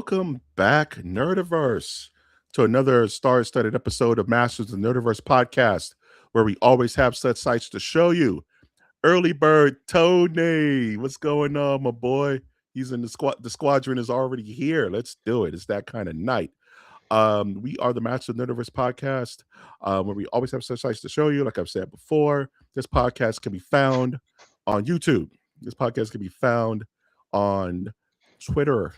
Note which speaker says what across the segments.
Speaker 1: Welcome back, Nerdiverse, to another star-studded episode of Masters of the Nerdiverse podcast, where we always have such sights to show you. Early bird Tony, what's going on, my boy? He's in the squad. The squadron is already here. Let's do it. It's that kind of night. We are the Masters of the Nerdiverse podcast, where we always have such sights to show you. Like I've said before, this podcast can be found on YouTube. This podcast can be found on Twitter.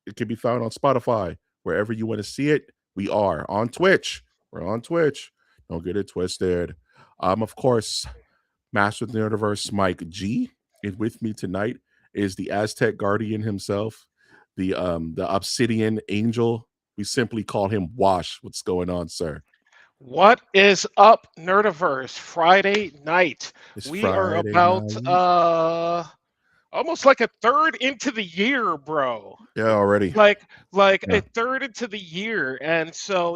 Speaker 1: It can be found on Spotify. Wherever you want to see it, we are on Twitch. We're on Twitch. Don't get it twisted. Of course, Master of the Universe Mike G is with me tonight. Is the Aztec Guardian himself, the Obsidian Angel. We simply call him Wash. What's going on, sir?
Speaker 2: What is up, Nerdiverse? Friday night.
Speaker 1: It's
Speaker 2: We are
Speaker 1: Friday
Speaker 2: about
Speaker 1: night.
Speaker 2: almost like a third into the year, bro.
Speaker 1: Yeah, already.
Speaker 2: Like
Speaker 1: Yeah.
Speaker 2: a third into the year. And so,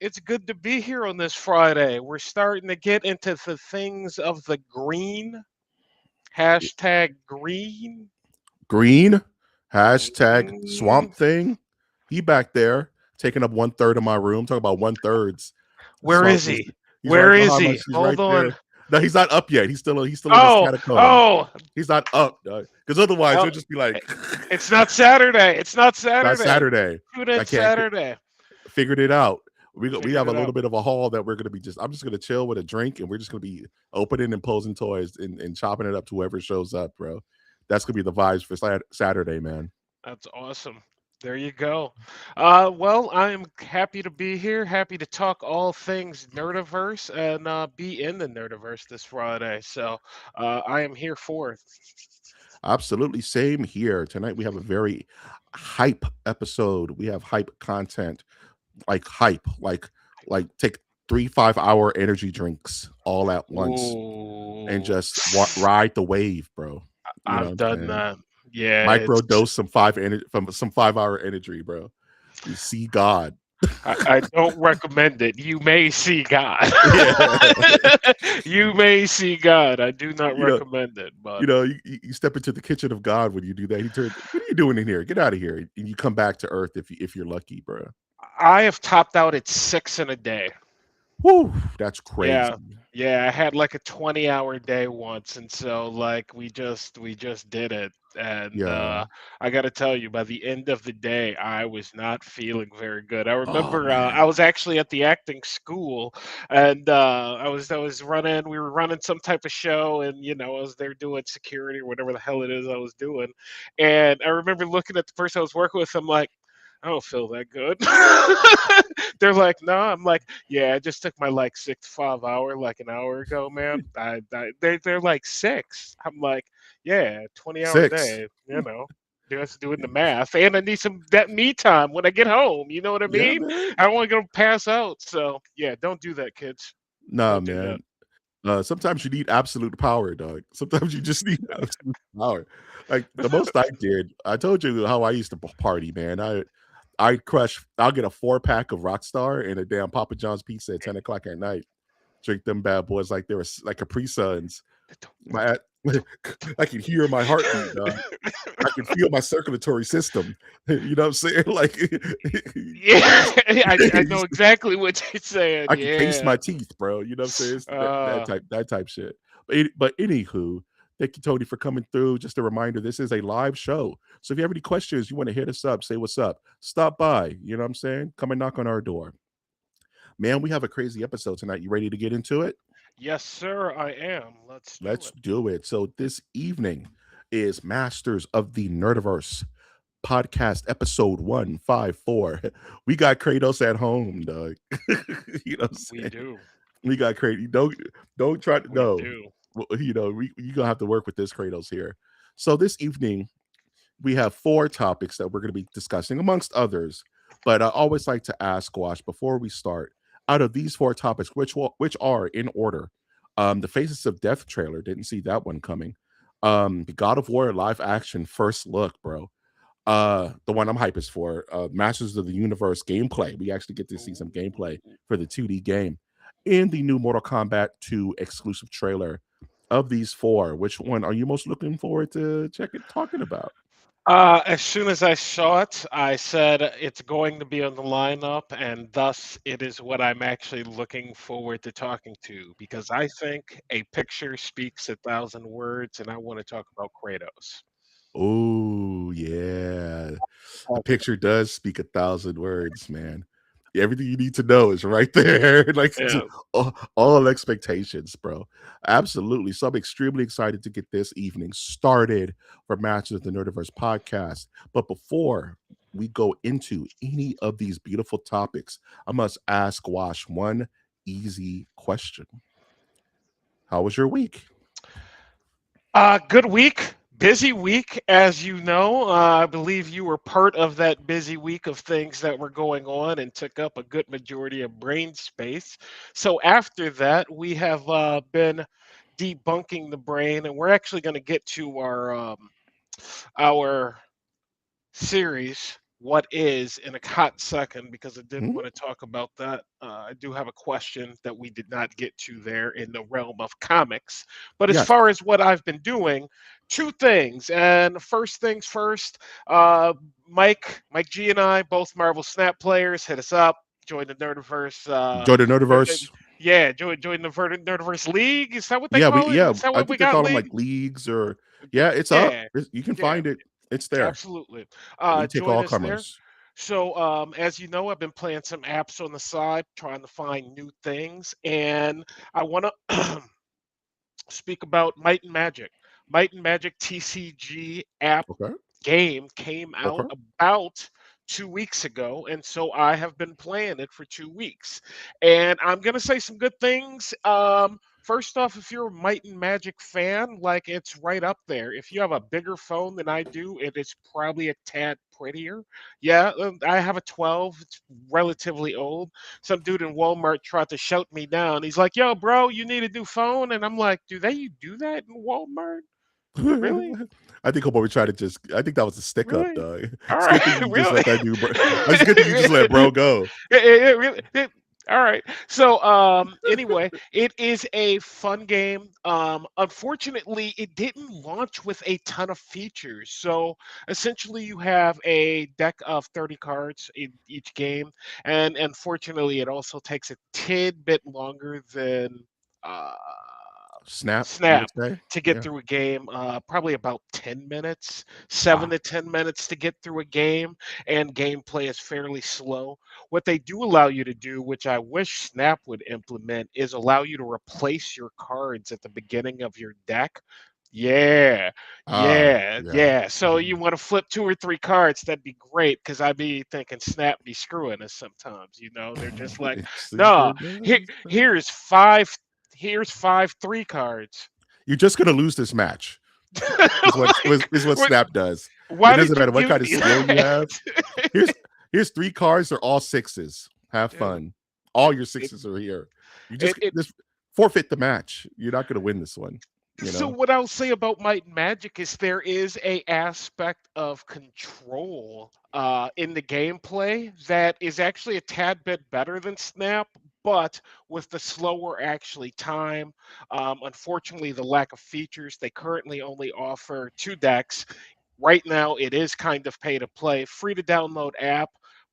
Speaker 2: it's good to be here on this Friday. We're starting to get into the things of the green. Hashtag green.
Speaker 1: Green, hashtag
Speaker 2: Mm,
Speaker 1: Swamp Thing. He back there taking up 1/3 of my room. Talk about 1/3.
Speaker 2: where
Speaker 1: Swamp
Speaker 2: is
Speaker 1: Thing's,
Speaker 2: he?
Speaker 1: he's
Speaker 2: Where
Speaker 1: right
Speaker 2: is
Speaker 1: behind my.
Speaker 2: he?
Speaker 1: He's right
Speaker 2: Hold on.
Speaker 1: there. No, he's not up yet. He's still in his
Speaker 2: Oh,
Speaker 1: catacomb.
Speaker 2: oh,
Speaker 1: He's not up, because otherwise
Speaker 2: oh,
Speaker 1: you'll just be like,
Speaker 2: it's not Saturday. It's not
Speaker 1: "Not
Speaker 2: Saturday.
Speaker 1: Saturday.
Speaker 2: Tune
Speaker 1: I
Speaker 2: in
Speaker 1: can't
Speaker 2: Saturday.
Speaker 1: figured it out." We
Speaker 2: Figured
Speaker 1: have a
Speaker 2: it
Speaker 1: little
Speaker 2: out.
Speaker 1: bit of a haul that we're gonna be I'm just gonna chill with a drink, and we're just gonna be opening and closing toys and chopping it up to whoever shows up, bro. That's gonna be the vibes for Saturday, man.
Speaker 2: That's awesome. There you go. Well, I am happy to be here. Happy to talk all things Nerdiverse and be in the Nerdiverse this Friday. So I am here for it.
Speaker 1: Absolutely, same here. Tonight we have a very hype episode. We have hype content, like hype, like take 3 5-hour energy drinks all at once and
Speaker 2: Ooh,
Speaker 1: just ride the wave, bro. You know what
Speaker 2: I've
Speaker 1: I'm
Speaker 2: done
Speaker 1: saying?
Speaker 2: that. Yeah,
Speaker 1: Micro dose from some 5-hour energy, bro. You see God.
Speaker 2: I don't recommend it. You may see God.
Speaker 1: Yeah.
Speaker 2: You may see God. I do not
Speaker 1: you know,
Speaker 2: recommend it, but
Speaker 1: you step into the kitchen of God when you do that. He turns, "What are you doing in here? Get out of here!" And you come back to Earth if you're lucky, bro.
Speaker 2: I have topped out at 6 in a day.
Speaker 1: Whoo, that's crazy.
Speaker 2: Yeah. Yeah, I had like a 20-hour day once, and so like we just did it. And
Speaker 1: Yeah.
Speaker 2: I got to tell you, by the end of the day, I was not feeling very good. I
Speaker 1: Oh
Speaker 2: remember I
Speaker 1: man.
Speaker 2: was actually at the acting school, and I was running. We were running some type of show, and I was there doing security or whatever the hell it is I was doing. And I remember looking at the person I was working with. I'm like, I don't feel that good. They're like, no. I'm like, yeah, I just took my like 6 to 5 hour like an hour ago, man. They're like six. I'm like, yeah, 20-hour
Speaker 1: Six.
Speaker 2: day. Just doing the math, and I need some that me time when I get home. You know what I
Speaker 1: Yeah,
Speaker 2: mean?
Speaker 1: man.
Speaker 2: I don't want to go pass out. So yeah, don't do that, kids.
Speaker 1: Nah,
Speaker 2: Don't do that.
Speaker 1: man. Sometimes you need absolute power, dog. Sometimes you just need absolute power. Like the most I did, I told you how I used to party, man. I'll get a 4 pack of Rockstar and a damn Papa John's pizza at 10 o'clock at night. Drink them bad boys like they were like Capri Suns. My I can hear my heartbeat, dog. I can feel my circulatory system. You know what I'm saying? Like
Speaker 2: Yeah, I know exactly what you're saying.
Speaker 1: I can taste
Speaker 2: Yeah.
Speaker 1: my teeth, bro. You know what I'm saying? It's
Speaker 2: Uh,
Speaker 1: that type shit. But anywho, thank you, Tony, for coming through. Just a reminder, this is a live show. So if you have any questions, you want to hit us up, say what's up, stop by. You know what I'm saying? Come and knock on our door. Man, we have a crazy episode tonight. You ready to get into it?
Speaker 2: yes, sir, I am. Let's do
Speaker 1: Let's
Speaker 2: it.
Speaker 1: do it. So this evening is Masters of the Nerdiverse podcast episode 154. We got Kratos at home, dog. You know what I'm
Speaker 2: We
Speaker 1: saying?
Speaker 2: do.
Speaker 1: We got Kratos. Don't try to
Speaker 2: We
Speaker 1: know.
Speaker 2: do.
Speaker 1: You gonna have to work with this Kratos here. So this evening we have 4 topics that we're going to be discussing, amongst others. But I always like to ask Squash before we start. Out of these 4 topics, which are in order? The Faces of Death trailer, didn't see that one coming. The God of War live action first look, bro. The one I'm hypest for, Masters of the Universe gameplay. We actually get to see some gameplay
Speaker 2: Ooh.
Speaker 1: for the 2D game in the new Mortal Kombat 2 exclusive trailer. Of these 4, which one are you most looking forward to talking about?
Speaker 2: As soon as I saw it, I said it's going to be on the lineup, and thus it is what I'm actually looking forward to talking to because I think a picture speaks a thousand words, and I want to talk about Kratos.
Speaker 1: Oh, yeah. A
Speaker 2: Oh,
Speaker 1: picture does speak a thousand words, man. Everything you need to know is right there. Like
Speaker 2: yeah.
Speaker 1: all expectations, bro. Absolutely. So I'm extremely excited to get this evening started for Masters of the Nerdiverse podcast. But before we go into any of these beautiful topics, I must ask Wash one easy question. How was your week?
Speaker 2: Good week, busy week, as you know. I believe you were part of that busy week of things that were going on and took up a good majority of brain space. So after that, we have been debunking the brain, and we're actually going to get to our series, What Is, in a hot second because I did
Speaker 1: Hmm?
Speaker 2: want to talk about that. I do have a question that we did not get to there in the realm of comics. But as
Speaker 1: Yes.
Speaker 2: far as what I've been doing, two things. And first things first, uh, Mike G, and I, both Marvel Snap players, hit us up. Join the Nerdiverse.
Speaker 1: Join the Nerdiverse.
Speaker 2: Yeah, join the Nerdiverse League. Is that what they
Speaker 1: Yeah,
Speaker 2: call it? Is that
Speaker 1: I
Speaker 2: what we
Speaker 1: think they
Speaker 2: got?
Speaker 1: call them like
Speaker 2: League?
Speaker 1: leagues or yeah, it's up.
Speaker 2: Yeah,
Speaker 1: You can
Speaker 2: yeah.
Speaker 1: find it. It's there.
Speaker 2: Absolutely.
Speaker 1: We take
Speaker 2: Join
Speaker 1: all
Speaker 2: us there.
Speaker 1: comers.
Speaker 2: So, as you know, I've been playing some apps on the side, trying to find new things, and I want to speak about Might and Magic. Might and Magic TCG app
Speaker 1: Okay.
Speaker 2: game came out
Speaker 1: Okay.
Speaker 2: about 2 weeks ago, and so I have been playing it for 2 weeks. And I'm gonna say some good things. First off, if you're a Might and Magic fan, like it's right up there. If you have a bigger phone than I do, it is probably a tad prettier. Yeah, I have a 12. It's relatively old. Some dude in Walmart tried to shout me down. He's like, "Yo, bro, you need a new phone?" And I'm like, "Do they do that in Walmart? Really?
Speaker 1: I think Hobo tried to just. I think that was a stick up,
Speaker 2: Really?
Speaker 1: dog.
Speaker 2: All
Speaker 1: It's a
Speaker 2: right,
Speaker 1: good thing you just
Speaker 2: really?
Speaker 1: let that dude. Bro. It's a good thing you just let bro go.
Speaker 2: Really? All right. So, anyway, it is a fun game. Unfortunately, it didn't launch with a ton of features. So, essentially, you have a deck of 30 cards in each game, and unfortunately, it also takes a tidbit longer than. Uh,
Speaker 1: Snap, you would
Speaker 2: Snap
Speaker 1: say?
Speaker 2: to get
Speaker 1: Yeah.
Speaker 2: through a game, probably about 10 minutes,
Speaker 1: Wow.
Speaker 2: 7 to 10 minutes to get through a game, and gameplay is fairly slow. What they do allow you to do, which I wish Snap would implement, is allow you to replace your cards at the beginning of your deck. Yeah, yeah,
Speaker 1: Yeah.
Speaker 2: yeah. So
Speaker 1: Mhm.
Speaker 2: you want to flip two or three cards, that'd be great because I'd be thinking Snap be screwing us sometimes. They're just like,
Speaker 1: It's
Speaker 2: nah,
Speaker 1: super
Speaker 2: here,
Speaker 1: nice.
Speaker 2: here's five three cards.
Speaker 1: You're just gonna lose this match.
Speaker 2: Like,
Speaker 1: Is what Snap does. It
Speaker 2: why
Speaker 1: doesn't
Speaker 2: did you
Speaker 1: matter what
Speaker 2: give
Speaker 1: kind of
Speaker 2: me
Speaker 1: skill you
Speaker 2: that?
Speaker 1: have. Here's here's three cards. They're all sixes. Have
Speaker 2: Dude,
Speaker 1: fun. All your
Speaker 2: it,
Speaker 1: sixes are here. You
Speaker 2: it, it,
Speaker 1: just forfeit the match. You're not gonna win this one. You
Speaker 2: so
Speaker 1: know.
Speaker 2: what I'll say about Might and Magic is there is a aspect of control in the gameplay that is actually a tad bit better than Snap, but with the slower actually time. Unfortunately, the lack of features. They currently only offer two decks. Right now, it is kind of pay to play, free to download app.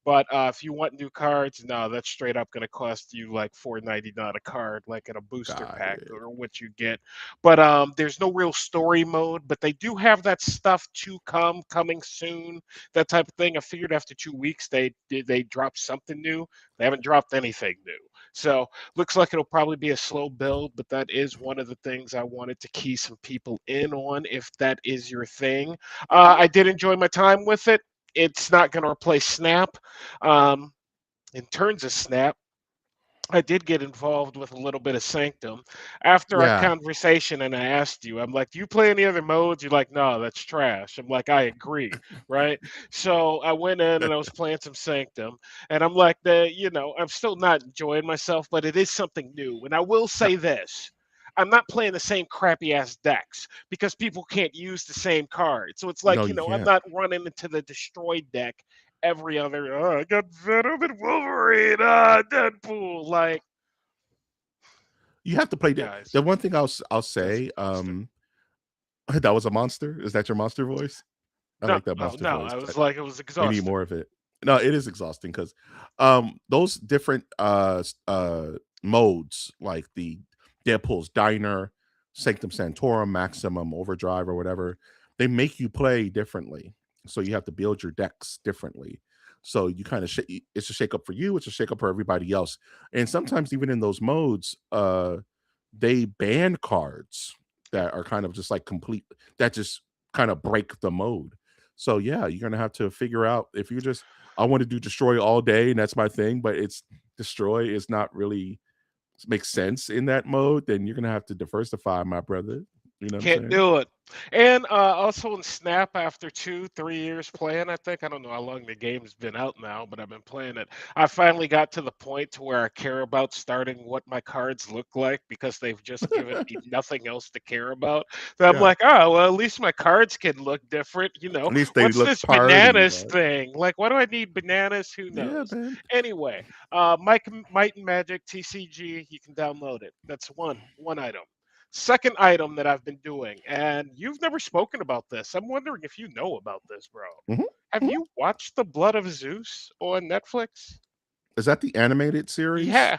Speaker 2: But if you want new cards, no, that's straight up going to cost you like 4.99 a card, like in a booster
Speaker 1: Got
Speaker 2: pack
Speaker 1: it.
Speaker 2: or what you get. But there's no real story mode. But they do have that stuff to come, coming soon, that type of thing. I figured after 2 weeks they dropped something new. They haven't dropped anything new. So looks like it'll probably be a slow build, but that is one of the things I wanted to key some people in on if that is your thing. I did enjoy my time with it. It's not going to replace Snap. Um, in terms of Snap, I did get involved with a little bit of Sanctum. After our
Speaker 1: Yeah.
Speaker 2: conversation, and I asked you, I'm like, do you play any other modes? You're like, no, that's trash. I'm like, I agree, right? So I went in and I was playing some Sanctum, and I'm like, I'm still not enjoying myself, but it is something new. And I will
Speaker 1: No,
Speaker 2: say this. I'm not playing the same crappy ass decks because people can't use the same card. So it's like,
Speaker 1: no, you
Speaker 2: I'm
Speaker 1: can't.
Speaker 2: not running into the destroyed deck every other. Oh, I got Venom and Wolverine. Deadpool. Like,
Speaker 1: You have to play
Speaker 2: guys,
Speaker 1: the one thing I'll
Speaker 2: that's
Speaker 1: say.
Speaker 2: a monster.
Speaker 1: That was a monster. Is that your monster voice? I
Speaker 2: No,
Speaker 1: like that
Speaker 2: oh
Speaker 1: monster
Speaker 2: no,
Speaker 1: voice.
Speaker 2: I was like, it was
Speaker 1: We need
Speaker 2: exhausting.
Speaker 1: more of it. No, it is exhausting because those different modes, like the Deadpool's Diner, Sanctum Sanctorum, Maximum Overdrive, or whatever, they make you play differently. So you have to build your decks differently. So you kind of it's a shake up for you, it's a shake up for everybody else. And sometimes even in those modes, they ban cards
Speaker 2: Yep.
Speaker 1: that are kind of just like complete that just kind of break the mode. So yeah, you're gonna have to figure out if you just I want to do destroy all day and that's my thing, but it's destroy is not really makes sense in that mode, then you're gonna have to diversify, my brother. You know what I'm
Speaker 2: Can't
Speaker 1: saying?
Speaker 2: do it. And also in Snap, after 2, 3 years playing, I don't know how long the game's been out now, but I've been playing it. I finally got to the point to where I care about starting what my cards look like because they've just given me nothing else to care about. So I'm
Speaker 1: Yeah.
Speaker 2: like, oh well, at least my cards can look different.
Speaker 1: At least they
Speaker 2: What's
Speaker 1: look
Speaker 2: this
Speaker 1: party,
Speaker 2: bananas
Speaker 1: right?
Speaker 2: thing? Like, why do I need bananas? Who
Speaker 1: Yeah,
Speaker 2: knows?
Speaker 1: man.
Speaker 2: Anyway, Might and Magic TCG, you can download it. That's one item. Second item that I've been doing, and you've never spoken about this. I'm wondering if you know about this, bro.
Speaker 1: Mhm,
Speaker 2: Have
Speaker 1: mhm.
Speaker 2: you watched The Blood of Zeus on Netflix?
Speaker 1: Is that the animated series?
Speaker 2: Yeah.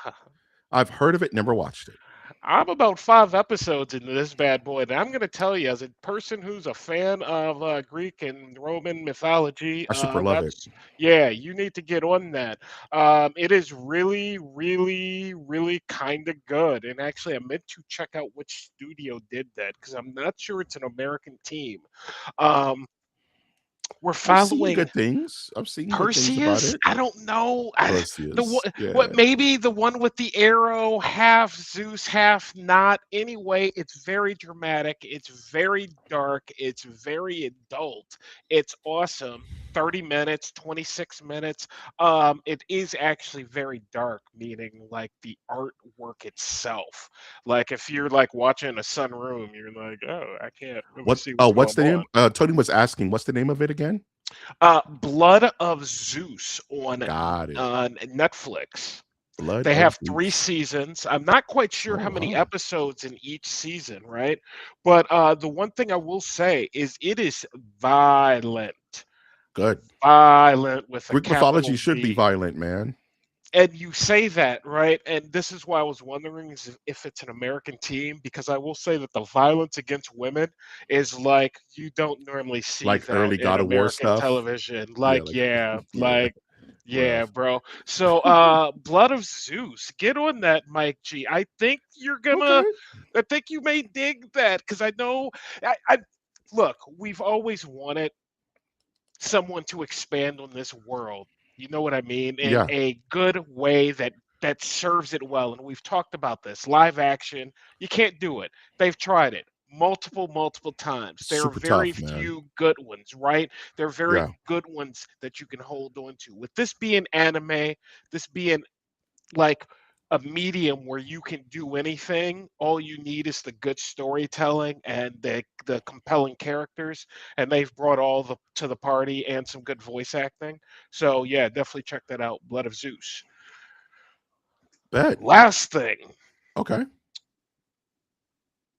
Speaker 1: I've heard of it, never watched it.
Speaker 2: I'm about 5 episodes into this bad boy, and I'm going to tell you, as a person who's a fan of Greek and Roman mythology,
Speaker 1: I super love it.
Speaker 2: yeah, you need to get on that. It is really, really, really kind of good. And actually, I meant to check out which studio did that because I'm not sure it's an American team. Um, we're
Speaker 1: I've seen
Speaker 2: following
Speaker 1: good things. I've seen good things about
Speaker 2: Perseus?
Speaker 1: it.
Speaker 2: I don't know.
Speaker 1: Perseus.
Speaker 2: What
Speaker 1: Yeah.
Speaker 2: maybe the one with the arrow, half Zeus, half not. Anyway, it's very dramatic. It's very dark. It's very adult. It's awesome. 30 minutes, 26 minutes. It is actually very dark, meaning like the artwork itself. Like if you're like watching a sunroom, you're like, oh, I can't really
Speaker 1: What
Speaker 2: see what's
Speaker 1: what's
Speaker 2: going
Speaker 1: the name?
Speaker 2: on.
Speaker 1: Tony was asking, what's the name of it again?
Speaker 2: Blood of Zeus
Speaker 1: Got it.
Speaker 2: on Netflix.
Speaker 1: Blood
Speaker 2: They
Speaker 1: of
Speaker 2: have 3
Speaker 1: Zeus.
Speaker 2: seasons. I'm not quite sure
Speaker 1: Oh
Speaker 2: how many
Speaker 1: wow.
Speaker 2: episodes in each season, right? But the one thing I will say is it is violent,
Speaker 1: Good.
Speaker 2: violent with a
Speaker 1: Greek mythology
Speaker 2: capital
Speaker 1: should be
Speaker 2: V.
Speaker 1: violent, man.
Speaker 2: And you say that, right? And this is why I was wondering is if it's an American team, because I will say that the violence against women is like you don't normally see
Speaker 1: Like
Speaker 2: that
Speaker 1: early
Speaker 2: in
Speaker 1: God of War
Speaker 2: American
Speaker 1: stuff.
Speaker 2: television.
Speaker 1: Yeah,
Speaker 2: Like,
Speaker 1: like
Speaker 2: yeah,
Speaker 1: yeah, rough.
Speaker 2: bro. So, Blood of Zeus, get on that, Mike G.
Speaker 1: Okay.
Speaker 2: I think you may dig that because I know, I look, we've always wanted someone to expand on this world. You know what I mean? In
Speaker 1: Yeah.
Speaker 2: a good way that serves it well. And we've talked about this. Live action, you can't do it. They've tried it multiple times. There are
Speaker 1: Super
Speaker 2: very
Speaker 1: tough, man.
Speaker 2: few good ones, right? There are very
Speaker 1: Yeah.
Speaker 2: good ones that you can hold on to. With this being anime, this being like a medium where you can do anything. All you need is the good storytelling and the compelling characters, and they've brought all the to the party and some good voice acting. So yeah, definitely check that out. Blood of Zeus.
Speaker 1: Bet.
Speaker 2: Last thing,
Speaker 1: Okay.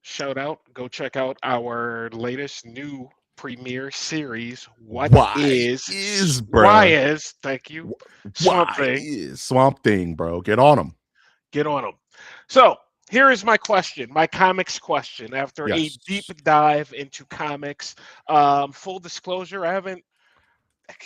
Speaker 2: shout out, go check out our latest new premiere series. Why
Speaker 1: Bruh?
Speaker 2: is thank you, Swamp
Speaker 1: Why
Speaker 2: Thing.
Speaker 1: is Swamp Thing, bro? Get on them.
Speaker 2: Get on them. So here is my question, my comics question. After a deep
Speaker 1: Yes.
Speaker 2: dive into comics, full disclosure, I haven't.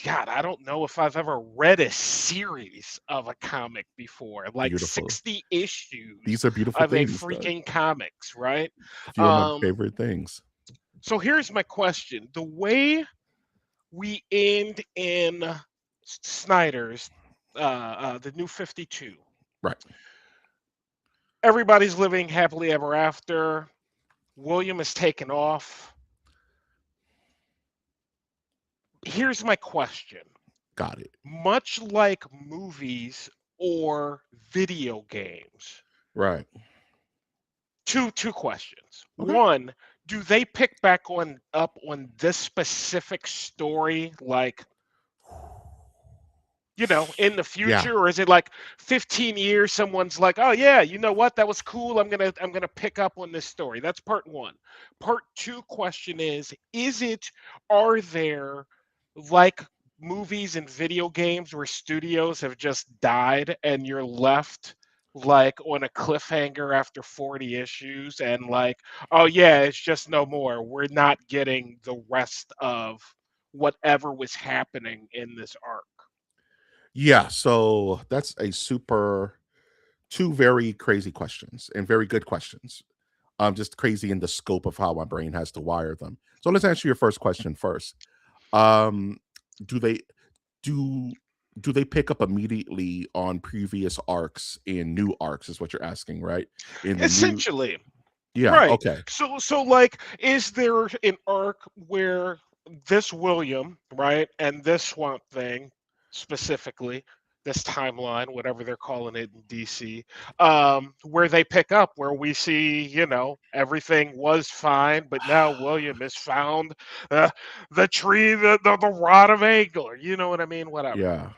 Speaker 2: God, I don't know if I've ever read a series of a comic before, like
Speaker 1: Beautiful.
Speaker 2: 60 issues
Speaker 1: These are beautiful
Speaker 2: of a
Speaker 1: things, dog.
Speaker 2: freaking comics, right?
Speaker 1: A few of my
Speaker 2: Um,
Speaker 1: favorite things.
Speaker 2: so here's my question: the way we end in Snyder's, the New 52,
Speaker 1: Right.
Speaker 2: everybody's living happily ever after. William is taken off. Here's my question.
Speaker 1: Got it.
Speaker 2: Much like movies or video games,
Speaker 1: Right.
Speaker 2: two questions.
Speaker 1: Okay.
Speaker 2: One, do they pick back on up on this specific story like in the
Speaker 1: Yeah.
Speaker 2: future, or is it like 15 years someone's like, "Oh yeah, you know what? That was cool. I'm going to pick up on this story." That's part 1. Part 2 question is it are there like movies and video games where studios have just died and you're left like on a cliffhanger after 40 issues and like, "Oh yeah, it's just no more. We're not getting the rest of whatever was happening in this arc."
Speaker 1: Yeah, so that's a super two very crazy questions and very good questions. Just crazy in the scope of how my brain has to wire them. So let's answer your first question first. Um, do they do do they pick up immediately on previous arcs in new arcs is what you're asking, right? In the new
Speaker 2: Essentially,
Speaker 1: Yeah,
Speaker 2: right.
Speaker 1: okay.
Speaker 2: So like, is there an arc where this William, right, and this Swamp Thing specifically, this timeline, whatever they're calling it in DC, where they pick up, where we see, everything was fine, but now William has found uh, the tree, the rod of anger. You know what I mean? Whatever.
Speaker 1: Yeah.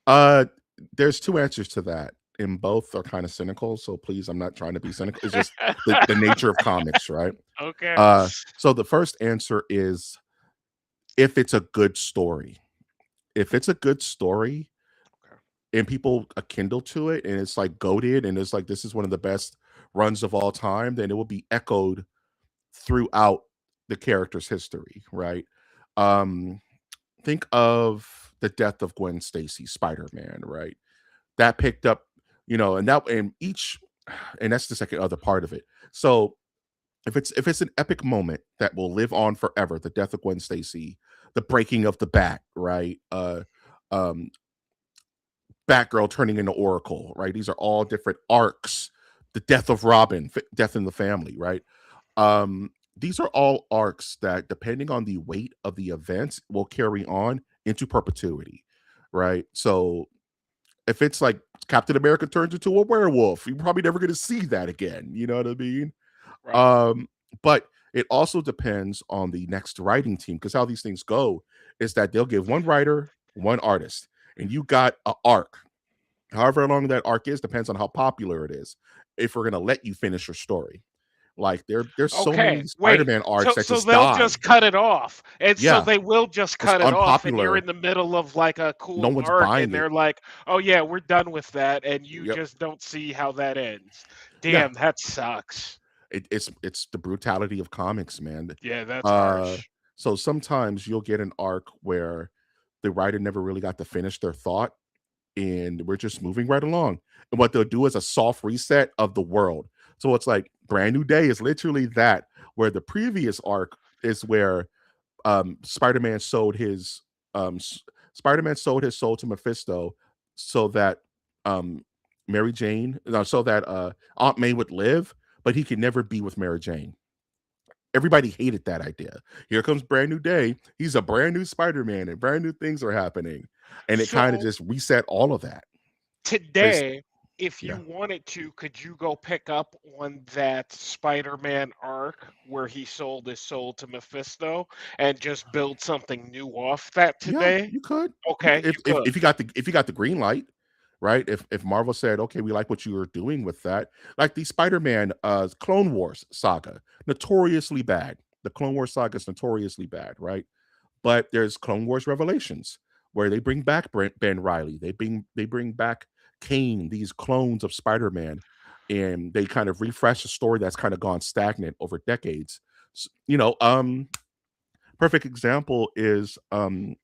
Speaker 1: Uh there's two answers to that. And both are kind of cynical, so please I'm not trying to be cynical. It's just the nature of comics, right?
Speaker 2: Okay.
Speaker 1: So the first answer is if it's a good story. If it's a good story
Speaker 2: Okay.
Speaker 1: and people kindle to it and it's like goated and it's like this is one of the best runs of all time, then it will be echoed throughout the character's history, right? Um, think of the death of Gwen Stacy, Spider-Man, right? That picked up, and each and that's the second other part of it. So if it's an epic moment that will live on forever, the death of Gwen Stacy, the breaking of the bat, right? Um, Batgirl turning into Oracle, right? These are all different arcs. The death of Robin, death in the family, right? These are all arcs that, depending on the weight of the events, will carry on into perpetuity, right? So if it's like Captain America turns into a werewolf, you're probably never going to see that again. You know what I mean?
Speaker 2: Right.
Speaker 1: Um, but it also depends on the next writing team because how these things go is that they'll give one writer, one artist, and you got a arc. However long that arc is depends on how popular it is. If we're gonna let you finish your story, like there's so
Speaker 2: Okay,
Speaker 1: many
Speaker 2: wait.
Speaker 1: Spider-Man arcs
Speaker 2: So
Speaker 1: that
Speaker 2: so
Speaker 1: just
Speaker 2: they'll
Speaker 1: die.
Speaker 2: just cut it off. And so
Speaker 1: Yeah,
Speaker 2: they will just
Speaker 1: it's
Speaker 2: cut it off and you're
Speaker 1: unpopular.
Speaker 2: in the middle of like a
Speaker 1: No
Speaker 2: cool
Speaker 1: one's
Speaker 2: arc and
Speaker 1: buying it.
Speaker 2: they're like, "Oh yeah, we're done with that," and you
Speaker 1: Yep.
Speaker 2: just don't see how that ends.
Speaker 1: Yeah.
Speaker 2: Damn, that sucks.
Speaker 1: It's the brutality of comics, man.
Speaker 2: Yeah, that's
Speaker 1: Uh,
Speaker 2: harsh.
Speaker 1: so sometimes you'll get an arc where the writer never really got to finish their thought, and we're just moving right along. And what they'll do is a soft reset of the world. So it's like Brand New Day is literally that, where the previous arc is where Spider-Man sold his Spider-Man sold his soul to Mephisto so that Mary Jane, no, so that Aunt May would live, but he could never be with Mary Jane. Everybody hated that idea. Here comes Brand New Day. He's a brand new Spider-Man and brand new things are happening. And it kind of
Speaker 2: So
Speaker 1: just reset all of that. But it's
Speaker 2: today, if you
Speaker 1: yeah.
Speaker 2: wanted to, could you go pick up on that Spider-Man arc where he sold his soul to Mephisto and just build something new off that
Speaker 1: Yeah,
Speaker 2: today?
Speaker 1: you could. You
Speaker 2: Okay,
Speaker 1: could
Speaker 2: you could.
Speaker 1: if you got the green light, right? If Marvel said, "Okay, we like what you were doing with that." Like the Spider-Man Clone Wars saga, notoriously bad. The Clone Wars saga is notoriously bad, right? But there's Clone Wars Revelations where they bring back Ben Riley. They bring back Kane, these clones of Spider-Man, and they kind of refresh a story that's kind of gone stagnant over decades. Perfect example is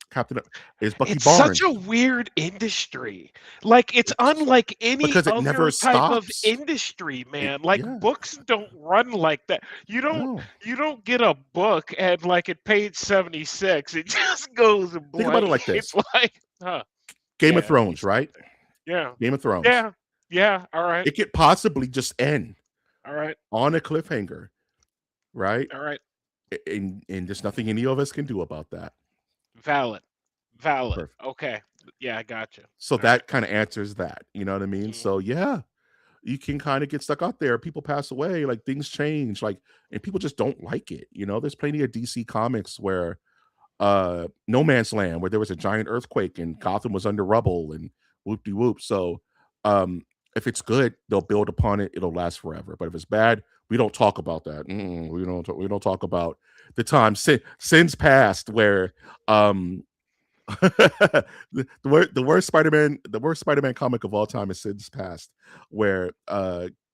Speaker 1: Captain is Bucky
Speaker 2: It's such a
Speaker 1: Barnes.
Speaker 2: weird industry. Like, it's
Speaker 1: It's
Speaker 2: unlike any
Speaker 1: because it never
Speaker 2: other type of
Speaker 1: stops.
Speaker 2: industry,
Speaker 1: It
Speaker 2: man. Like,
Speaker 1: Yeah,
Speaker 2: books don't run like that. You don't
Speaker 1: no.
Speaker 2: you don't get a book and like at page 76, it just goes
Speaker 1: Think about it
Speaker 2: blank.
Speaker 1: like
Speaker 2: It's
Speaker 1: this.
Speaker 2: like, huh,
Speaker 1: Game of
Speaker 2: yeah,
Speaker 1: Thrones, right?
Speaker 2: yeah,
Speaker 1: Game of Thrones.
Speaker 2: yeah, yeah. All right,
Speaker 1: It could possibly just end
Speaker 2: all right,
Speaker 1: on a cliffhanger, right?
Speaker 2: all right.
Speaker 1: And there's nothing any of us can do about that.
Speaker 2: Valid, valid.
Speaker 1: Perfect.
Speaker 2: Okay, yeah, I got you.
Speaker 1: So
Speaker 2: All right.
Speaker 1: that kind of answers that. You know what I mean?
Speaker 2: Mhm.
Speaker 1: So yeah, you can kind of get stuck out there. People pass away, like things change, like and people just don't like it. There's plenty of DC comics where No Man's Land, where there was a giant earthquake and Gotham was under rubble and whoop de whoop. So um, if it's good, they'll build upon it. It'll last forever. But if it's bad, we don't talk about that. We don't talk about the time sins past where um, the worst Spider-Man comic of all time is Sins Past, where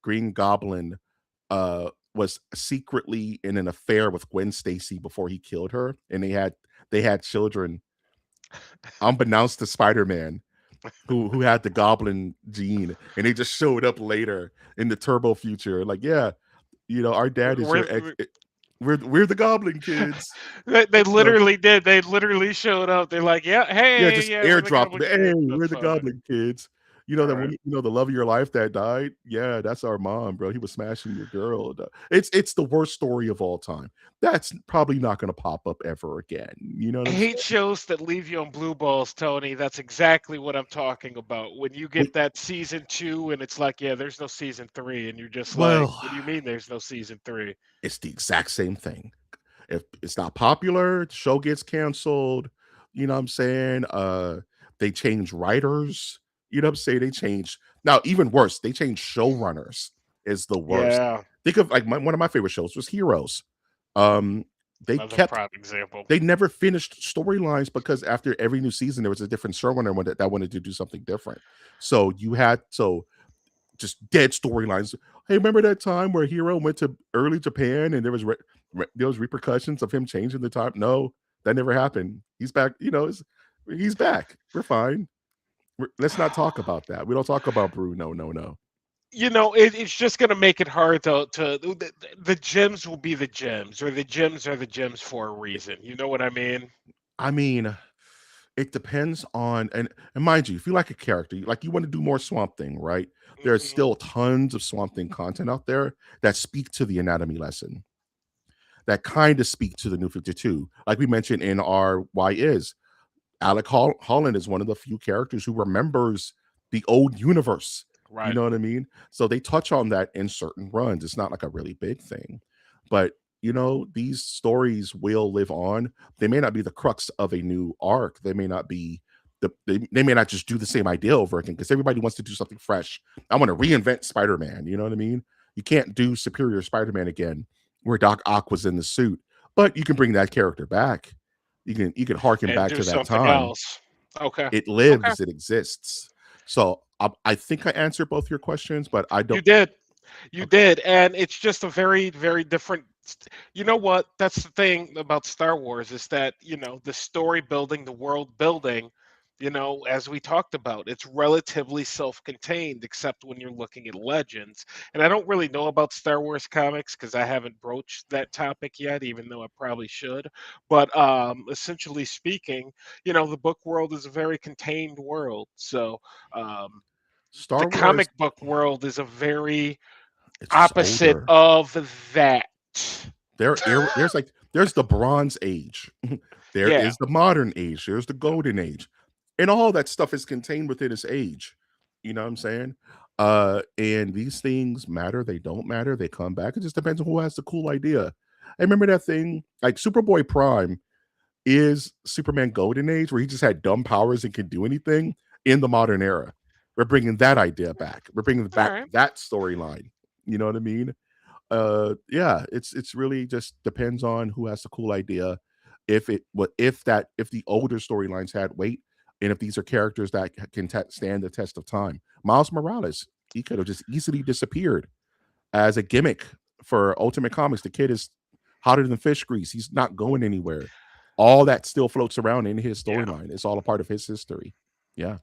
Speaker 1: Green Goblin was secretly in an affair with Gwen Stacy before he killed her, and they had children unbeknownst to Spider-Man, who had the Goblin gene, and they just showed up later in the Turbo future. Like, yeah, our dad is your ex.
Speaker 2: We're,
Speaker 1: We're the Goblin kids.
Speaker 2: they
Speaker 1: So
Speaker 2: literally did. They literally showed up. They're like, yeah,
Speaker 1: yeah,
Speaker 2: hey,
Speaker 1: just
Speaker 2: yeah, we're the
Speaker 1: airdrop.
Speaker 2: Goblin
Speaker 1: Hey,
Speaker 2: Kids.
Speaker 1: we're
Speaker 2: That's
Speaker 1: the
Speaker 2: fine.
Speaker 1: Goblin kids.
Speaker 2: All
Speaker 1: That
Speaker 2: right.
Speaker 1: woman, the love of your life that died. Yeah, that's our mom, bro. He was smashing your girl. It's the worst story of all time. That's probably not going to pop up ever again. You know what
Speaker 2: I
Speaker 1: I'm
Speaker 2: hate
Speaker 1: saying?
Speaker 2: shows that leave you on blue balls, Tony. That's exactly what I'm talking about. When you get
Speaker 1: Wait,
Speaker 2: that season 2 and it's like, yeah, there's no season 3, and you're just like,
Speaker 1: well,
Speaker 2: what do you mean there's no season 3?
Speaker 1: it's the exact same thing. If it's not popular, the show gets canceled. You know what I'm saying? They change writers. You know what I'm saying? They change now, even worse, they change showrunners is the worst.
Speaker 2: Yeah,
Speaker 1: Think of like one of my favorite shows was Heroes. Um, they
Speaker 2: another
Speaker 1: kept
Speaker 2: prime example.
Speaker 1: they never finished storylines because after every new season there was a different showrunner that wanted to do something different. So you had just dead storylines. Hey, remember that time where Hero went to early Japan and there was repercussions of him changing the time? No, that never happened. He's back. He's back. We're fine. Let's not talk about that. We don't talk about Bruno. No, no.
Speaker 2: It's just going to make it hard the gems will be the gems, or the gems are the gems for a reason. You know what I mean?
Speaker 1: I mean, it depends on and mind you, if you like a character, like you want to do more Swamp Thing, right? There's
Speaker 2: Hmm.
Speaker 1: still tons of Swamp Thing content out there that speak to the anatomy lesson, that kind of speak to the New 52. Like we mentioned in our Why Is, Holland is one of the few characters who remembers the old universe. You
Speaker 2: Right.
Speaker 1: know what I mean? So they touch on that in certain runs. It's not like a really big thing, but these stories will live on. They may not be the crux of a new arc. They may not be they may not just do the same idea over again because everybody wants to do something fresh. I want to reinvent Spider-Man. You know what I mean? You can't do Superior Spider-Man again where Doc Ock was in the suit, but you can bring that character back. You can harken
Speaker 2: And
Speaker 1: back
Speaker 2: do
Speaker 1: to that
Speaker 2: something
Speaker 1: time.
Speaker 2: else. Okay.
Speaker 1: It
Speaker 2: Okay.
Speaker 1: lives, it exists. So I think I answered both your questions, but I
Speaker 2: You
Speaker 1: don't.
Speaker 2: did. You
Speaker 1: Okay.
Speaker 2: did, and it's just a very, very different. You know what? That's the thing about Star Wars is that the story building, the world building. As we talked about, it's relatively self-contained, except when you're looking at Legends. And I don't really know about Star Wars comics because I haven't broached that topic yet, even though I probably should. But essentially speaking, the book world is a very contained world. So um, the
Speaker 1: Star Wars,
Speaker 2: comic book world is a very
Speaker 1: it's just
Speaker 2: opposite
Speaker 1: older.
Speaker 2: of that.
Speaker 1: There's the Bronze Age, there
Speaker 2: Yeah,
Speaker 1: is the Modern Age, there's the Golden Age, and all that stuff is contained within its age. You know what I'm saying? And these things matter, they don't matter, they come back. It just depends on who has the cool idea. I remember that thing like Superboy Prime is Superman Golden Age, where he just had dumb powers and can do anything in the modern era. We're bringing that idea back. We're bringing
Speaker 2: all
Speaker 1: back
Speaker 2: right.
Speaker 1: that storyline. You know what I mean? Yeah, it's really just depends on who has the cool idea. If the older storylines had weight, and if these are characters that can stand the test of time. Miles Morales, he could have just easily disappeared as a gimmick for Ultimate Comics. The kid is hotter than fish grease. He's not going anywhere. All that still floats around in his
Speaker 2: Yeah,
Speaker 1: storyline. It's all a part of his history. Yeah,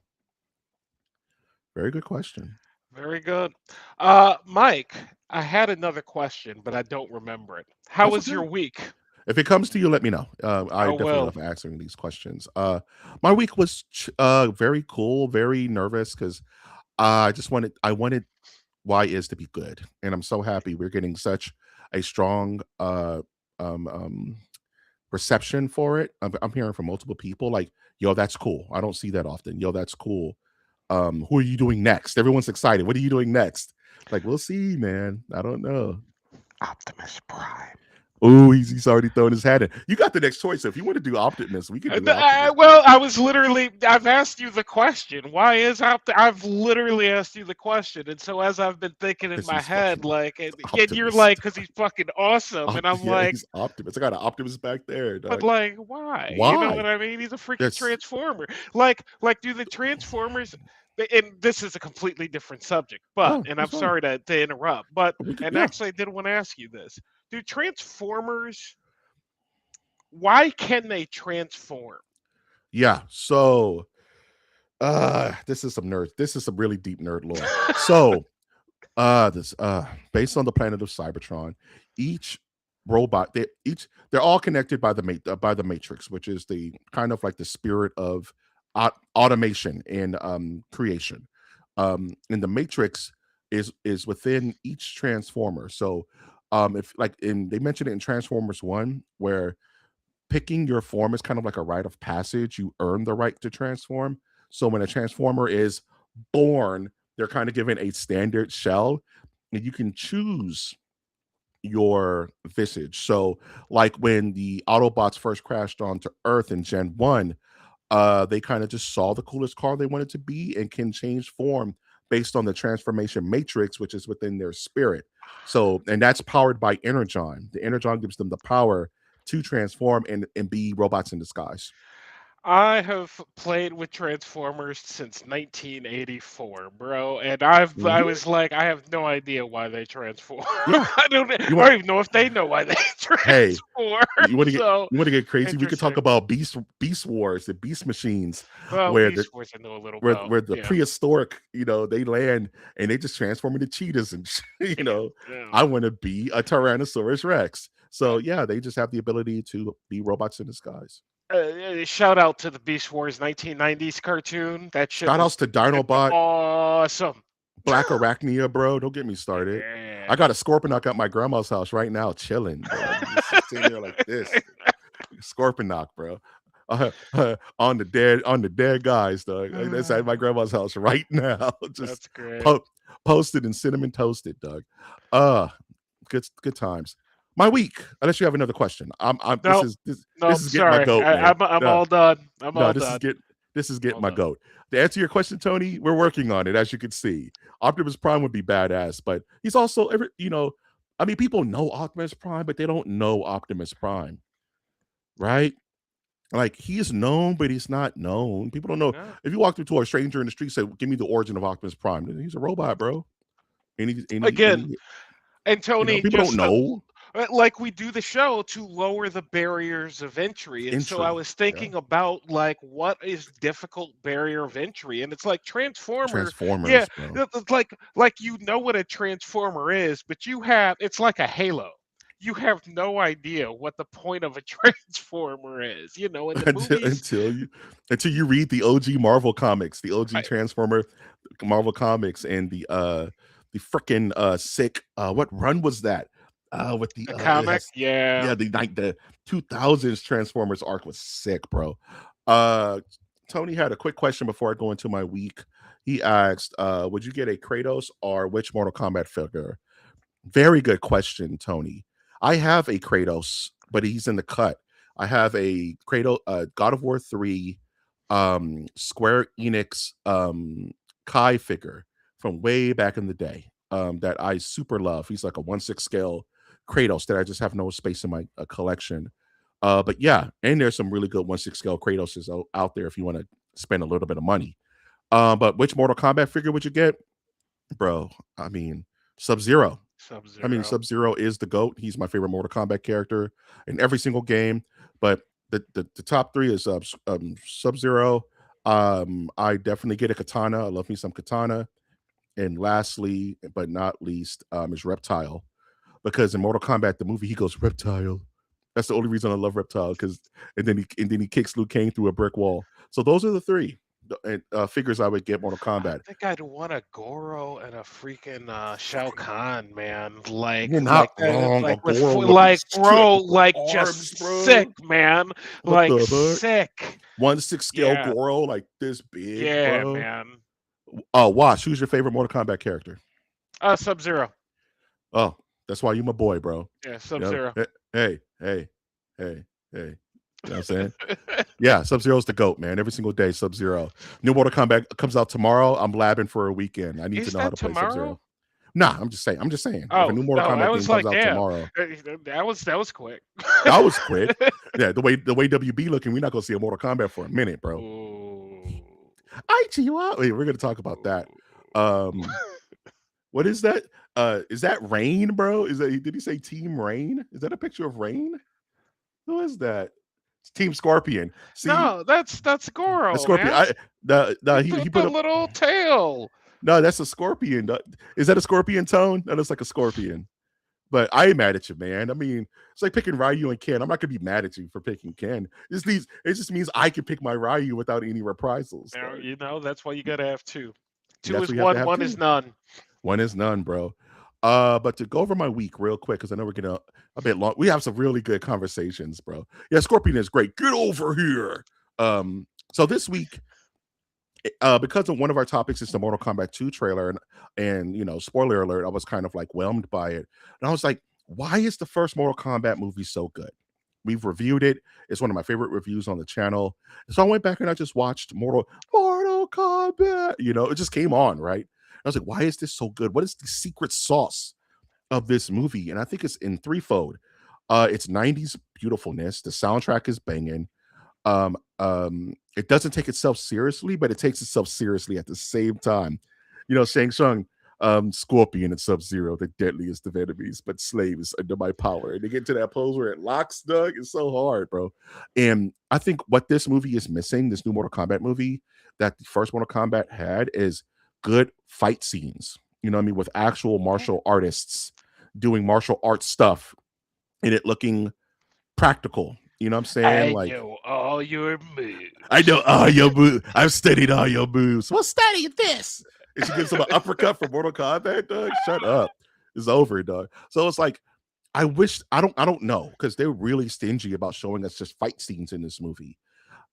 Speaker 1: very good question.
Speaker 2: very good. Mike, I had another question, but I don't remember it. How
Speaker 1: That's
Speaker 2: was
Speaker 1: okay.
Speaker 2: your week?
Speaker 1: If it comes to you, let me know.
Speaker 2: I
Speaker 1: I definitely
Speaker 2: will.
Speaker 1: love answering these questions. My week was very cool, very nervous because I wanted Why Is to be good, and I'm so happy we're getting such a strong um, um, reception for it. I'm hearing from multiple people like, "Yo, that's cool. I don't see that often. Yo, that's cool. Who are you doing next?" Everyone's excited. What are you doing next? Like, we'll see, man. I don't know.
Speaker 2: Optimus Prime.
Speaker 1: Oh, he's already thrown his hat in. You got the next choice. If you want to do Optimus, we can do Optimus.
Speaker 2: Well, I've asked you the question. Why is I've literally asked you the question. And so as I've been thinking in
Speaker 1: Because
Speaker 2: my
Speaker 1: he's
Speaker 2: head,
Speaker 1: fucking
Speaker 2: like, and you're
Speaker 1: Optimus.
Speaker 2: like, because he's fucking awesome. And I'm
Speaker 1: Yeah,
Speaker 2: like,
Speaker 1: he's Optimus. I got an Optimus back there,
Speaker 2: but
Speaker 1: dog.
Speaker 2: like, why? You know what
Speaker 1: Why?
Speaker 2: I mean? He's a freaking
Speaker 1: That's
Speaker 2: transformer. Do the Transformers? And this is a completely different subject, but
Speaker 1: oh,
Speaker 2: and I'm
Speaker 1: that's fine.
Speaker 2: sorry to interrupt, but
Speaker 1: We could,
Speaker 2: and
Speaker 1: yeah,
Speaker 2: actually I did want to ask you this: Do Transformers? Why can they transform?
Speaker 1: yeah. So, this is some nerd. This is some really deep nerd lore. So, this based on the planet of Cybertron, each robot they're all connected by by the matrix, which is the kind of like the spirit of automation and creation. And the matrix is within each transformer. So if like in they mentioned it in Transformers 1 where picking your form is kind of like a rite of passage. You earn the right to transform. So when a transformer is born, they're kind of given a standard shell, and you can choose your visage. So, like when the Autobots first crashed onto Earth in Gen 1, they kind of just saw the coolest car they wanted to be and can change form based on the transformation matrix, which is within their spirit. So, and that's powered by Energon. The Energon gives them the power to transform and be robots in disguise.
Speaker 2: I have played with Transformers since 1984, bro, and I
Speaker 1: Mhm.
Speaker 2: was like, I have no idea why they transform.
Speaker 1: Yeah.
Speaker 2: I don't I
Speaker 1: You want
Speaker 2: don't even know if they know why they
Speaker 1: hey,
Speaker 2: transform.
Speaker 1: you want to get
Speaker 2: So
Speaker 1: you want to get crazy? We could talk
Speaker 2: interesting.
Speaker 1: about Beast Wars, the Beast machines,
Speaker 2: Well,
Speaker 1: where the
Speaker 2: Beast Wars I know a little about.
Speaker 1: where the
Speaker 2: Yeah,
Speaker 1: prehistoric, they land and they just transform into cheetahs and
Speaker 2: yeah.
Speaker 1: I want to be a Tyrannosaurus Rex.
Speaker 2: Uh,
Speaker 1: So yeah, they just have the ability to be robots in disguise.
Speaker 2: Shout out to the Beast Wars 1990s cartoon. That shit
Speaker 1: Shout
Speaker 2: was
Speaker 1: outs to
Speaker 2: freaking
Speaker 1: Dinobot,
Speaker 2: awesome.
Speaker 1: Black Arachnia, bro. Don't get me started.
Speaker 2: Yeah.
Speaker 1: I got a Scorponok at my grandma's house right now, chilling, dog. Just sitting there like this. Scorponok, bro. On the dead guys, dog. That's at my grandma's house right now. Just
Speaker 2: That's great.
Speaker 1: po- posted and cinnamon toasted, dog. Uh, good times. My week. Unless you have another question. I'm
Speaker 2: Nope.
Speaker 1: this
Speaker 2: Nope.
Speaker 1: is getting my
Speaker 2: Sorry.
Speaker 1: goat, man.
Speaker 2: I'm
Speaker 1: No,
Speaker 2: all done. I'm
Speaker 1: no,
Speaker 2: all done.
Speaker 1: this is
Speaker 2: I'm
Speaker 1: getting
Speaker 2: all
Speaker 1: my
Speaker 2: done.
Speaker 1: goat. To answer your question, Tony, we're working on it, as you can see. Optimus Prime would be badass, but he's also I mean, people know Optimus Prime, but they don't know Optimus Prime, right? Like he is known, but he's not known. People don't know.
Speaker 2: Yeah.
Speaker 1: If you walk into a stranger in the street, say, "Give me the origin of Optimus Prime," he's a robot, bro.
Speaker 2: Again, and Tony,
Speaker 1: People don't
Speaker 2: just
Speaker 1: know.
Speaker 2: like we do the show to lower the barriers of entry. And so I
Speaker 1: Entry,
Speaker 2: was
Speaker 1: yeah.
Speaker 2: thinking about like what is difficult barrier of entry, and it's like Transformer. Yeah,
Speaker 1: Transformers, bro.
Speaker 2: it's like you know what a Transformer is, but it's like a Halo. You have no idea what the point of a Transformer is. You know, in the
Speaker 1: until
Speaker 2: movies,
Speaker 1: until you until you read the OG Marvel comics, the OG
Speaker 2: I,
Speaker 1: Transformer Marvel comics, and the freaking sick what run was that? With the
Speaker 2: the
Speaker 1: it
Speaker 2: comic,
Speaker 1: has
Speaker 2: yeah.
Speaker 1: yeah, the 2000s Transformers arc was sick, bro. Uh Tony had a quick question before I go into my week. He asked, would you get a Kratos or which Mortal Kombat figure? Very good question, Tony. I have a Kratos, but he's in the cut. I have a Kratos, God of War 3, Square Enix Kai figure from way back in the day that I super love. He's like a 1/6 scale Kratos that I just have no space in my collection. But yeah, and there's some really good 1/6 scale Kratoses out there if you want to spend a little bit of money. But which Mortal Kombat figure would you get? Bro, I mean, Sub Zero.
Speaker 2: Sub
Speaker 1: I mean,
Speaker 2: Zero.
Speaker 1: Sub Zero is the GOAT. He's my favorite Mortal Kombat character in every single game. But the top three is Sub Zero. I definitely get a katana. I love me some katana. And lastly, but not least, is Reptile. Because in Mortal Kombat, the movie, he goes Reptile. That's the only reason I love Reptile. Because and then he kicks Liu Kang through a brick wall. So those are the three figures I would get Mortal
Speaker 2: I
Speaker 1: Kombat.
Speaker 2: think I'd want a Goro and a freaking Shao Kahn, man.
Speaker 1: You're not wrong. A
Speaker 2: Like with
Speaker 1: Goro would be
Speaker 2: like
Speaker 1: sick
Speaker 2: bro,
Speaker 1: with the
Speaker 2: like
Speaker 1: arms,
Speaker 2: just sick,
Speaker 1: bro.
Speaker 2: man.
Speaker 1: What
Speaker 2: Like
Speaker 1: the heck?
Speaker 2: sick.
Speaker 1: 1/6 scale
Speaker 2: Yeah,
Speaker 1: Goro, like this big,
Speaker 2: yeah,
Speaker 1: bro.
Speaker 2: man.
Speaker 1: Oh, Wash, who's your favorite Mortal Kombat character?
Speaker 2: Sub Zero.
Speaker 1: Oh, that's why you my boy, bro.
Speaker 2: Yeah, Sub
Speaker 1: Yeah,
Speaker 2: Zero.
Speaker 1: Hey, hey, hey, hey. You know what I'm saying? Yeah, Sub Zero's the GOAT, man. Every single day, Sub Zero. New Mortal Kombat comes out tomorrow. I'm labbing for a weekend. I need to
Speaker 2: Is
Speaker 1: know how
Speaker 2: that
Speaker 1: to play Sub Zero.
Speaker 2: tomorrow?
Speaker 1: Nah, I'm just saying. I'm just saying. If a
Speaker 2: Oh,
Speaker 1: new Mortal
Speaker 2: no, I
Speaker 1: Kombat
Speaker 2: was
Speaker 1: game comes
Speaker 2: like,
Speaker 1: out
Speaker 2: damn,
Speaker 1: tomorrow,
Speaker 2: that was quick.
Speaker 1: that was quick. Yeah, the way WB looking, we're not gonna see a Mortal Kombat for a minute, bro.
Speaker 2: Ooh.
Speaker 1: I Chihuahua. Wait, we're gonna talk about that. Um, what is that? Is that Rain, bro? Is that did he say Team Rain? Is that a picture of Rain? Who is that? It's Team Scorpion. See,
Speaker 2: No, that's
Speaker 1: the
Speaker 2: Goro,
Speaker 1: Scorpion.
Speaker 2: man.
Speaker 1: He
Speaker 2: With
Speaker 1: put
Speaker 2: the
Speaker 1: up.
Speaker 2: little tail.
Speaker 1: No, that's a scorpion. Is that a scorpion tone? That looks like a scorpion. But I ain't mad at you, man. I mean, it's like picking Ryu and Ken. I'm not gonna be mad at you for picking Ken. It just means I can pick my Ryu without any reprisals.
Speaker 2: Now,
Speaker 1: Dog.
Speaker 2: that's why you gotta have two. Two
Speaker 1: That's
Speaker 2: is
Speaker 1: what you have to
Speaker 2: one,
Speaker 1: have
Speaker 2: one is
Speaker 1: too.
Speaker 2: none.
Speaker 1: One is none, bro. But to go over my week real quick, because I know we're gonna a bit long. We have some really good conversations, bro. Yeah, Scorpion is great. Get over here. So this week, because of one of our topics is the Mortal Kombat 2 trailer, and spoiler alert, I was kind of like whelmed by it. And I was like, why is the first Mortal Kombat movie so good? We've reviewed it. It's one of my favorite reviews on the channel. So I went back and I just watched Mortal Kombat. It just came on, right? I was like, why is this so good? What is the secret sauce of this movie? And I think it's in threefold. It's 90s beautifulness. The soundtrack is banging. It doesn't take itself seriously, but it takes itself seriously at the same time. Shang Tsung, Scorpion and Sub-Zero, the deadliest of enemies, but slaves under my power. And they get to that pose where it locks, Doug. It's so hard, bro. And I think what this movie is missing, this new Mortal Kombat movie that the first Mortal Kombat had, is good fight scenes. You know what I mean? With actual martial artists doing martial arts stuff and it looking practical. You know what I'm saying?
Speaker 2: I
Speaker 1: Like,
Speaker 2: know all your
Speaker 1: I
Speaker 2: moves.
Speaker 1: know all your moves. I've studied all your moves. Well, study this. And she gives him an uppercut for Mortal Kombat, Doug. Shut up. It's over, Doug. So it's like, I don't know, because they're really stingy about showing us just fight scenes in this movie.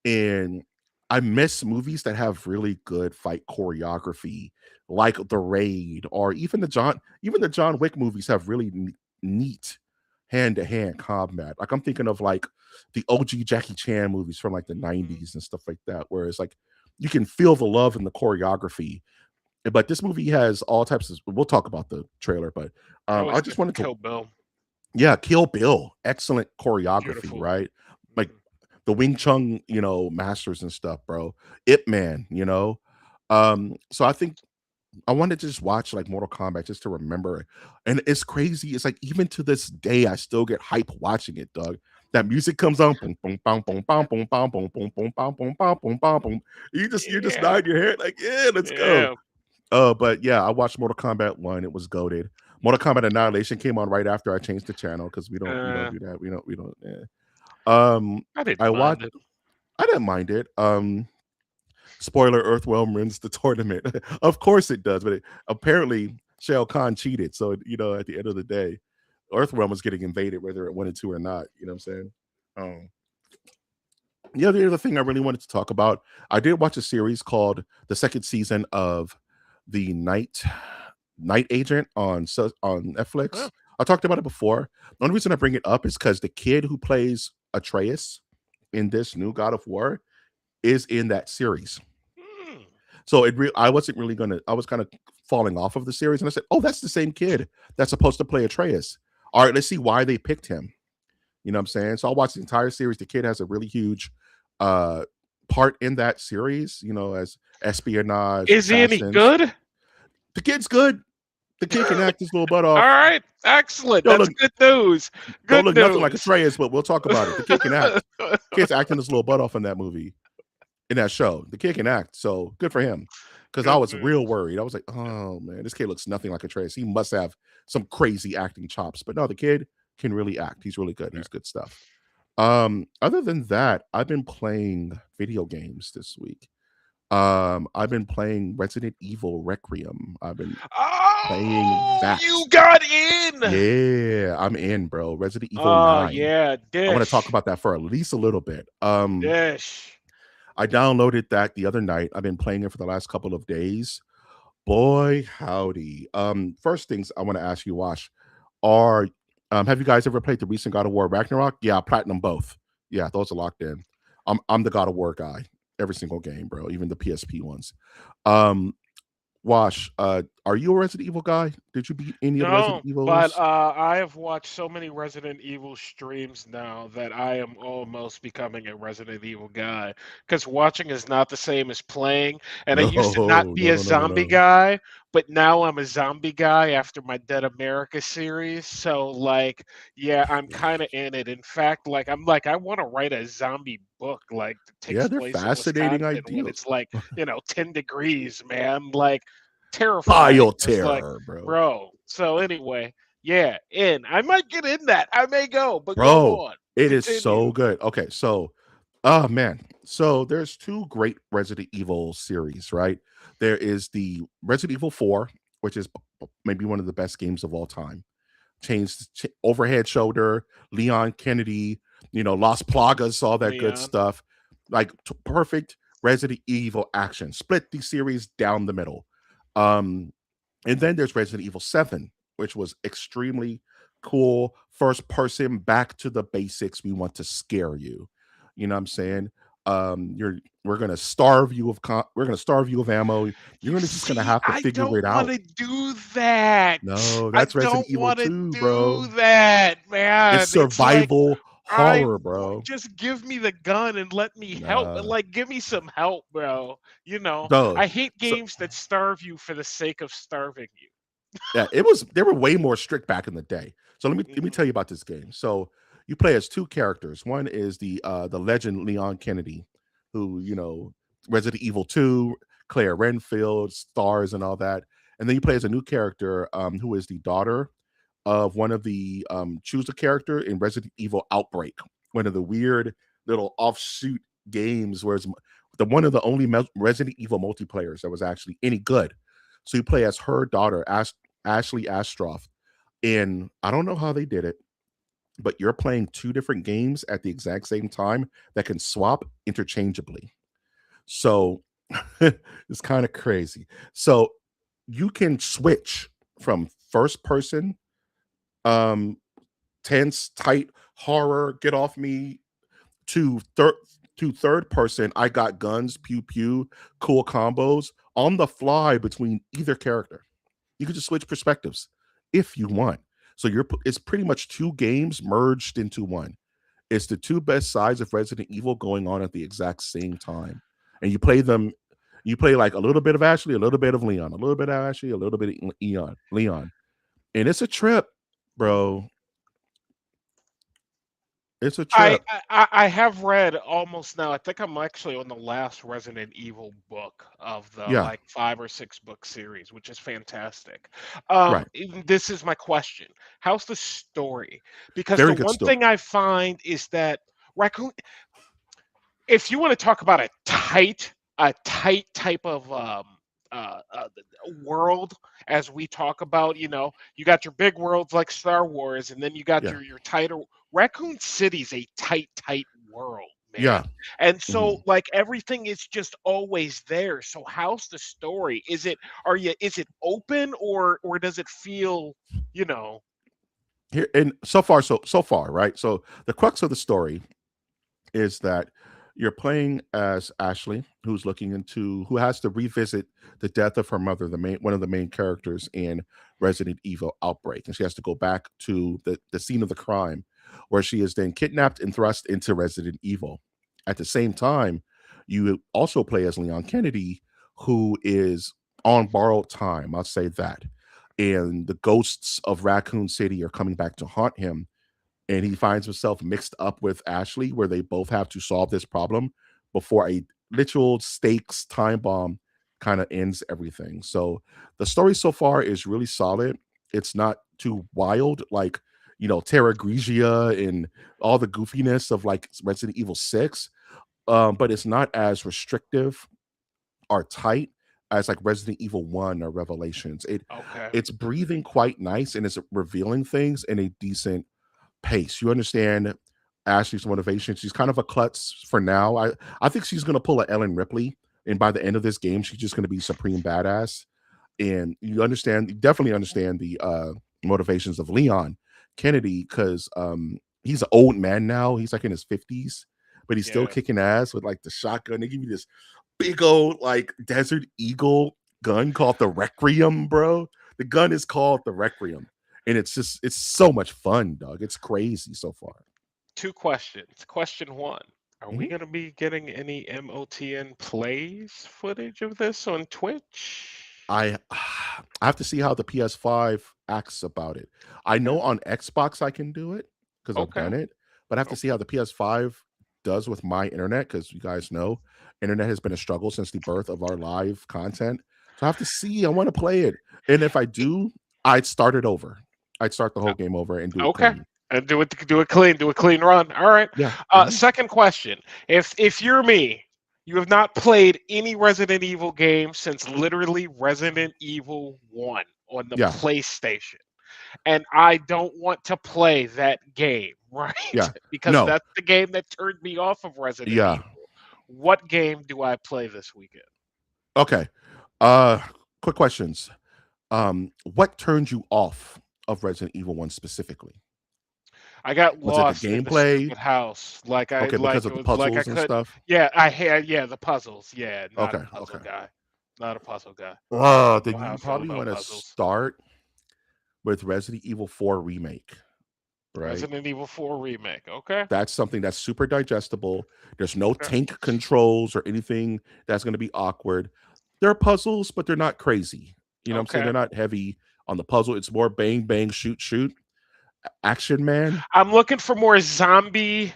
Speaker 1: And I miss movies that have really good fight choreography, like The Raid, or even the John Wick movies have really neat hand-to-hand combat. Like I'm thinking of like the OG Jackie Chan movies from like the
Speaker 2: Mhm.
Speaker 1: 90s and stuff like that, where it's like you can feel the love in the choreography. But this movie has all types of, we'll talk about the trailer, but
Speaker 2: I
Speaker 1: I
Speaker 2: always
Speaker 1: just
Speaker 2: think of
Speaker 1: wanted to,
Speaker 2: Kill Bill.
Speaker 1: yeah, Kill Bill, excellent choreography,
Speaker 2: Beautiful.
Speaker 1: right? Like
Speaker 2: Mhm.
Speaker 1: the Wing Chun, masters and stuff, bro. Ip Man. So I think I wanted to just watch like Mortal Kombat just to remember it. And it's crazy. It's like even to this day, I still get hype watching it, Doug. That music comes on, boom, boom, boom, boom, boom, boom, boom, boom, boom, boom, boom, boom, boom, boom, boom, boom. You just
Speaker 2: Yeah.
Speaker 1: nod your head like, yeah, let's go.
Speaker 2: Yeah.
Speaker 1: But yeah, I watched Mortal Kombat 1. It was goaded. Mortal Kombat Annihilation came on right after I changed the channel because we don't
Speaker 2: Uh,
Speaker 1: do that. We don't. Yeah. Um,
Speaker 2: I didn't
Speaker 1: I watched.
Speaker 2: mind it.
Speaker 1: I didn't mind it. Spoiler: Earthrealm wins the tournament. Of course it does, but apparently Shao Kahn cheated. So at the end of the day, Earthrealm was getting invaded whether it wanted to or not. You know what I'm saying? Um, the other thing I really wanted to talk about, I did watch a series called the second season of the Night Agent on
Speaker 2: Huh.
Speaker 1: Netflix. I talked about it before. The only reason I bring it up is because the kid who plays Atreus in this new God of War is in that series.
Speaker 2: Mm.
Speaker 1: So I wasn't really gonna. I was kind of falling off of the series, and I said, "Oh, that's the same kid that's supposed to play Atreus." All right, let's see why they picked him. You know what I'm saying? So I watched the entire series. The kid has a really huge uh part in that series. As espionage
Speaker 2: Is he any
Speaker 1: assassins.
Speaker 2: good?
Speaker 1: The kid's good. The kid can act his little butt
Speaker 2: All
Speaker 1: off.
Speaker 2: right. Excellent.
Speaker 1: Don't
Speaker 2: That's
Speaker 1: look
Speaker 2: good news.
Speaker 1: don't
Speaker 2: Good
Speaker 1: look nothing like
Speaker 2: news.
Speaker 1: Atreus, but we'll talk about it. The kid can act. Kid's acting his little butt off in that movie, in that show. The kid can act, so good for him. Because I
Speaker 2: Good
Speaker 1: was real
Speaker 2: news.
Speaker 1: worried. I was like, oh man, this kid looks nothing like Atreus. He must have some crazy acting chops. But no, the kid can really act. He's really good.
Speaker 2: Yeah.
Speaker 1: He's good stuff. Other than that, I've been playing video games this week. I've been playing Resident Evil Requiem. I've been playing
Speaker 2: Oh,
Speaker 1: that.
Speaker 2: you got in.
Speaker 1: Yeah, I'm in, bro. Resident Evil
Speaker 2: Oh
Speaker 1: 9.
Speaker 2: yeah,
Speaker 1: I want to talk
Speaker 2: dish,
Speaker 1: about that for at least a little bit.
Speaker 2: dish.
Speaker 1: I downloaded that the other night. I've been playing it for the last couple of days. Boy, howdy. First things I want to ask you, Wash, are Have you guys ever played the recent God of War Ragnarok? Yeah, platinum both. Yeah, those are locked in. I'm the God of War guy. Every single game, bro. Even the PSP ones. Um, Wash, are you a Resident Evil guy? Did you beat any of the Resident
Speaker 2: No, but
Speaker 1: Evils?
Speaker 2: I have watched so many Resident Evil streams now that I am almost becoming a Resident Evil guy. Because watching is not the same as playing. And I
Speaker 1: No,
Speaker 2: used to not be
Speaker 1: no,
Speaker 2: a
Speaker 1: no, no, no,
Speaker 2: zombie
Speaker 1: no.
Speaker 2: guy, but now I'm a zombie guy after my Dead America series. So, like, yeah, I'm kind of in it. In fact, like, I'm like, I want to write a zombie book, like, that
Speaker 1: Yeah,
Speaker 2: takes
Speaker 1: they're
Speaker 2: place in
Speaker 1: fascinating
Speaker 2: Wisconsin when
Speaker 1: ideals.
Speaker 2: it's like, 10 degrees, man. Like, terrifying. It's like,
Speaker 1: Bioterror, bro.
Speaker 2: bro. So anyway, yeah, in. I might get in that. I may go, but go
Speaker 1: Bro,
Speaker 2: on.
Speaker 1: it is so
Speaker 2: Continue.
Speaker 1: good. Okay, so oh man. So there's two great Resident Evil series, right? There is the Resident Evil 4, which is maybe one of the best games of all time. Overhead shoulder, Leon Kennedy, Las Plagas, all that good
Speaker 2: Leon.
Speaker 1: stuff. Like perfect Resident Evil action. Split the series down the middle. Um, and then there's Resident Evil 7, which was extremely cool. First person, back to the basics. We want to scare you. You know what I'm saying? You're we're gonna starve you of we're gonna starve you of ammo. You're
Speaker 2: You
Speaker 1: gonna just gonna
Speaker 2: see,
Speaker 1: have to
Speaker 2: I
Speaker 1: figure
Speaker 2: don't
Speaker 1: it
Speaker 2: want
Speaker 1: out.
Speaker 2: to do that.
Speaker 1: No,
Speaker 2: I
Speaker 1: that's
Speaker 2: don't
Speaker 1: Resident Evil
Speaker 2: want to
Speaker 1: 2,
Speaker 2: do
Speaker 1: bro.
Speaker 2: that,
Speaker 1: It's
Speaker 2: man. It's like
Speaker 1: survival horror, bro.
Speaker 2: just give me the gun and let me help.
Speaker 1: Nah,
Speaker 2: Like, give me some help, bro.
Speaker 1: no.
Speaker 2: I hate
Speaker 1: So
Speaker 2: games that starve you for the sake of starving you.
Speaker 1: yeah, they were way more strict back in the day. So let me tell you about this game. So you play as two characters. One is the legend Leon Kennedy, who Resident Evil 2, Claire Renfield, stars and all that. And then you play as a new character who is the daughter of one of the choose a character in Resident Evil Outbreak, one of the weird little offshoot games where it's the one of the only Resident Evil multiplayers that was actually any good. So you play as her daughter, Ashley Astroff, and I don't know how they did it, but you're playing two different games at the exact same time that can swap interchangeably. So it's kind of crazy. So you can switch from first person, um, tense, tight horror, get off me, to third person. I got guns, pew pew, cool combos on the fly between either character. You can just switch perspectives if you want. So it's pretty much two games merged into one. It's the two best sides of Resident Evil going on at the exact same time. And you play them, you play like a little bit of Ashley, a little bit of Leon, a little bit of Ashley, a little bit of Leon. And it's a trip, bro. It's a
Speaker 2: I,
Speaker 1: trip.
Speaker 2: I have read almost now. I think I'm actually on the last Resident Evil book of the
Speaker 1: Yeah,
Speaker 2: like 5 or 6 book series, which is fantastic.
Speaker 1: right.
Speaker 2: This is my question: how's the story? Because the
Speaker 1: Very good
Speaker 2: one
Speaker 1: story.
Speaker 2: thing I find is that raccoon. If you want to talk about a tight type of world, as we talk about, you got your big worlds like Star Wars, and then you got
Speaker 1: Yeah.
Speaker 2: your tighter. Raccoon City's a tight world, man.
Speaker 1: Yeah.
Speaker 2: And so,
Speaker 1: Mhm.
Speaker 2: like, everything is just always there. So, how's the story? Is it open, or does it feel, you know?
Speaker 1: Here and so far, right? So the crux of the story is that you're playing as Ashley, who has to revisit the death of her mother, one of the main characters in Resident Evil Outbreak, and she has to go back to the scene of the crime, where she is then kidnapped and thrust into Resident Evil. At the same time, you also play as Leon Kennedy, who is on borrowed time. I'll say that, and the ghosts of Raccoon City are coming back to haunt him, and he finds himself mixed up with Ashley, where they both have to solve this problem before a literal stakes time bomb kind of ends everything. So the story so far is really solid. It's not too wild like Terra Grigia and all the goofiness of like Resident Evil 6, but it's not as restrictive or tight as like Resident Evil 1 or Revelations.
Speaker 2: Okay.
Speaker 1: It's breathing quite nice, and it's revealing things in a decent pace. You understand Ashley's motivation. She's kind of a klutz for now. I think she's gonna pull a Ellen Ripley, and by the end of this game, she's just gonna be supreme badass. And you definitely understand the motivations of Leon Kennedy because he's an old man now. He's like in his 50s, but he's still
Speaker 2: Yeah.
Speaker 1: kicking ass with like the shotgun. They give you this big old like Desert Eagle gun called the Requiem, bro. The gun is called the Requiem, and it's so much fun, dog. It's crazy so far.
Speaker 2: Two questions. Question one. Are we
Speaker 1: Mhm.
Speaker 2: going to be getting any MOTN plays footage of this on Twitch?
Speaker 1: I I have to see how the PS5 acts about it. I
Speaker 2: Okay.
Speaker 1: know on Xbox I can do it because I've
Speaker 2: Okay.
Speaker 1: done it, but I have to see
Speaker 2: Okay.
Speaker 1: how the PS5 does with my internet because you guys know internet has been a struggle since the birth of our live content. So I have to see. I want to play it, and if I
Speaker 2: Y-
Speaker 1: do, I'd start it over. I'd start the whole game over and do it
Speaker 2: Okay.
Speaker 1: clean.
Speaker 2: And do it clean, do a clean run. All right.
Speaker 1: Yeah. Mhm.
Speaker 2: Second question. If you're me, you have not played any Resident Evil game since literally Resident Evil 1 on the
Speaker 1: Yeah.
Speaker 2: PlayStation. And I don't want to play that game, right?
Speaker 1: Yeah.
Speaker 2: Because
Speaker 1: No.
Speaker 2: that's the game that turned me off of Resident
Speaker 1: Yeah.
Speaker 2: Evil. What game do I play this weekend?
Speaker 1: Okay. Uh, quick questions. What turned you off of Resident Evil 1 specifically?
Speaker 2: I got
Speaker 1: Was it the
Speaker 2: lost in the
Speaker 1: gameplay?
Speaker 2: stupid house. Like I
Speaker 1: Okay, because
Speaker 2: like
Speaker 1: of
Speaker 2: it
Speaker 1: the
Speaker 2: was like I
Speaker 1: puzzles and
Speaker 2: couldn't.
Speaker 1: stuff?
Speaker 2: Yeah, I had the puzzles. Yeah, not a
Speaker 1: Okay,
Speaker 2: puzzle
Speaker 1: okay.
Speaker 2: guy. Not a puzzle guy.
Speaker 1: Then
Speaker 2: Know how
Speaker 1: you
Speaker 2: I feel
Speaker 1: probably
Speaker 2: about
Speaker 1: wanna
Speaker 2: puzzles.
Speaker 1: start with Resident Evil 4 Remake, right?
Speaker 2: Resident Evil 4 remake. Okay.
Speaker 1: That's something that's super digestible. There's no
Speaker 2: Okay.
Speaker 1: tank controls or anything that's gonna be awkward. There are puzzles, but they're not crazy. You know what I'm saying?
Speaker 2: Okay.
Speaker 1: They're not heavy on the puzzle. It's more bang, bang, shoot, shoot. Action Man,
Speaker 2: I'm looking for more zombie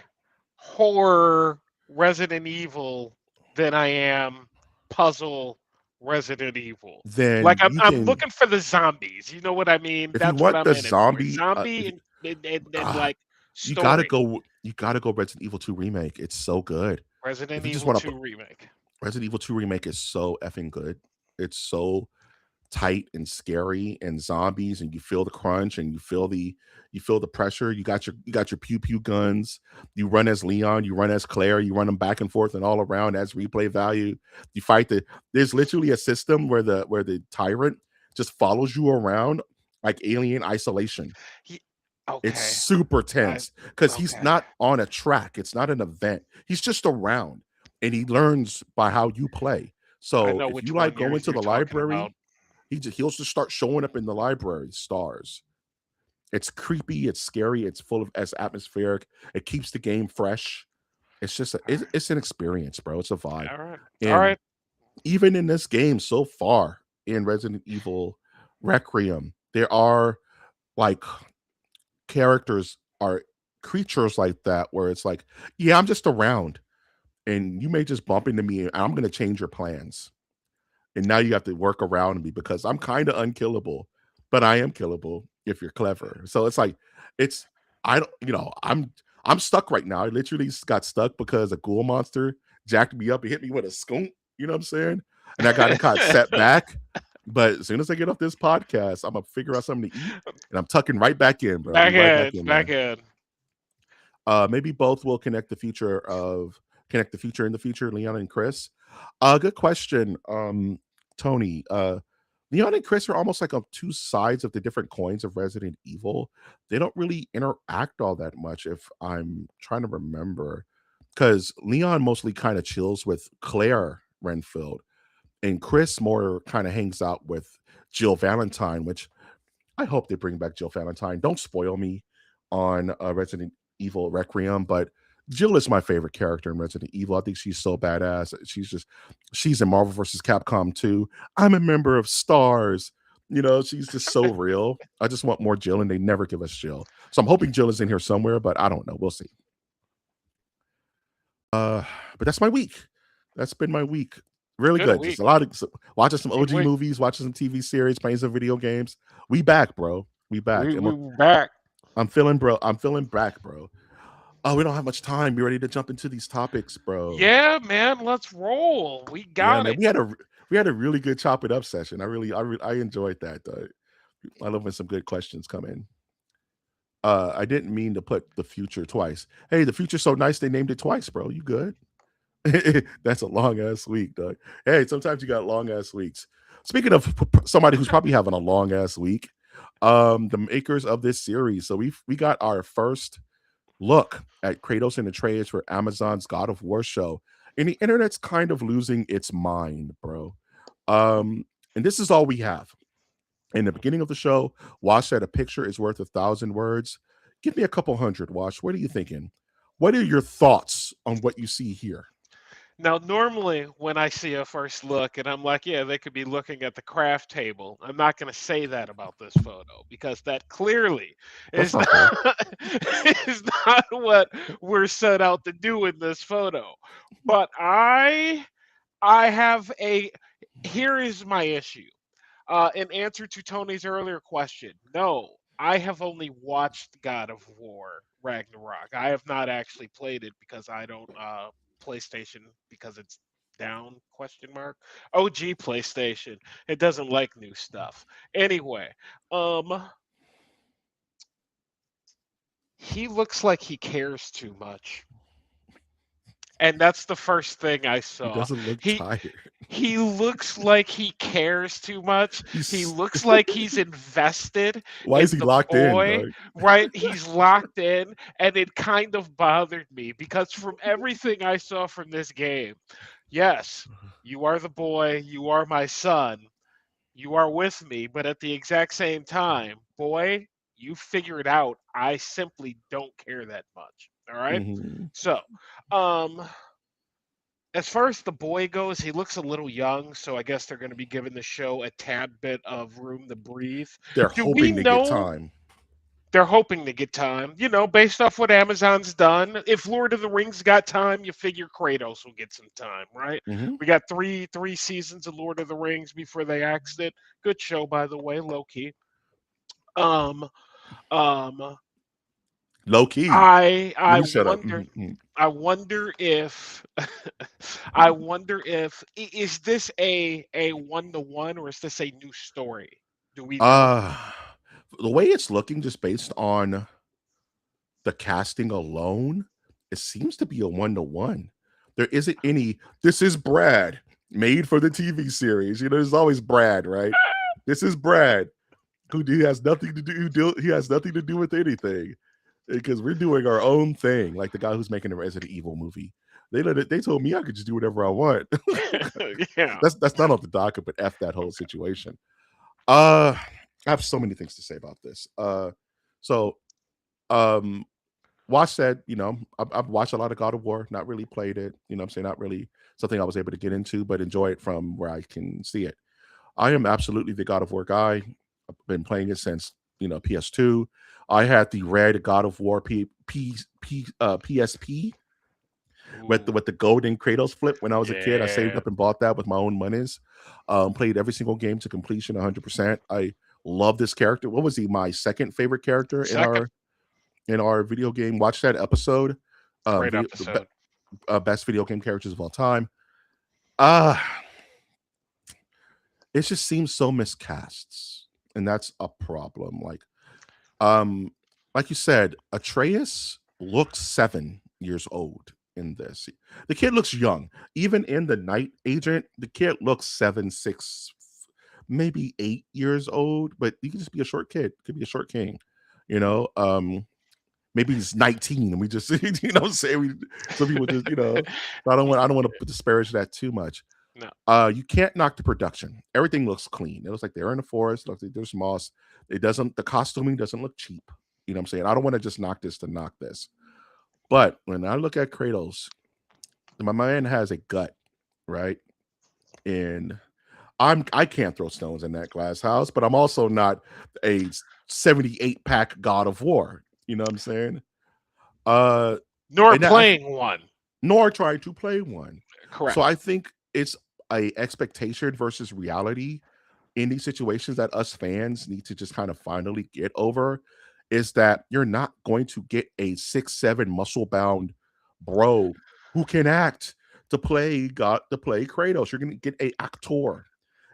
Speaker 2: horror Resident Evil than I am puzzle Resident Evil. Like
Speaker 1: then
Speaker 2: I'm
Speaker 1: you
Speaker 2: I'm
Speaker 1: can
Speaker 2: looking for the zombies. You know what I mean?
Speaker 1: if you
Speaker 2: That's what
Speaker 1: want
Speaker 2: I'm
Speaker 1: the
Speaker 2: in it for.
Speaker 1: zombie,
Speaker 2: Zombie and
Speaker 1: ah,
Speaker 2: like
Speaker 1: you gotta
Speaker 2: story.
Speaker 1: go. You gotta go Resident Evil 2 remake. It's so good. If
Speaker 2: Resident
Speaker 1: you just
Speaker 2: Evil
Speaker 1: want to,
Speaker 2: 2 remake.
Speaker 1: Resident Evil 2 remake is so effing good. It's so tight and scary and zombies, and you feel the crunch and you feel the pressure. You got your pew pew guns. You run as Leon. You run as Claire. You run them back and forth and all around as replay value. You fight the. There's literally a system where the tyrant just follows you around like Alien Isolation.
Speaker 2: He,
Speaker 1: It's
Speaker 2: okay.
Speaker 1: super
Speaker 2: I
Speaker 1: tense because he's
Speaker 2: okay.
Speaker 1: not on a track. It's not an event. He's just around and he learns by how you play.
Speaker 2: I
Speaker 1: So
Speaker 2: know
Speaker 1: if you
Speaker 2: which
Speaker 1: like
Speaker 2: one you're
Speaker 1: going to
Speaker 2: you're
Speaker 1: the
Speaker 2: talking
Speaker 1: library,
Speaker 2: about.
Speaker 1: he'll just start showing up in the library stars. It's creepy, it's scary, it's full of as atmospheric. It keeps the game fresh. It's just it's an experience, bro. It's a vibe.
Speaker 2: All right. All
Speaker 1: And
Speaker 2: right.
Speaker 1: even in this game so far in Resident Evil Requiem, there are like characters are creatures like that where it's like, yeah, I'm just around and you may just bump into me and I'm going to change your plans. And now you have to work around me because I'm kind of unkillable, but I am killable if you're clever. So it's like, it's, I don't, I'm stuck right now. I literally got stuck because a ghoul monster jacked me up and hit me with a skunk. You know what I'm saying? And I got to kind of set back. But as soon as I get off this podcast, I'm gonna figure out something to eat, and I'm tucking right back in, bro. I'll be
Speaker 2: Back
Speaker 1: right back
Speaker 2: in.
Speaker 1: in
Speaker 2: Back
Speaker 1: there.
Speaker 2: in.
Speaker 1: Maybe both will connect the future in the future, Leon and Chris. Good question, Tony. Leon and Chris are almost like on two sides of the different coins of Resident Evil. They don't really interact all that much, if I'm trying to remember, because Leon mostly kind of chills with Claire Renfield, and Chris more kind of hangs out with Jill Valentine, which I hope they bring back Jill Valentine. Don't spoil me on Resident Evil Requiem, but Jill is my favorite character in Resident Evil. I think she's so badass. She's in Marvel vs. Capcom 2. I'm a member of Stars. She's just so real. I just want more Jill, and they never give us Jill. So I'm hoping Jill is in here somewhere, but I don't know. We'll see. Uh, but that's my week. That's been my week. Really
Speaker 2: Been a
Speaker 1: good. Just
Speaker 2: week.
Speaker 1: a lot of watching some
Speaker 2: Good
Speaker 1: OG
Speaker 2: week.
Speaker 1: movies, watching some TV series, playing some video games. We back, bro. We back,
Speaker 2: We
Speaker 1: and
Speaker 2: we back.
Speaker 1: I'm feeling, bro. I'm feeling back, bro. Oh, we don't have much time. You ready to jump into these topics, bro?
Speaker 2: Yeah, man. Let's roll. We
Speaker 1: Yeah,
Speaker 2: got
Speaker 1: man.
Speaker 2: it.
Speaker 1: We had a really good chop it up session. I enjoyed that. I love when some good questions come in. I didn't mean to put the future twice. Hey, the future's so nice they named it twice, bro. You good? That's a long ass week, Doug. Hey, sometimes you got long ass weeks. Speaking of somebody who's probably having a long ass week, the makers of this series. So we got our first look at Kratos and Atreus for Amazon's God of War show. And the internet's kind of losing its mind, bro. And this is all we have. In the beginning of the show, Wash said a picture is worth 1,000 words. Give me a couple hundred, Wash. What are you thinking? What are your thoughts on what you see here?
Speaker 2: Now, normally when I see a first look and I'm like, yeah, they could be looking at the craft table, I'm not going to say that about this photo because that clearly
Speaker 1: That's
Speaker 2: is
Speaker 1: not fair.
Speaker 2: not, is not what we're set out to do in this photo. But I have a here is my issue. In answer to Tony's earlier question, no, I have only watched God of War Ragnarok. I have not actually played it because I don't PlayStation because it's down question mark. OG PlayStation. It doesn't like new stuff. Anyway, um he looks like he cares too much. And that's the first thing I
Speaker 1: He
Speaker 2: saw.
Speaker 1: doesn't look
Speaker 2: He
Speaker 1: tired.
Speaker 2: he looks like he cares too much. He
Speaker 1: He's
Speaker 2: looks like he's invested
Speaker 1: why is
Speaker 2: in
Speaker 1: he
Speaker 2: the
Speaker 1: locked in,
Speaker 2: boy,
Speaker 1: dog?
Speaker 2: right? He's locked in, and it kind of bothered me because from everything I saw from this game, yes, you are the boy, you are my son, you are with me, but at the exact same time, boy, you figured out I simply don't care that much. All right?
Speaker 1: Mhm.
Speaker 2: So, um as far as the boy goes, he looks a little young, so I guess they're going to be giving the show a tad bit of room to breathe.
Speaker 1: They're
Speaker 2: Do we
Speaker 1: hoping to get
Speaker 2: know
Speaker 1: time.
Speaker 2: they're hoping to get time? You know, based off what Amazon's done. If Lord of the Rings got time, you figure Kratos will get some time, right?
Speaker 1: Mhm.
Speaker 2: We got three seasons of Lord of the Rings before they axed it. Good show, by the way, low key. Um, um,
Speaker 1: Low key. Let
Speaker 2: I
Speaker 1: me shut up.
Speaker 2: wonder.
Speaker 1: Mhm, mhm.
Speaker 2: I wonder if I wonder if is this a 1-to-1 or is this a new story? Do we know?
Speaker 1: Uh the way it's looking just based on the casting alone, it seems to be a 1-to-1. There isn't any this is Brad made for the TV series. You know, there's always Brad, right? This is Brad who has nothing to he has nothing to do with anything because we're doing our own thing. Like the guy who's making the Resident Evil movie, they told me I could just do whatever I want.
Speaker 2: Yeah.
Speaker 1: That's not on the docket, but f that whole situation. Uh, I have so many things to say about this. So um, Watch said, I've watched a lot of God of War, not really played it. You know, what I'm saying not really something I was able to get into, but enjoy it from where I can see it. I am absolutely the God of War guy. I've been playing it since PS2. I had the red God of War PSP with
Speaker 2: Ooh,
Speaker 1: the golden Kratos flip when I was a kid. I saved
Speaker 2: yeah.
Speaker 1: up and bought that with my own monies. Played every single game to completion, 100%. I love this character. What was he? My second favorite character
Speaker 2: Second,
Speaker 1: in our video game. Watch that episode.
Speaker 2: great
Speaker 1: Video the
Speaker 2: episode.
Speaker 1: best video game characters of all time. Uh it just seems so miscasts, and that's a problem. Um, like you said, Atreus looks 7 years old in this. The kid looks young. Even in the Night Agent, the kid looks 7, 6, maybe 8 years old, but he could just be a short kid, could be a short king, you know. Maybe he's 19 and we just say we some people just, I don't want to disparage that too much.
Speaker 2: No.
Speaker 1: You can't knock the production. Everything looks clean. It looks like they're in the forest. It looks like there's moss. The costuming doesn't look cheap. You know what I'm saying? I don't want to just knock this to knock this. But when I look at Kratos, my man has a gut, right? And I can't throw stones in that glass house, but I'm also not a 78 pack God of War. You know what I'm saying? Uh
Speaker 2: Nor
Speaker 1: and I
Speaker 2: playing one.
Speaker 1: nor trying to play one. So
Speaker 2: Correct.
Speaker 1: I think it's a expectation versus reality in these situations that us fans need to just kind of finally get over is that you're not going to get a 6'7" muscle bound bro who can act to play Kratos. You're gonna get a actor.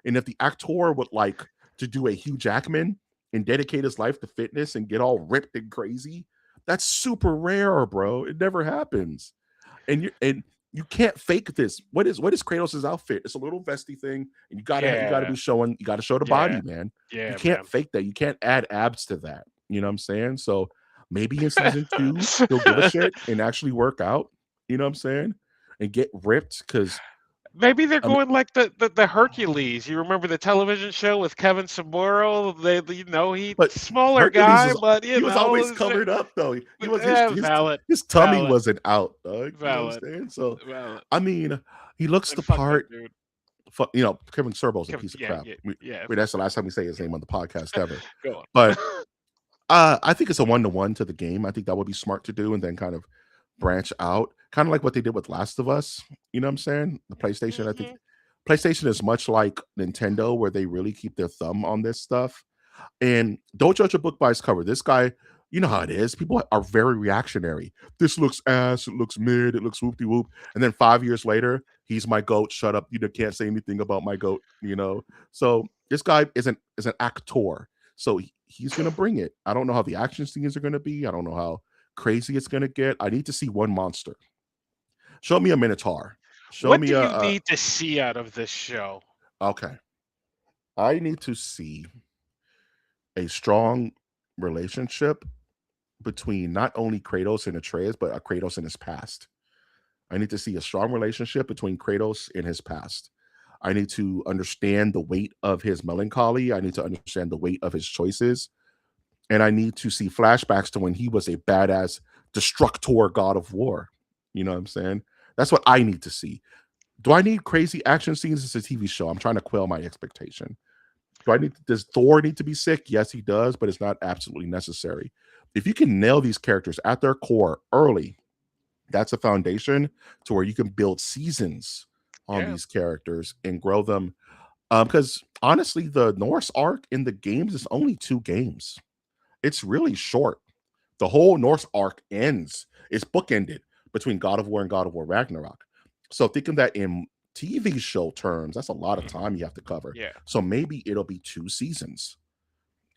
Speaker 1: And if the actor would like to do a Hugh Jackman and dedicate his life to fitness and get all ripped and crazy, that's super rare, bro. It never happens. And you can't fake this. What is Kratos' outfit? It's a little vesty thing, and you gotta
Speaker 2: Yeah,
Speaker 1: be showing. You gotta show the
Speaker 2: yeah,
Speaker 1: body, man. You
Speaker 2: yeah,
Speaker 1: can't
Speaker 2: man.
Speaker 1: fake that. You can't add abs to that. You know what I'm saying? So maybe in season two he'll give a shit and actually work out. You know what I'm saying? And get ripped because
Speaker 2: Maybe they're
Speaker 1: I mean,
Speaker 2: going like the Hercules. You remember the television show with Kevin Samoro? He
Speaker 1: but
Speaker 2: smaller
Speaker 1: Hercules
Speaker 2: guy,
Speaker 1: was
Speaker 2: but
Speaker 1: he was always covered up though. He was
Speaker 2: valid,
Speaker 1: his tummy
Speaker 2: valid,
Speaker 1: wasn't out, dog. You know what
Speaker 2: valid,
Speaker 1: I'm saying? So
Speaker 2: valid.
Speaker 1: I mean, he looks
Speaker 2: And
Speaker 1: the
Speaker 2: fuck that
Speaker 1: part.
Speaker 2: dude.
Speaker 1: Kevin Sorbo's a piece of
Speaker 2: Yeah,
Speaker 1: crap.
Speaker 2: yeah, yeah.
Speaker 1: That's the last time we say his name on the podcast ever.
Speaker 2: Go on.
Speaker 1: But I think it's a 1-to-1 to the game. I think that would be smart to do, and then kind of branch out, kind of like what they did with Last of Us. You know what I'm saying? The PlayStation. I think
Speaker 2: Mhm.
Speaker 1: PlayStation is much like Nintendo, where they really keep their thumb on this stuff. And don't judge a book by its cover. This guy, you know how it is. People are very reactionary. This looks ass. It looks mid. It looks whoop de whoop. And then 5 years later, he's my goat. Shut up. Can't say anything about my goat. So this guy is an actor. So he's gonna bring it. I don't know how the action scenes are gonna be. I don't know how crazy it's gonna get. I need to see one monster. Show me a minotaur. Show
Speaker 2: What
Speaker 1: me
Speaker 2: do
Speaker 1: a,
Speaker 2: you
Speaker 1: a
Speaker 2: need to see out of this show?
Speaker 1: okay. I need to see a strong relationship between not only Kratos and Atreus, but Kratos in his past. I need to see a strong relationship between Kratos and his past. I need to understand the weight of his melancholy. I need to understand the weight of his choices. And I need to see flashbacks to when he was a badass destructor god of war. You know what I'm saying? That's what I need to see. Do I need crazy action scenes? It's a TV show. I'm trying to quell my expectation. Does Thor need to be sick? Yes, he does, but it's not absolutely necessary. If you can nail these characters at their core early, that's a foundation to where you can build seasons on
Speaker 2: Yeah,
Speaker 1: these characters and grow them. Because honestly, the Norse arc in the games is only 2 games. It's really short. The whole Norse arc ends. It's bookended between God of War and God of War Ragnarok. So thinking that in TV show terms, that's a lot of time you have to cover.
Speaker 2: yeah.
Speaker 1: So maybe it'll be 2 seasons.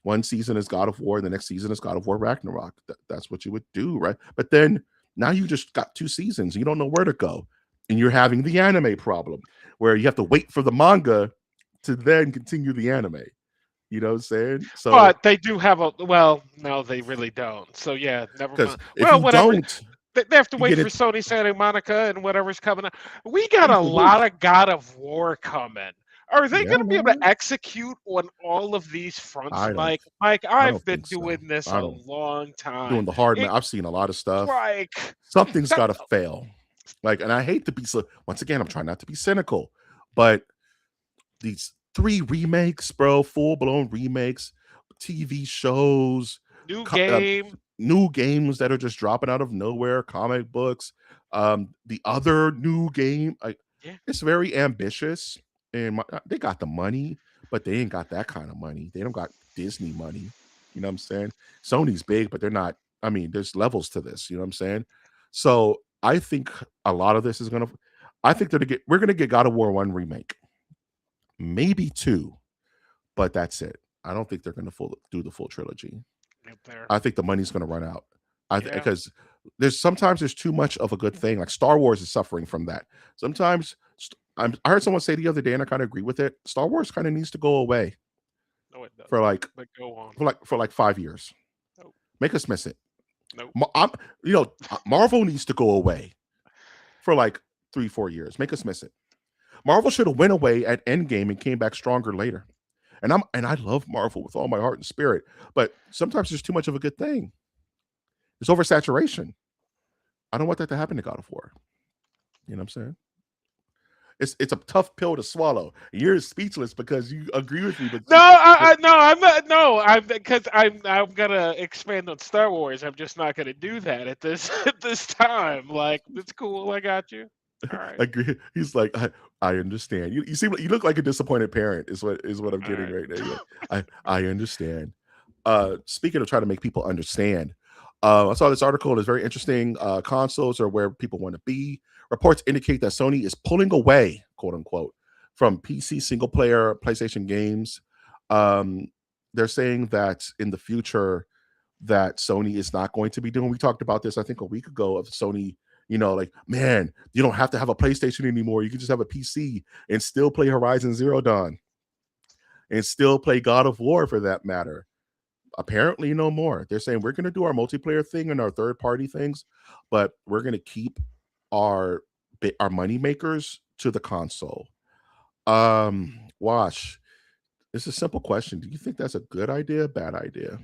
Speaker 1: One season is God of War, the next season is God of War Ragnarok. That's what you would do, right? But then now you just got 2 seasons. You don't know where to go. And you're having the anime problem where you have to wait for the manga to then continue the anime. You know what I'm saying? So,
Speaker 2: But they do have a well, no, they really don't. So yeah, never
Speaker 1: because
Speaker 2: mind.
Speaker 1: if
Speaker 2: Well,
Speaker 1: you
Speaker 2: whatever.
Speaker 1: don't,
Speaker 2: They have to
Speaker 1: you
Speaker 2: wait
Speaker 1: get
Speaker 2: for
Speaker 1: it.
Speaker 2: Sony Santa Monica and whatever's coming out. We got a
Speaker 1: Whoop, whoop, whoop.
Speaker 2: lot of God of War coming. Are they
Speaker 1: Yeah,
Speaker 2: going to be able to
Speaker 1: man.
Speaker 2: execute on all of these fronts,
Speaker 1: I don't.
Speaker 2: Mike? Mike,
Speaker 1: I
Speaker 2: I've
Speaker 1: don't
Speaker 2: been
Speaker 1: think so.
Speaker 2: doing this
Speaker 1: I
Speaker 2: a
Speaker 1: don't
Speaker 2: long
Speaker 1: doing
Speaker 2: time.
Speaker 1: the hard man.
Speaker 2: It
Speaker 1: I've seen a lot of stuff.
Speaker 2: like
Speaker 1: Something's
Speaker 2: that.
Speaker 1: got to fail. Like, and I hate to be so. Once again, I'm trying not to be cynical, but these 3 remakes, bro, full blown remakes, TV shows,
Speaker 2: New
Speaker 1: co- um,
Speaker 2: game.
Speaker 1: new games that are just dropping out of nowhere, comic books, the other new game, like
Speaker 2: Yeah.
Speaker 1: it's very ambitious, and they got the money, but they ain't got that kind of money. They don't got Disney money. You know what I'm saying? Sony's big, but they're not. I mean, there's levels to this. You know what I'm saying? So I think a lot of this is gonna. I think we're gonna get God of War 1 remake, maybe 2, but that's it. I don't think they're gonna do the full trilogy.
Speaker 2: Up there.
Speaker 1: I think the money's going to run out.
Speaker 2: Yeah.
Speaker 1: Because there's too much of a good thing. Like Star Wars is suffering from that. Sometimes I heard someone say the other day, and I kind of agree with it. Star Wars kind of needs to go away
Speaker 2: No, it
Speaker 1: for
Speaker 2: doesn't.
Speaker 1: like
Speaker 2: But go on.
Speaker 1: for like 5 years.
Speaker 2: Nope.
Speaker 1: Make us miss it.
Speaker 2: Nope.
Speaker 1: Marvel needs to go away for like 3-4 years. Make us miss it. Marvel should have went away at Endgame and came back stronger later. And I love Marvel with all my heart and spirit, but sometimes there's too much of a good thing. There's oversaturation. I don't want that to happen to God of War. You know what I'm saying? It's a tough pill to swallow. You're speechless because you agree with me, but
Speaker 2: No, no, I'm not. No, I'm because I'm gonna expand on Star Wars. I'm just not gonna do that at this at this time. Like it's cool. I got you. All right.
Speaker 1: agree. He's like, I understand. You look like a disappointed parent. Is what I'm
Speaker 2: All
Speaker 1: getting
Speaker 2: right.
Speaker 1: right now. You're like, I understand. Speaking of trying to make people understand, I saw this article. It's very interesting. Consoles are where people want to be. Reports indicate that Sony is pulling away, quote unquote, from PC single player PlayStation games. Um, they're saying that in the future, that Sony is not going to be doing. We talked about this, I think, a week ago of Sony Like, man, you don't have to have a PlayStation anymore. You can just have a PC and still play Horizon Zero Dawn and still play God of War for that matter. Apparently, no more. They're saying we're going to do our multiplayer thing and our third party things, but we're going to keep our money makers to the console. Wash. It's a simple question. Do you think that's a good idea, bad idea?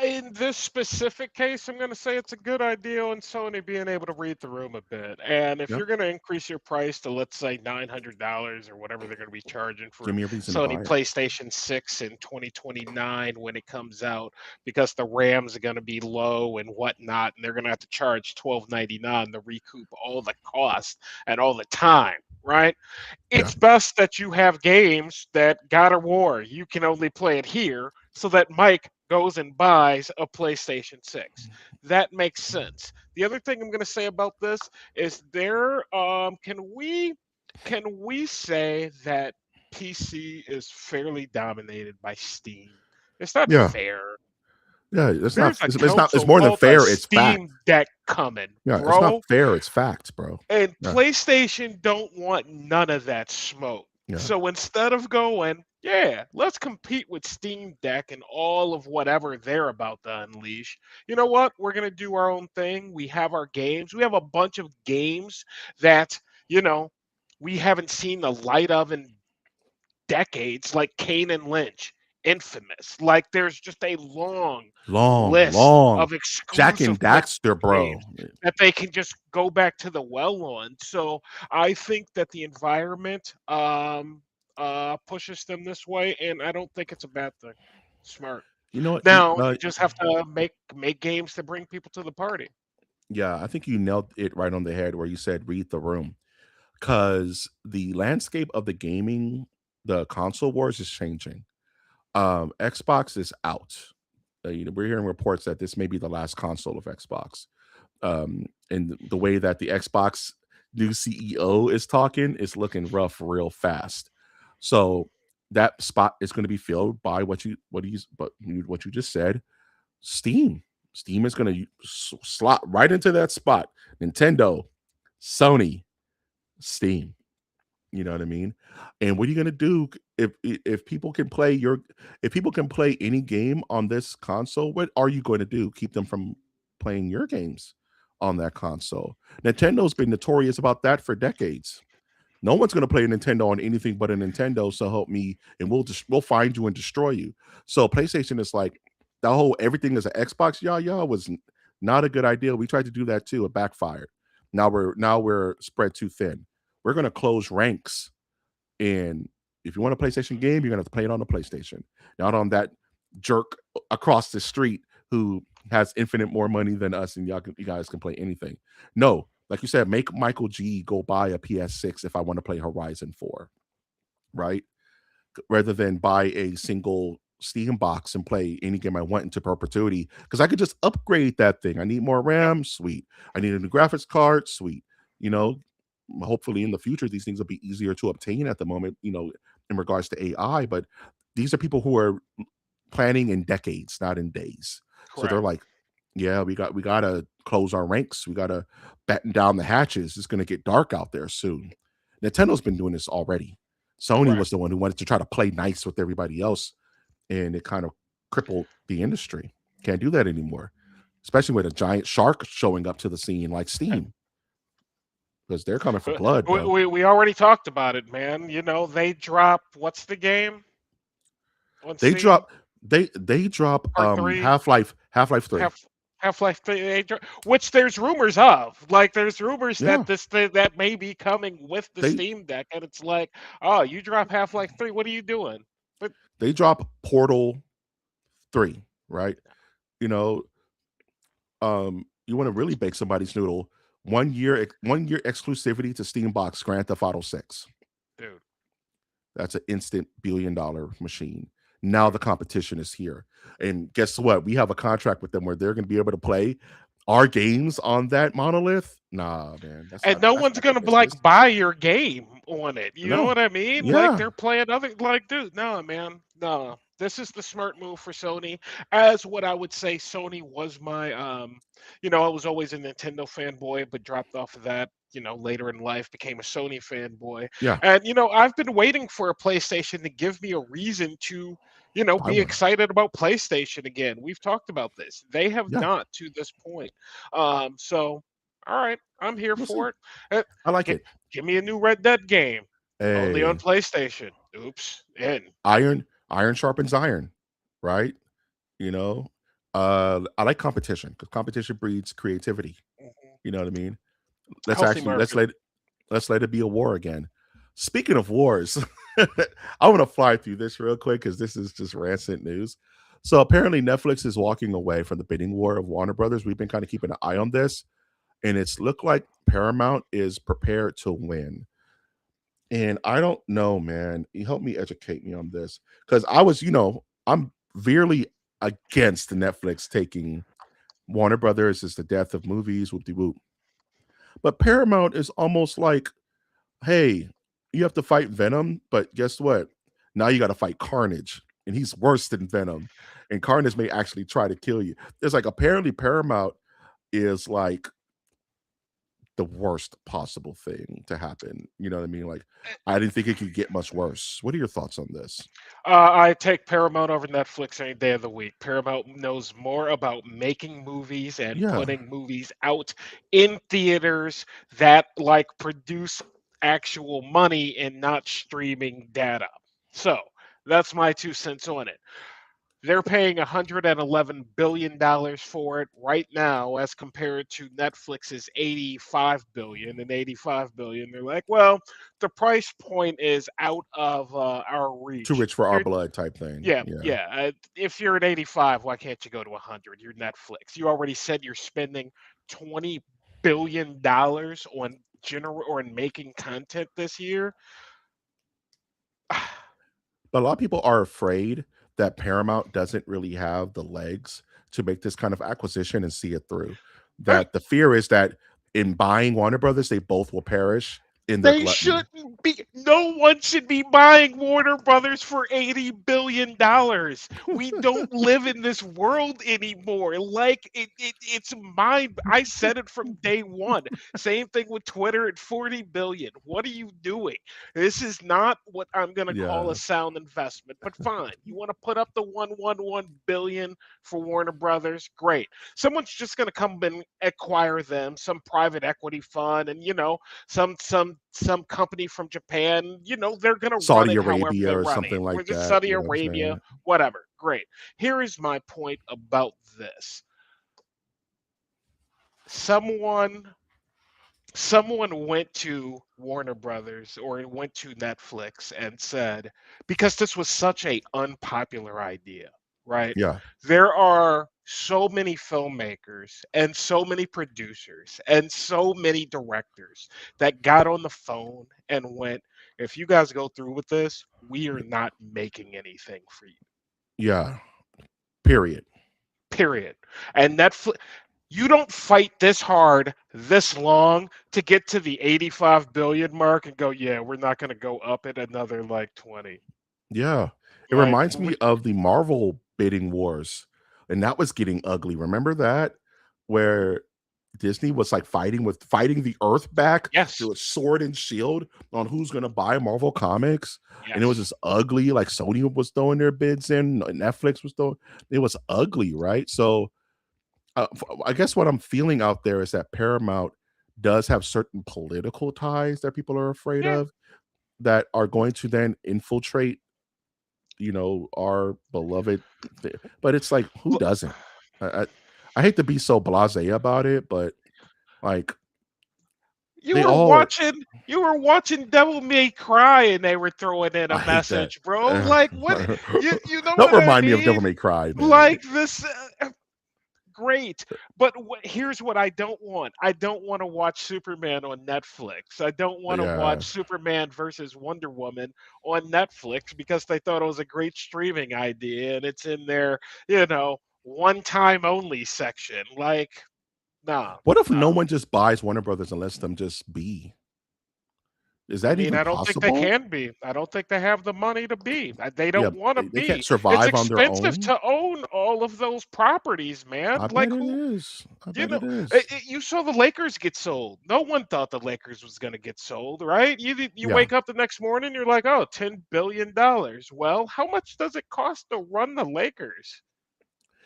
Speaker 2: In this specific case, I'm going to say it's a good idea on Sony being able to read the room a bit. And if
Speaker 1: Yeah.
Speaker 2: you're going to increase your price to, let's say, $900 or whatever they're going to be charging
Speaker 1: Give
Speaker 2: for
Speaker 1: me a reason to
Speaker 2: Sony
Speaker 1: buy it.
Speaker 2: PlayStation 6 in 2029 when it comes out, because the RAMs are going to be low and whatnot, and they're going to have to charge $12.99 to recoup all the cost and all the time, right?
Speaker 1: Yeah.
Speaker 2: It's best that you have games that God of War, you can only play it here, so that Mike goes and buys a PlayStation 6. That makes sense. The other thing I'm going to say about this is can we say that PC is fairly dominated by Steam? It's not
Speaker 1: Yeah.
Speaker 2: fair.
Speaker 1: Yeah. It's not,
Speaker 2: There's a
Speaker 1: it's
Speaker 2: console
Speaker 1: more than
Speaker 2: called a
Speaker 1: fair. It's fact.
Speaker 2: Steam Deck coming,
Speaker 1: Yeah. It's not
Speaker 2: bro.
Speaker 1: fair. It's facts, bro.
Speaker 2: And
Speaker 1: Yeah.
Speaker 2: PlayStation don't want none of that smoke.
Speaker 1: Yeah.
Speaker 2: So instead of going, yeah, let's compete with Steam Deck and all of whatever they're about to unleash. You know what? We're going to do our own thing. We have our games. We have a bunch of games that, you know, we haven't seen the light of in decades, like Kane and Lynch, Infamous. Like there's just a long list
Speaker 1: Long.
Speaker 2: of
Speaker 1: Jack
Speaker 2: exclusive
Speaker 1: and Daxter,
Speaker 2: games
Speaker 1: bro.
Speaker 2: that they can just go back to the well on. So I think that the environment pushes them this way, and I don't think it's a bad thing. Smart.
Speaker 1: You know what?
Speaker 2: Now you just have to make games to bring people to the party.
Speaker 1: Yeah, I think you nailed it right on the head where you said read the room. Because the landscape of the console wars is changing. Xbox is out. We're hearing reports that this may be the last console of Xbox. And the way that the Xbox new CEO is talking is looking rough real fast. So that spot is going to be filled by what you just said. Steam. Steam is going to slot right into that spot. Nintendo, Sony, Steam. You know what I mean? And what are you gonna do if people can play any game on this console? What are you going to do? Keep them from playing your games on that console? Nintendo's been notorious about that for decades. No one's going to play a Nintendo on anything but a Nintendo. So help me, and we'll find you and destroy you. So PlayStation is like that whole everything is an Xbox. Yeah, was not a good idea. We tried to do that too. It backfired. Now we're spread too thin. We're going to close ranks, and if you want a PlayStation game, you're going to have to play it on the PlayStation, not on that jerk across the street who has infinite more money than us, and you guys can play anything. No, like you said, make Michael G go buy a PS6 if I want to play Horizon 4, right? Rather than buy a single Steam box and play any game I want into perpetuity, because I could just upgrade that thing. I need more RAM, sweet. I need a new graphics card, sweet. You know, hopefully in the future these things will be easier to obtain at the moment, in regards to AI, but these are people who are planning in decades, not in days. So they're
Speaker 2: Correct.
Speaker 1: like, yeah, we gotta close our ranks. We gotta batten down the hatches. It's gonna get dark out there soon. Nintendo's been doing this already. Sony
Speaker 2: Correct.
Speaker 1: was the one who wanted to try to play nice with everybody else, and it kind of crippled the industry. Can't do that anymore, especially with a giant shark showing up to the scene like Steam, because they're coming for blood,
Speaker 2: We,
Speaker 1: bro.
Speaker 2: we we already talked about it, man. You know, they drop what's the game on
Speaker 1: They
Speaker 2: Steam?
Speaker 1: drop they drop
Speaker 2: Part three,
Speaker 1: Half-Life 3.
Speaker 2: Half Half-Life 3, which there's rumors of. Like there's rumors
Speaker 1: Yeah.
Speaker 2: that this thing that may be coming with the
Speaker 1: They
Speaker 2: Steam Deck, and it's like, oh, you drop Half-Life 3, what are you doing? But
Speaker 1: they drop Portal 3, right? You know, you want to really bake somebody's noodle. 1 year exclusivity to Steambox Grand Theft Auto 6.
Speaker 2: dude,
Speaker 1: That's an instant $1 billion machine. Now the competition is here. And guess what? We have a contract with them where they're going to be able to play our games on that monolith. Nah, man,
Speaker 2: and no
Speaker 1: that's
Speaker 2: one's
Speaker 1: not good
Speaker 2: gonna
Speaker 1: business.
Speaker 2: like buy your game on it. You know
Speaker 1: No.
Speaker 2: what I mean? Like
Speaker 1: Yeah.
Speaker 2: they're playing other, like, dude, no, man, no. This is the smart move for Sony. As what I would say, Sony was my, I was always a Nintendo fanboy, but dropped off of that. Later in life, became a Sony fanboy,
Speaker 1: Yeah,
Speaker 2: and I've been waiting for a PlayStation to give me a reason to,
Speaker 1: buy
Speaker 2: be
Speaker 1: one.
Speaker 2: excited about PlayStation again. We've talked about this. They have
Speaker 1: Yeah,
Speaker 2: not to this point. So, all right, I'm here
Speaker 1: we'll see.
Speaker 2: for it. Uh,
Speaker 1: I like
Speaker 2: gi-
Speaker 1: it.
Speaker 2: Give me a new Red Dead game, only on
Speaker 1: Hey,
Speaker 2: PlayStation. Oops, in.
Speaker 1: iron sharpens iron, right? You know, I like competition because competition breeds creativity.
Speaker 2: Mhm.
Speaker 1: You know what I mean? Let's
Speaker 2: Healthy
Speaker 1: actually
Speaker 2: market.
Speaker 1: let's let it be a war again. Speaking of wars, I want to fly through this real quick because this is just rancid news. So apparently Netflix is walking away from the bidding war of Warner Brothers. We've been kind of keeping an eye on this, and it's looked like Paramount is prepared to win. And I don't know, man. You help me educate me on this because I'm veerly against Netflix taking Warner Brothers is the death of movies, whoop de whoop. But Paramount is almost like, hey, you have to fight Venom, but guess what? Now you got to fight Carnage, and he's worse than Venom. And Carnage may actually try to kill you. There's like apparently Paramount is like the worst possible thing to happen. You know what I mean? Like, I didn't think it could get much worse. What are your thoughts on this?
Speaker 2: I take Paramount over Netflix any day of the week. Paramount knows more about making movies and
Speaker 1: Yeah,
Speaker 2: putting movies out in theaters that produce actual money and not streaming data. So that's my 2 cents on it. They're paying $111 billion for it right now, as compared to Netflix's 85 billion and 85 billion. They're like, well, the price point is out of our
Speaker 1: too
Speaker 2: reach.
Speaker 1: rich for our
Speaker 2: You're,
Speaker 1: blood type thing.
Speaker 2: yeah,
Speaker 1: Yeah.
Speaker 2: yeah. If you're at 85, why can't you go to 100? You're Netflix. You already said you're spending $20 billion on general or in making content this year.
Speaker 1: But a lot of people are afraid that Paramount doesn't really have the legs to make this kind of acquisition and see it through.
Speaker 2: Hey,
Speaker 1: That the fear is that in buying Warner Brothers, they both will perish in their
Speaker 2: they
Speaker 1: gluttony.
Speaker 2: shouldn't be. No one should be buying Warner Brothers for $80 billion. We don't live in this world anymore. It's mine. I said it from day one. Same thing with Twitter at 40 billion. What are you doing? This is not what I'm gonna call a
Speaker 1: Yeah.
Speaker 2: sound investment. But fine, you want to put up the 111 billion for Warner Brothers? Great. Someone's just gonna come and acquire them. Some private equity fund, and some company from Japan, they're gonna run
Speaker 1: Saudi
Speaker 2: it however
Speaker 1: Arabia
Speaker 2: they
Speaker 1: or
Speaker 2: run it.
Speaker 1: something
Speaker 2: Or
Speaker 1: like
Speaker 2: the
Speaker 1: that.
Speaker 2: Saudi
Speaker 1: You know what I'm
Speaker 2: Arabia,
Speaker 1: saying?
Speaker 2: whatever. Great. Here is my point about this. Someone someone went to Warner Brothers or went to Netflix and said, because this was such a unpopular idea, right?
Speaker 1: Yeah.
Speaker 2: There are so many filmmakers and so many producers and so many directors that got on the phone and went, if you guys go through with this, we are not making anything for you.
Speaker 1: Yeah. Period.
Speaker 2: Period. And Netflix, you don't fight this hard this long to get to the 85 billion mark and go, yeah, we're not going to go up at another like 20.
Speaker 1: Yeah. It
Speaker 2: Like,
Speaker 1: reminds me of the Marvel bidding wars, and that was getting ugly. Remember that? Where Disney was like fighting the earth back
Speaker 2: yes,
Speaker 1: through a sword and shield on who's gonna buy Marvel comics. And it was
Speaker 2: yes.
Speaker 1: just ugly. Like Sony was throwing their bids in, Netflix was throwing it was ugly, right? So I guess what I'm feeling out there is that Paramount does have certain political ties that people are afraid
Speaker 2: Yeah.
Speaker 1: of that are going to then infiltrate our beloved but it's like, who
Speaker 2: Look,
Speaker 1: doesn't? I I, I hate to be so blasé about it, but like
Speaker 2: you
Speaker 1: they
Speaker 2: were
Speaker 1: all are.
Speaker 2: watching you were watching Devil May Cry and they were throwing in a
Speaker 1: I hate that.
Speaker 2: message, bro. Like what, you know
Speaker 1: Don't
Speaker 2: what I
Speaker 1: remind me of
Speaker 2: mean?
Speaker 1: Devil May Cry, man.
Speaker 2: Like this, great. But here's what I don't want. I don't want to watch Superman on Netflix. I don't want to
Speaker 1: Yeah.
Speaker 2: watch Superman versus Wonder Woman on Netflix because they thought it was a great streaming idea and it's in their, one time only section. Like, nah,
Speaker 1: What if no
Speaker 2: nah.
Speaker 1: one just buys Warner Brothers and lets them just be? Is
Speaker 2: I
Speaker 1: that
Speaker 2: mean,
Speaker 1: even
Speaker 2: I don't think they
Speaker 1: possible?
Speaker 2: can be. I don't think they have the money to be. They
Speaker 1: Yeah,
Speaker 2: don't want to
Speaker 1: they can't
Speaker 2: be. It's
Speaker 1: survive on their
Speaker 2: expensive
Speaker 1: own.
Speaker 2: to own all of those properties, man.
Speaker 1: I
Speaker 2: Like
Speaker 1: bet it
Speaker 2: who,
Speaker 1: is. I
Speaker 2: you
Speaker 1: bet
Speaker 2: know,
Speaker 1: it is.
Speaker 2: you saw the Lakers get sold. No one thought the Lakers was going to get sold, right? You
Speaker 1: Yeah.
Speaker 2: wake up the next morning, you're like, oh, $10 billion. Well, how much does it cost to run the Lakers?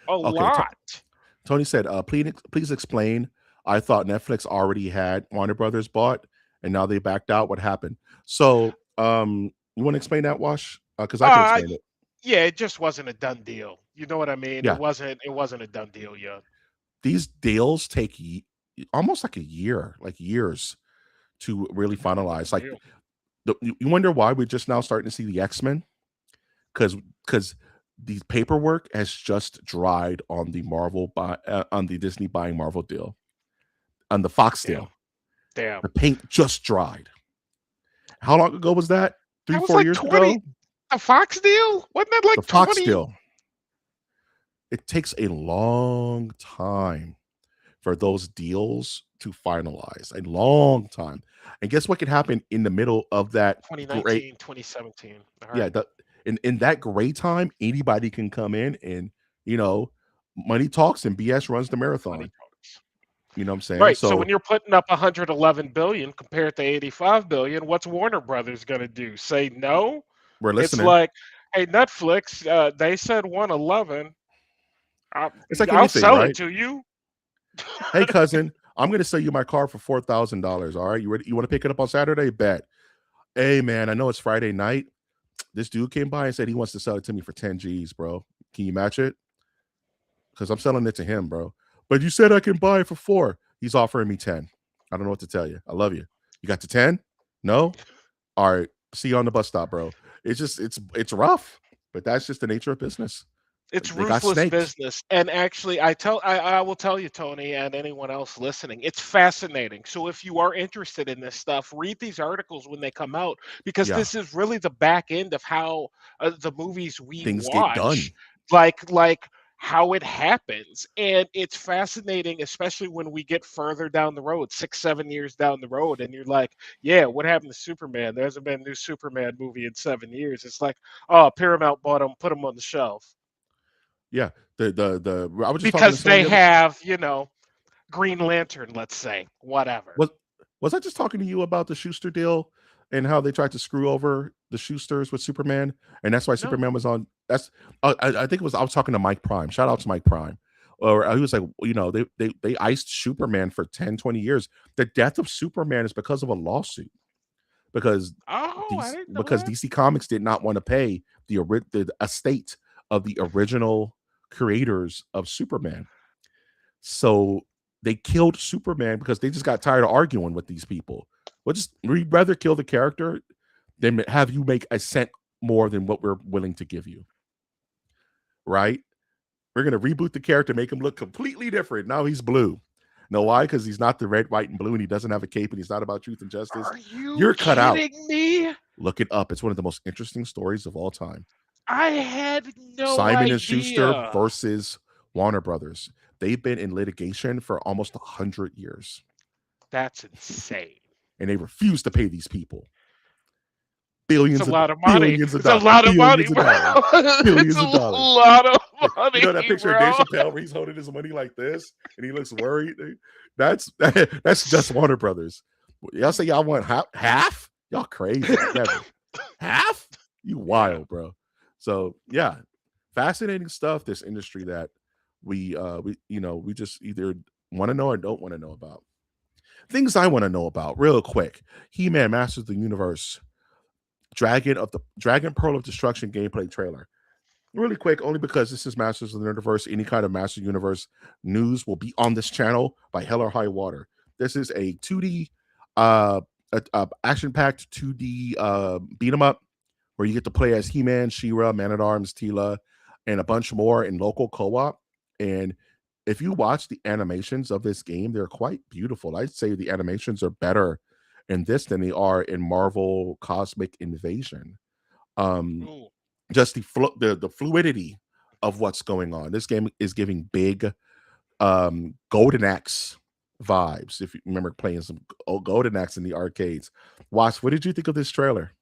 Speaker 2: A
Speaker 1: Okay.
Speaker 2: lot.
Speaker 1: Tony said, please explain. I thought Netflix already had Warner Brothers bought, and now they backed out. What happened? So, you want to explain that, Wash? Because I can
Speaker 2: Uh,
Speaker 1: explain it.
Speaker 2: yeah, it just wasn't a done deal. You know what I mean? It
Speaker 1: Yeah,
Speaker 2: wasn't. It wasn't a done deal yet.
Speaker 1: these deals take almost like a year, like years to really finalize. Like,
Speaker 2: Deal.
Speaker 1: you wonder why we're just now starting to see the X-Men, because the paperwork has just dried on the on the Disney buying Marvel deal, on the Fox
Speaker 2: Damn.
Speaker 1: deal.
Speaker 2: Damn.
Speaker 1: The paint just dried. How long ago was that? Three,
Speaker 2: That was
Speaker 1: four
Speaker 2: like
Speaker 1: years
Speaker 2: 20.
Speaker 1: ago?
Speaker 2: A Fox deal? Wasn't that
Speaker 1: The
Speaker 2: like
Speaker 1: Fox
Speaker 2: 20?
Speaker 1: deal. It takes a long time for those deals to finalize. A long time. And guess what could happen in the middle of that great
Speaker 2: 2019, 2017. All
Speaker 1: yeah,
Speaker 2: right.
Speaker 1: in that gray time, anybody can come in and, you know, money talks and BS runs the
Speaker 2: Money
Speaker 1: marathon.
Speaker 2: talks.
Speaker 1: You know what I'm saying?
Speaker 2: Right. So
Speaker 1: So
Speaker 2: when you're putting up 111 billion compared to 85 billion, what's Warner Brothers going to do? Say no?
Speaker 1: we're
Speaker 2: It's
Speaker 1: listening.
Speaker 2: like, hey, Netflix, they said 111. I,
Speaker 1: It's like
Speaker 2: I'll
Speaker 1: anything,
Speaker 2: sell it
Speaker 1: right?
Speaker 2: to you.
Speaker 1: Hey cousin, I'm gonna sell you my car for $4,000. All right. You ready? You want to pick it up on Saturday? Bet. Hey man, I know it's Friday night. This dude came by and said he wants to sell it to me for 10 G's, bro. Can you match it? Because I'm selling it to him, bro. But you said I can buy it for 4. He's offering me 10. I don't know what to tell you. I love you. You got the 10? No? All right. See you on the bus stop, bro. It's just it's rough, but that's just the nature of business.
Speaker 2: It's
Speaker 1: They got
Speaker 2: ruthless
Speaker 1: snaked.
Speaker 2: business. And actually, I will tell you, Tony, and anyone else listening, it's fascinating. So if you are interested in this stuff, read these articles when they come out, because
Speaker 1: Yeah.
Speaker 2: this is really the back end of how the movies we
Speaker 1: Things get
Speaker 2: watch,
Speaker 1: done.
Speaker 2: like how it happens. And it's fascinating, especially when we get further down the road, 6, 7 years down the road, and you're like, yeah, what happened to Superman? There hasn't been a new Superman movie in 7 years. It's like, oh, Paramount bought him, put him on the shelf.
Speaker 1: Yeah. The I was just talking to
Speaker 2: Because
Speaker 1: someone
Speaker 2: they
Speaker 1: the other
Speaker 2: have, Green Lantern, let's say, whatever.
Speaker 1: was was I just talking to you about the Schuster deal and how they tried to screw over the Schusters with Superman, and that's why
Speaker 2: No.
Speaker 1: Superman was on. That's I think it was I was talking to Mike Prime. Shout out to Mike Prime. Or he was like, they iced Superman for 10, 20 years. The death of Superman is because of a lawsuit because
Speaker 2: Oh, I didn't know
Speaker 1: because
Speaker 2: that.
Speaker 1: DC Comics did not want to pay the estate of the original creators of Superman. So they killed Superman because they just got tired of arguing with these people. We'd rather kill the character than have you make a cent more than what we're willing to give you. Right? We're gonna reboot the character, make him look completely different. Now he's blue. Know why? Because he's not the red, white, and blue, and he doesn't have a cape, and he's not about truth and justice.
Speaker 2: Are you
Speaker 1: You're cut out.
Speaker 2: kidding me?
Speaker 1: Look it up. It's one of the most interesting stories of all time.
Speaker 2: I had no
Speaker 1: Simon and Schuster
Speaker 2: idea.
Speaker 1: versus Warner Brothers. They've been in litigation for almost 100 years,
Speaker 2: That's insane.
Speaker 1: and they refuse to pay these people
Speaker 2: It's a
Speaker 1: billions of
Speaker 2: lot of money.
Speaker 1: billions of
Speaker 2: It's a
Speaker 1: dollars,
Speaker 2: lot of money,
Speaker 1: billions of
Speaker 2: bro.
Speaker 1: dollars,
Speaker 2: It's
Speaker 1: billions
Speaker 2: a
Speaker 1: of dollars.
Speaker 2: lot of
Speaker 1: You
Speaker 2: money,
Speaker 1: know that picture of Dave
Speaker 2: bro.
Speaker 1: Chappelle where he's holding his money like this and he looks worried? That's that's just Warner Brothers. Y'all say y'all want half? Y'all crazy. Never. Half? You
Speaker 2: Yeah.
Speaker 1: wild, bro. So yeah, fascinating stuff. This industry that we just either want to know or don't want to know about. Things I want to know about real quick. He-Man Masters of the Universe, Dragon Pearl of Destruction gameplay trailer. Really quick, only because this is Masters of the Nerdiverse. Any kind of Master Universe news will be on this channel by Hell or High Water. This is a 2D, uh, action-packed 2D beat 'em up where you get to play as He-Man, She-Ra, Man-at-Arms, Tila, and a bunch more in local co-op. And if you watch the animations of this game, they're quite beautiful. I'd say the animations are better in this than they are in Marvel Cosmic Invasion. Um,
Speaker 2: Ooh.
Speaker 1: just the fluidity of what's going on. This game is giving big Golden Axe vibes. If you remember playing some Golden Axe in the arcades. Watch, what did you think of this trailer?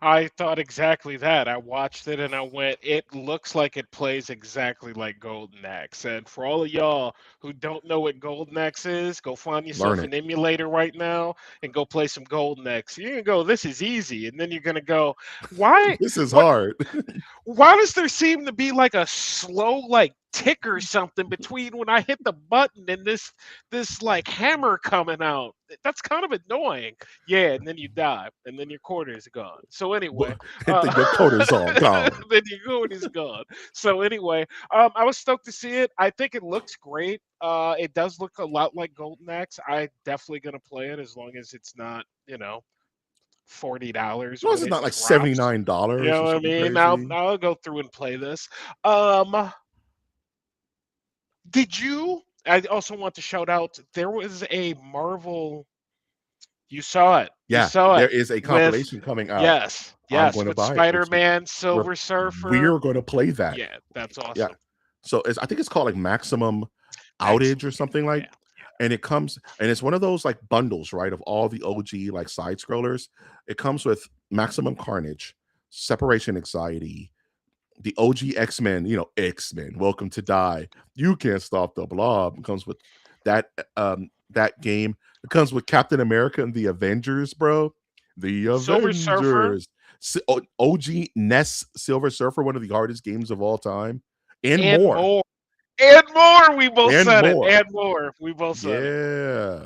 Speaker 2: I thought exactly that. I watched it and I went, it looks like it plays exactly like Golden Axe. And for all of y'all who don't know what Golden Axe is, go find
Speaker 1: Learn
Speaker 2: yourself
Speaker 1: it.
Speaker 2: an emulator right now and go play some Golden Axe. You're gonna go, this is easy, and then you're gonna go, why?
Speaker 1: This is
Speaker 2: What?
Speaker 1: hard.
Speaker 2: Why does there seem to be like a slow like tick or something between when I hit the button and this like hammer coming out? That's kind of annoying. Yeah, and then you die, and then your quarter is gone. So anyway,
Speaker 1: And then your coat is all gone.
Speaker 2: then your quarter is gone. So anyway, I was stoked to see it. I think it looks great. It does look a lot like Golden Axe. I definitely gonna play it as long as it's not, $40
Speaker 1: No, it's
Speaker 2: when it
Speaker 1: not like
Speaker 2: drops. You
Speaker 1: $79
Speaker 2: know
Speaker 1: or
Speaker 2: what I
Speaker 1: something
Speaker 2: mean?
Speaker 1: crazy.
Speaker 2: I'll go through and play this. Um, did you? I also want to shout out. There was a Marvel. You saw it. You
Speaker 1: Yeah,
Speaker 2: saw
Speaker 1: there
Speaker 2: it
Speaker 1: is a
Speaker 2: with
Speaker 1: compilation coming out.
Speaker 2: yes,
Speaker 1: I'm
Speaker 2: yes,
Speaker 1: going to
Speaker 2: with
Speaker 1: buy it.
Speaker 2: Spider-Man,
Speaker 1: We're
Speaker 2: Silver Surfer.
Speaker 1: we're going to play that.
Speaker 2: Yeah, that's
Speaker 1: Yeah.
Speaker 2: awesome.
Speaker 1: So I think it's called like Maximum Outage or
Speaker 2: Maximum.
Speaker 1: something like,
Speaker 2: Yeah,
Speaker 1: and it comes and it's one of those like bundles, right, of all the OG like side scrollers. It comes with Maximum Carnage, Separation Anxiety, the OG X-Men, X-Men, Welcome to Die. You can't stop the blob. It comes with that that game. It comes with Captain America and the Avengers, bro. The
Speaker 2: Silver Surfer
Speaker 1: Avengers. OG Ness Silver Surfer, one of the hardest games of all time, and
Speaker 2: and
Speaker 1: more.
Speaker 2: more. And more. We both
Speaker 1: And
Speaker 2: said it.
Speaker 1: more.
Speaker 2: And more. We both said it.
Speaker 1: Yeah.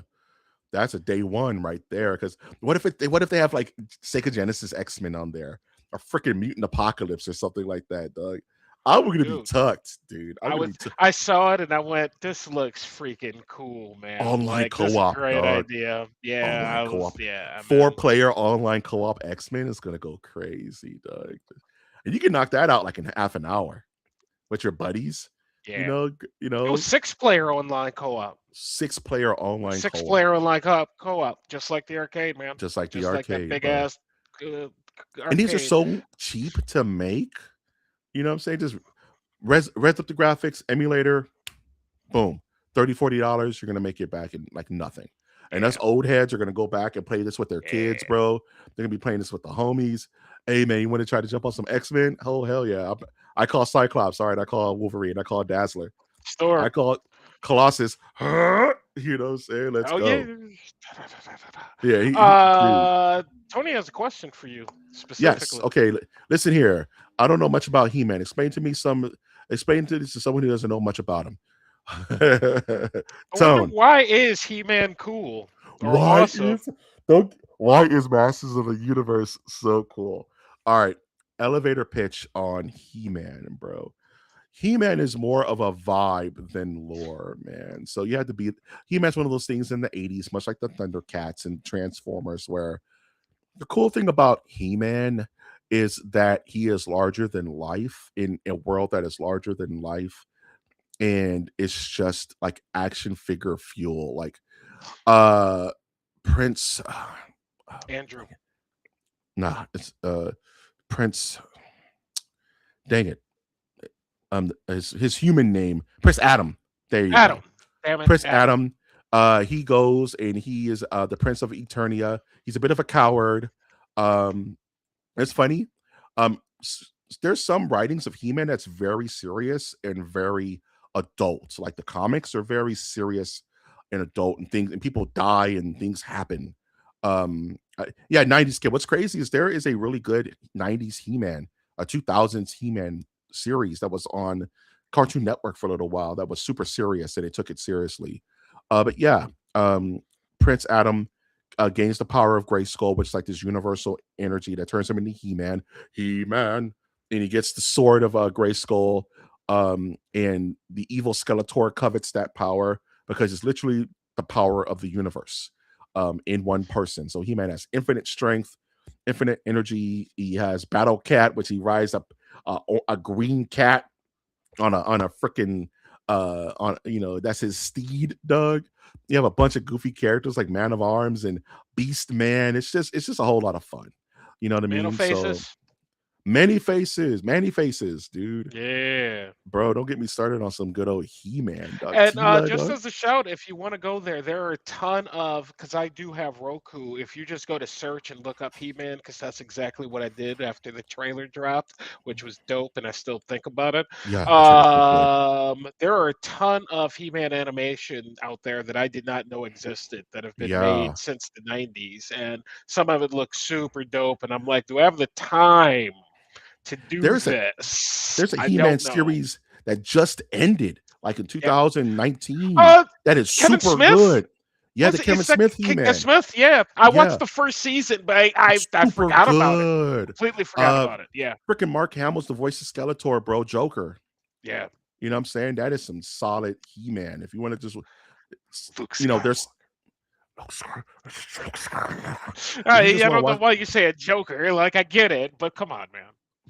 Speaker 1: That's a day one right there. Because what if they have like Sega Genesis X-Men on there, or freaking Mutant Apocalypse or something like that, dog? I'm gonna be
Speaker 2: Dude,
Speaker 1: tucked, dude. I'm
Speaker 2: I
Speaker 1: gonna
Speaker 2: was
Speaker 1: be
Speaker 2: I saw it and I went, this looks freaking cool, man.
Speaker 1: online
Speaker 2: Like this is a
Speaker 1: co-op,
Speaker 2: great
Speaker 1: dog.
Speaker 2: idea. Yeah,
Speaker 1: Online
Speaker 2: I was
Speaker 1: co-op,
Speaker 2: yeah, I'm in.
Speaker 1: 4-player online co-op X-Men is gonna go crazy, dog. And you can knock that out like in half an hour with your buddies. You
Speaker 2: Yeah.
Speaker 1: know,
Speaker 2: It was 6-player online co-op.
Speaker 1: 6-player online
Speaker 2: Six
Speaker 1: co-op,
Speaker 2: player online co-op, just like the arcade, man.
Speaker 1: just like the
Speaker 2: Just like that
Speaker 1: arcade,
Speaker 2: big
Speaker 1: bro.
Speaker 2: ass uh,
Speaker 1: And these are
Speaker 2: arcade.
Speaker 1: so cheap to make. You know what I'm saying? Just res up the graphics, emulator, boom. $30, $40, you're gonna make it back in like nothing. And us
Speaker 2: Yeah,
Speaker 1: old heads are gonna go back and play this with their kids,
Speaker 2: yeah.
Speaker 1: bro. They're gonna be playing this with the homies. Hey man, you want to try to jump on some X-Men? Oh hell yeah. I call Cyclops. All right, I call Wolverine. I call Dazzler. I
Speaker 2: Store.
Speaker 1: call Colossus. You know what I'm saying? Let's
Speaker 2: Oh yeah.
Speaker 1: go. Yeah, dude.
Speaker 2: Tony has a question for you
Speaker 1: Yes.
Speaker 2: specifically.
Speaker 1: Okay. Listen here. I don't know much about He-Man. Explain to this to someone who doesn't know much about him.
Speaker 2: I wonder
Speaker 1: Tone.
Speaker 2: why is He-Man cool or
Speaker 1: Why
Speaker 2: awesome?
Speaker 1: is don't why is Masters of the Universe so cool? All right. Elevator pitch on He-Man, bro. He-Man is more of a vibe than lore, man. So you had to be He-Man's one of those things in the 80s, much like the Thundercats and Transformers, where the cool thing about He-Man is that he is larger than life in a world that is larger than life, and it's just like action figure fuel. Like uh Prince
Speaker 2: Andrew.
Speaker 1: nah, it's Prince, dang it. His human name, Prince Adam. There you
Speaker 2: Adam.
Speaker 1: go.
Speaker 2: Damn it,
Speaker 1: Prince
Speaker 2: Adam.
Speaker 1: Adam. He goes and he is the Prince of Eternia. He's a bit of a coward. Um, it's funny. There's some writings of He-Man that's very serious and very adult. Like the comics are very serious and adult, and things and people die and things happen. Yeah, 90s kid. What's crazy is there is a really good 90s He-Man, a 2000s He-Man series that was on Cartoon Network for a little while that was super serious and they took it seriously. But yeah, Prince Adam gains the power of Grayskull, which is like this universal energy that turns him into He-Man. He-Man, and he gets the sword of Grayskull. And the evil Skeletor covets that power because it's literally the power of the universe in one person. So He-Man has infinite strength, infinite energy. He has Battle Cat, which he rides up a green cat on a freaking on that's his steed, Doug. You have a bunch of goofy characters like Man of Arms and Beast Man. It's just a whole lot of fun. You know what I
Speaker 2: Man of
Speaker 1: mean? So
Speaker 2: Faces.
Speaker 1: Many faces, dude.
Speaker 2: Yeah.
Speaker 1: Bro, don't get me started on some good old He-Man, dog.
Speaker 2: And
Speaker 1: Tila,
Speaker 2: just
Speaker 1: dog.
Speaker 2: as a shout, if you want to go there, there are a ton of, because I do have Roku. If you just go to search and look up He-Man, because that's exactly what I did after the trailer dropped, which was dope, and I still think about it.
Speaker 1: Yeah, the trailer's so good.
Speaker 2: There are a ton of He-Man animation out there that I did not know existed that have been
Speaker 1: Yeah.
Speaker 2: made since the '90s, and some of it looks super dope. And I'm like, do I have the time to do
Speaker 1: There's a
Speaker 2: this?
Speaker 1: there's a
Speaker 2: I
Speaker 1: He-Man
Speaker 2: don't know.
Speaker 1: series that just ended like in
Speaker 2: Yeah.
Speaker 1: 2019
Speaker 2: Uh,
Speaker 1: that is
Speaker 2: Kevin
Speaker 1: super
Speaker 2: Smith?
Speaker 1: good. Yeah, the
Speaker 2: Was
Speaker 1: Kevin
Speaker 2: it's that
Speaker 1: Smith
Speaker 2: Kevin
Speaker 1: He-Man.
Speaker 2: Smith? Yeah, I watched
Speaker 1: Yeah,
Speaker 2: the first season, but
Speaker 1: it's
Speaker 2: I
Speaker 1: super
Speaker 2: forgot about it.
Speaker 1: good.
Speaker 2: Completely forgot
Speaker 1: Uh
Speaker 2: about it. Yeah,
Speaker 1: Freaking Mark Hamill's the voice of Skeletor, bro, Joker.
Speaker 2: yeah.
Speaker 1: You know what I'm saying? That is some solid He-Man. If you want to just
Speaker 2: Luke
Speaker 1: there's
Speaker 2: Skywalker.
Speaker 1: if you just
Speaker 2: I
Speaker 1: want to
Speaker 2: don't know
Speaker 1: watch
Speaker 2: why you say a Joker. Like I get it, but come on, man.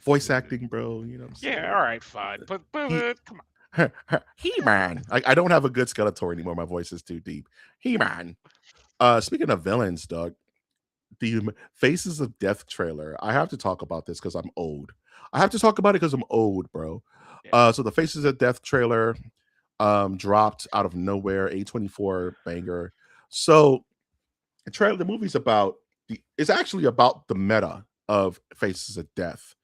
Speaker 1: voice acting, bro, you know what I'm
Speaker 2: Yeah,
Speaker 1: saying?
Speaker 2: all right, fine, but
Speaker 1: He
Speaker 2: come on.
Speaker 1: He-Man. I don't have a good Skeletor anymore. My voice is too deep. He-Man. Speaking of villains, Doug, the Faces of Death trailer. I have to talk about this because I'm old. I have to talk about it because I'm old, bro.
Speaker 2: Yeah,
Speaker 1: So the Faces of Death trailer dropped out of nowhere, A24 banger. So the movie's about it's actually about the meta of Faces of Death.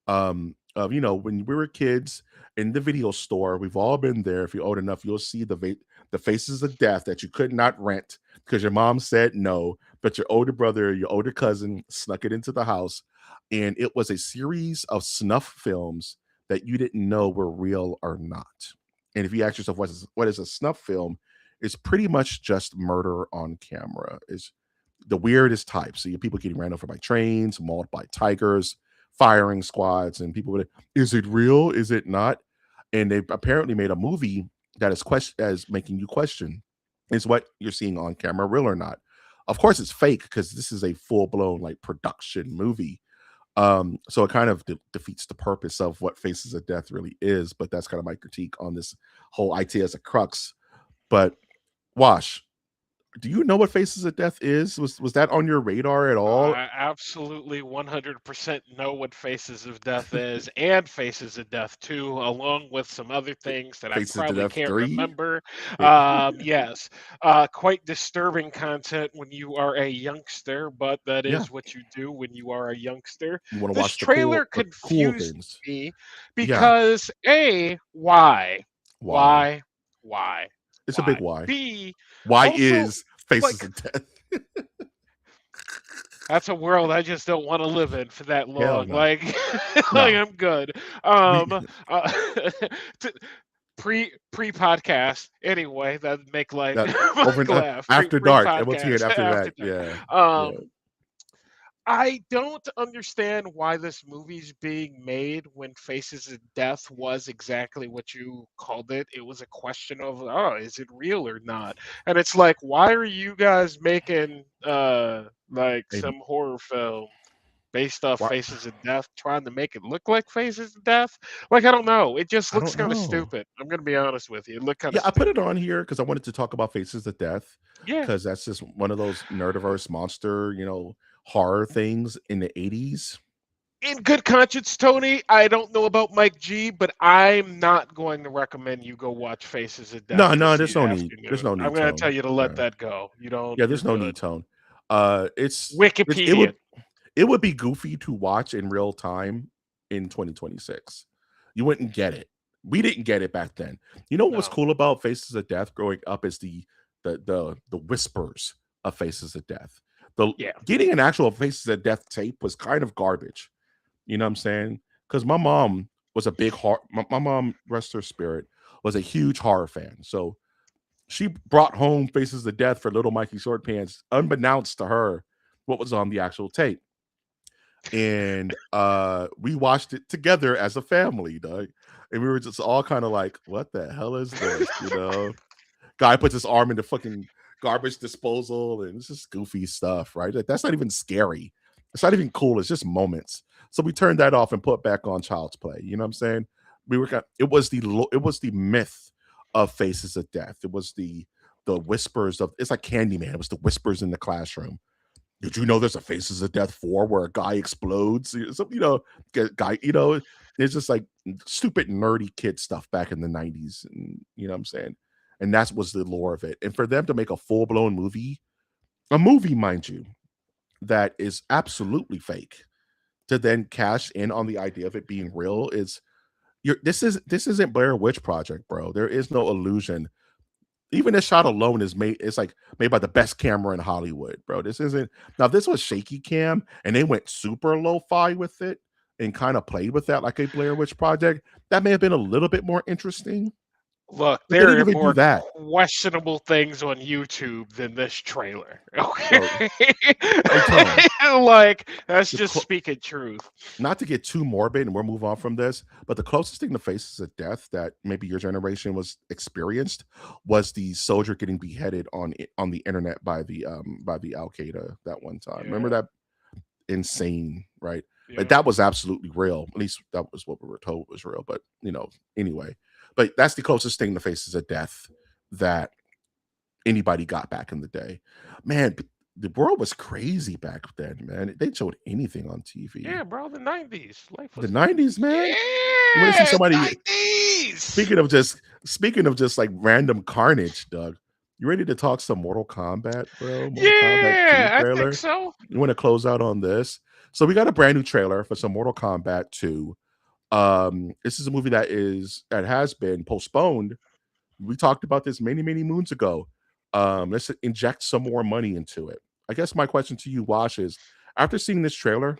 Speaker 1: Of when we were kids in the video store, we've all been there. If you're old enough, you'll see the Faces of Death that you could not rent because your mom said no, but your older brother, your older cousin snuck it into the house, and it was a series of snuff films that you didn't know were real or not. And if you ask yourself what is a snuff film, it's pretty much just murder on camera. It's the weirdest type. So you have people getting ran over by trains, mauled by tigers, firing squads, and people would, is it real? Is it not? And they apparently made a movie that is as making you question, is what you're seeing on camera real or not? Of course it's fake because this is a full-blown like production movie. So it kind of defeats the purpose of what Faces of Death really is, but that's kind of my critique on this whole idea as a crux. But Wash, do you know what Faces of Death is? Was that on your radar at all?
Speaker 2: I absolutely 100% know what Faces of Death is, and Faces of Death 2, along with some other things that I
Speaker 1: Faces of
Speaker 2: probably
Speaker 1: Death
Speaker 2: can't
Speaker 1: 3?
Speaker 2: remember. Yes, quite disturbing content when you are a youngster, but that
Speaker 1: Yeah.
Speaker 2: is what you do when you are a youngster.
Speaker 1: You wanna
Speaker 2: This
Speaker 1: watch
Speaker 2: trailer
Speaker 1: the cool
Speaker 2: confused
Speaker 1: things.
Speaker 2: me
Speaker 1: Yeah.
Speaker 2: because A, why?
Speaker 1: Why?
Speaker 2: Why? Why?
Speaker 1: It's a big
Speaker 2: Why?
Speaker 1: why.
Speaker 2: B,
Speaker 1: Why
Speaker 2: also,
Speaker 1: is Faces
Speaker 2: like,
Speaker 1: of Death?
Speaker 2: that's a world I just don't want to live in for that
Speaker 1: Hell
Speaker 2: long.
Speaker 1: no.
Speaker 2: Like, like
Speaker 1: No.
Speaker 2: I'm good.
Speaker 1: We
Speaker 2: Uh, t- pre podcast anyway. That make light
Speaker 1: that over
Speaker 2: make
Speaker 1: and
Speaker 2: laugh.
Speaker 1: after
Speaker 2: Pre
Speaker 1: dark, and we'll see it
Speaker 2: podcast
Speaker 1: after
Speaker 2: after
Speaker 1: that.
Speaker 2: dark.
Speaker 1: Yeah. Yeah.
Speaker 2: Um, I don't understand why this movie's being made when Faces of Death was exactly what you called it. It was a question of, oh, is it real or not? And it's like, why are you guys making like
Speaker 1: Hey,
Speaker 2: some horror film based off
Speaker 1: why
Speaker 2: Faces of Death, trying to make it look like Faces of Death? Like, I don't know. It just
Speaker 1: I
Speaker 2: looks
Speaker 1: don't
Speaker 2: kind of
Speaker 1: know.
Speaker 2: stupid. I'm gonna be honest with you. It looked kind
Speaker 1: Yeah,
Speaker 2: of
Speaker 1: I put it
Speaker 2: stupid.
Speaker 1: on here because I wanted to talk about Faces of Death
Speaker 2: Yeah.
Speaker 1: because that's just one of those Nerdiverse monster, horror things in the 80s.
Speaker 2: In good conscience, Tony, I don't know about Mike G, but I'm not going to recommend you go watch Faces of Death
Speaker 1: No, no,
Speaker 2: this
Speaker 1: there's no need. There's
Speaker 2: afternoon.
Speaker 1: no
Speaker 2: I'm
Speaker 1: need,
Speaker 2: going to tell
Speaker 1: Tone.
Speaker 2: you to let
Speaker 1: Yeah.
Speaker 2: that go. You don't,
Speaker 1: Yeah,
Speaker 2: you're
Speaker 1: there's no need,
Speaker 2: good.
Speaker 1: Tone. It
Speaker 2: Wikipedia.
Speaker 1: would be goofy to watch in real time in 2026. You wouldn't get it. We didn't get it back then. You know what was
Speaker 2: No.
Speaker 1: cool about Faces of Death growing up is the whispers of Faces of Death. The
Speaker 2: Yeah.
Speaker 1: Getting an actual Faces of Death tape was kind of garbage. You know what I'm saying? Because my mom was a big horror. My mom, rest her spirit, was a huge horror fan. So she brought home Faces of Death for Little Mikey Short Pants, unbeknownst to her what was on the actual tape. And we watched it together as a family, dog. And we were just all kind of like, what the hell is this? Guy puts his arm in the fucking garbage disposal, and it's just goofy stuff, right? Like, that's not even scary. It's not even cool. It's just moments. So we turned that off and put back on Child's Play. You know what I'm saying? It was the myth of Faces of Death. It was the whispers of, it's like Candyman. It was the whispers in the classroom. did you know there's a Faces of Death 4 where a guy explodes? Guy, it's just like stupid nerdy kid stuff back in the 90s. And you know what I'm saying? And that was the lore of it. And for them to make a full-blown movie, a movie, mind you, that is absolutely fake, to then cash in on the idea of it being real is this isn't Blair Witch Project, bro. There is no illusion. Even this shot alone is made. It's like made by the best camera in Hollywood, bro. This isn't now. This was shaky cam, and they went super lo-fi with it and kind of played with that like a Blair Witch Project. That may have been a little bit more interesting,
Speaker 2: Look,
Speaker 1: but they
Speaker 2: there
Speaker 1: didn't
Speaker 2: are
Speaker 1: even do
Speaker 2: more
Speaker 1: that,
Speaker 2: questionable things on YouTube than this trailer.
Speaker 1: bro.
Speaker 2: Okay,
Speaker 1: Hey, Tone,
Speaker 2: like that's
Speaker 1: the
Speaker 2: just
Speaker 1: clo-
Speaker 2: speaking truth.
Speaker 1: not to get too morbid, and we'll move on from this, but the closest thing to Faces of Death that maybe your generation was experienced was the soldier getting beheaded on the internet by the Al Qaeda that one time. Remember
Speaker 2: Yeah,
Speaker 1: that? Insane, right? Like
Speaker 2: yeah.
Speaker 1: that was absolutely real. At least that was what we were told was real. But anyway. But that's the closest thing to Faces of Death that anybody got back in the day. Man, the world was crazy back then, man. They showed anything on TV.
Speaker 2: Yeah, bro, the 90s. Life
Speaker 1: The
Speaker 2: was
Speaker 1: 90s, man. You want to see
Speaker 2: yeah,
Speaker 1: somebody
Speaker 2: 90s.
Speaker 1: speaking of just like random carnage, Doug. You ready to talk some Mortal Kombat, bro? Mortal Kombat 2
Speaker 2: Yeah, I think
Speaker 1: trailer.
Speaker 2: so.
Speaker 1: You want to close out on this? So we got a brand new trailer for some Mortal Kombat 2. This is a movie that has been postponed. We talked about this many, many moons ago. Let's inject some more money into it. I guess my question to you, Wash, is after seeing this trailer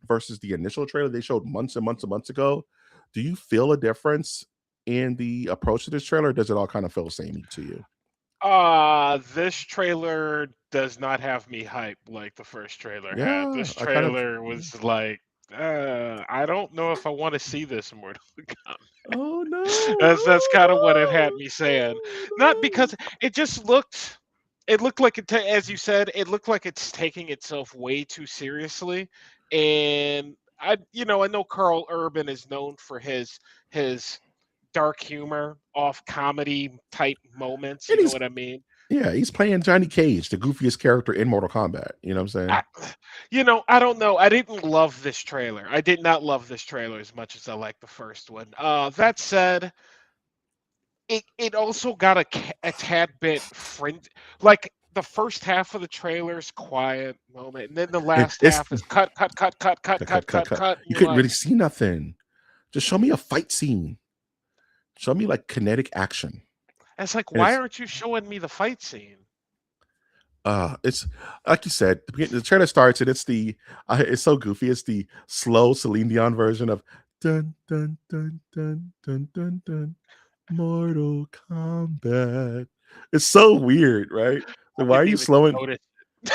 Speaker 1: versus the initial trailer they showed months and months and months ago, do you feel a difference in the approach to this trailer? Or does it all kind of feel samey to you?
Speaker 2: This trailer does not have me hyped like the first trailer had.
Speaker 1: Yeah,
Speaker 2: This
Speaker 1: I kind of.
Speaker 2: trailer was like, I don't know if I want to see this more.
Speaker 1: Oh no!
Speaker 2: That's kind of what it had
Speaker 1: Oh
Speaker 2: me saying.
Speaker 1: no!
Speaker 2: Not
Speaker 1: Oh no!
Speaker 2: because it just looked. It looked like it, as you said, it looked like it's taking itself way too seriously. And I know Carl Urban is known for his dark humor, off comedy type moments.
Speaker 1: And
Speaker 2: You know what I mean?
Speaker 1: he's playing Johnny Cage, the goofiest character in Mortal Kombat. You know what I'm saying?
Speaker 2: I, I don't know. I didn't love this trailer. I did not love this trailer as much as I liked the first one. That said, it also got a tad bit fringe. Like the first half of the trailer's quiet moment, and then the last
Speaker 1: It's
Speaker 2: half is cut, cut, cut, cut, cut,
Speaker 1: cut, cut,
Speaker 2: cut,
Speaker 1: cut,
Speaker 2: cut,
Speaker 1: cut.
Speaker 2: cut. And
Speaker 1: You
Speaker 2: you're
Speaker 1: couldn't
Speaker 2: like,
Speaker 1: really see nothing. Just show me a fight scene. Show me like kinetic action.
Speaker 2: it's like,
Speaker 1: And
Speaker 2: why aren't you showing me the fight scene?
Speaker 1: it's like you said, the trailer starts and it's so goofy. It's the slow Celine Dion version of dun dun dun dun dun dun dun Mortal Kombat. It's so weird, right? So
Speaker 2: I
Speaker 1: why are
Speaker 2: didn't
Speaker 1: you
Speaker 2: even
Speaker 1: slowing?
Speaker 2: notice.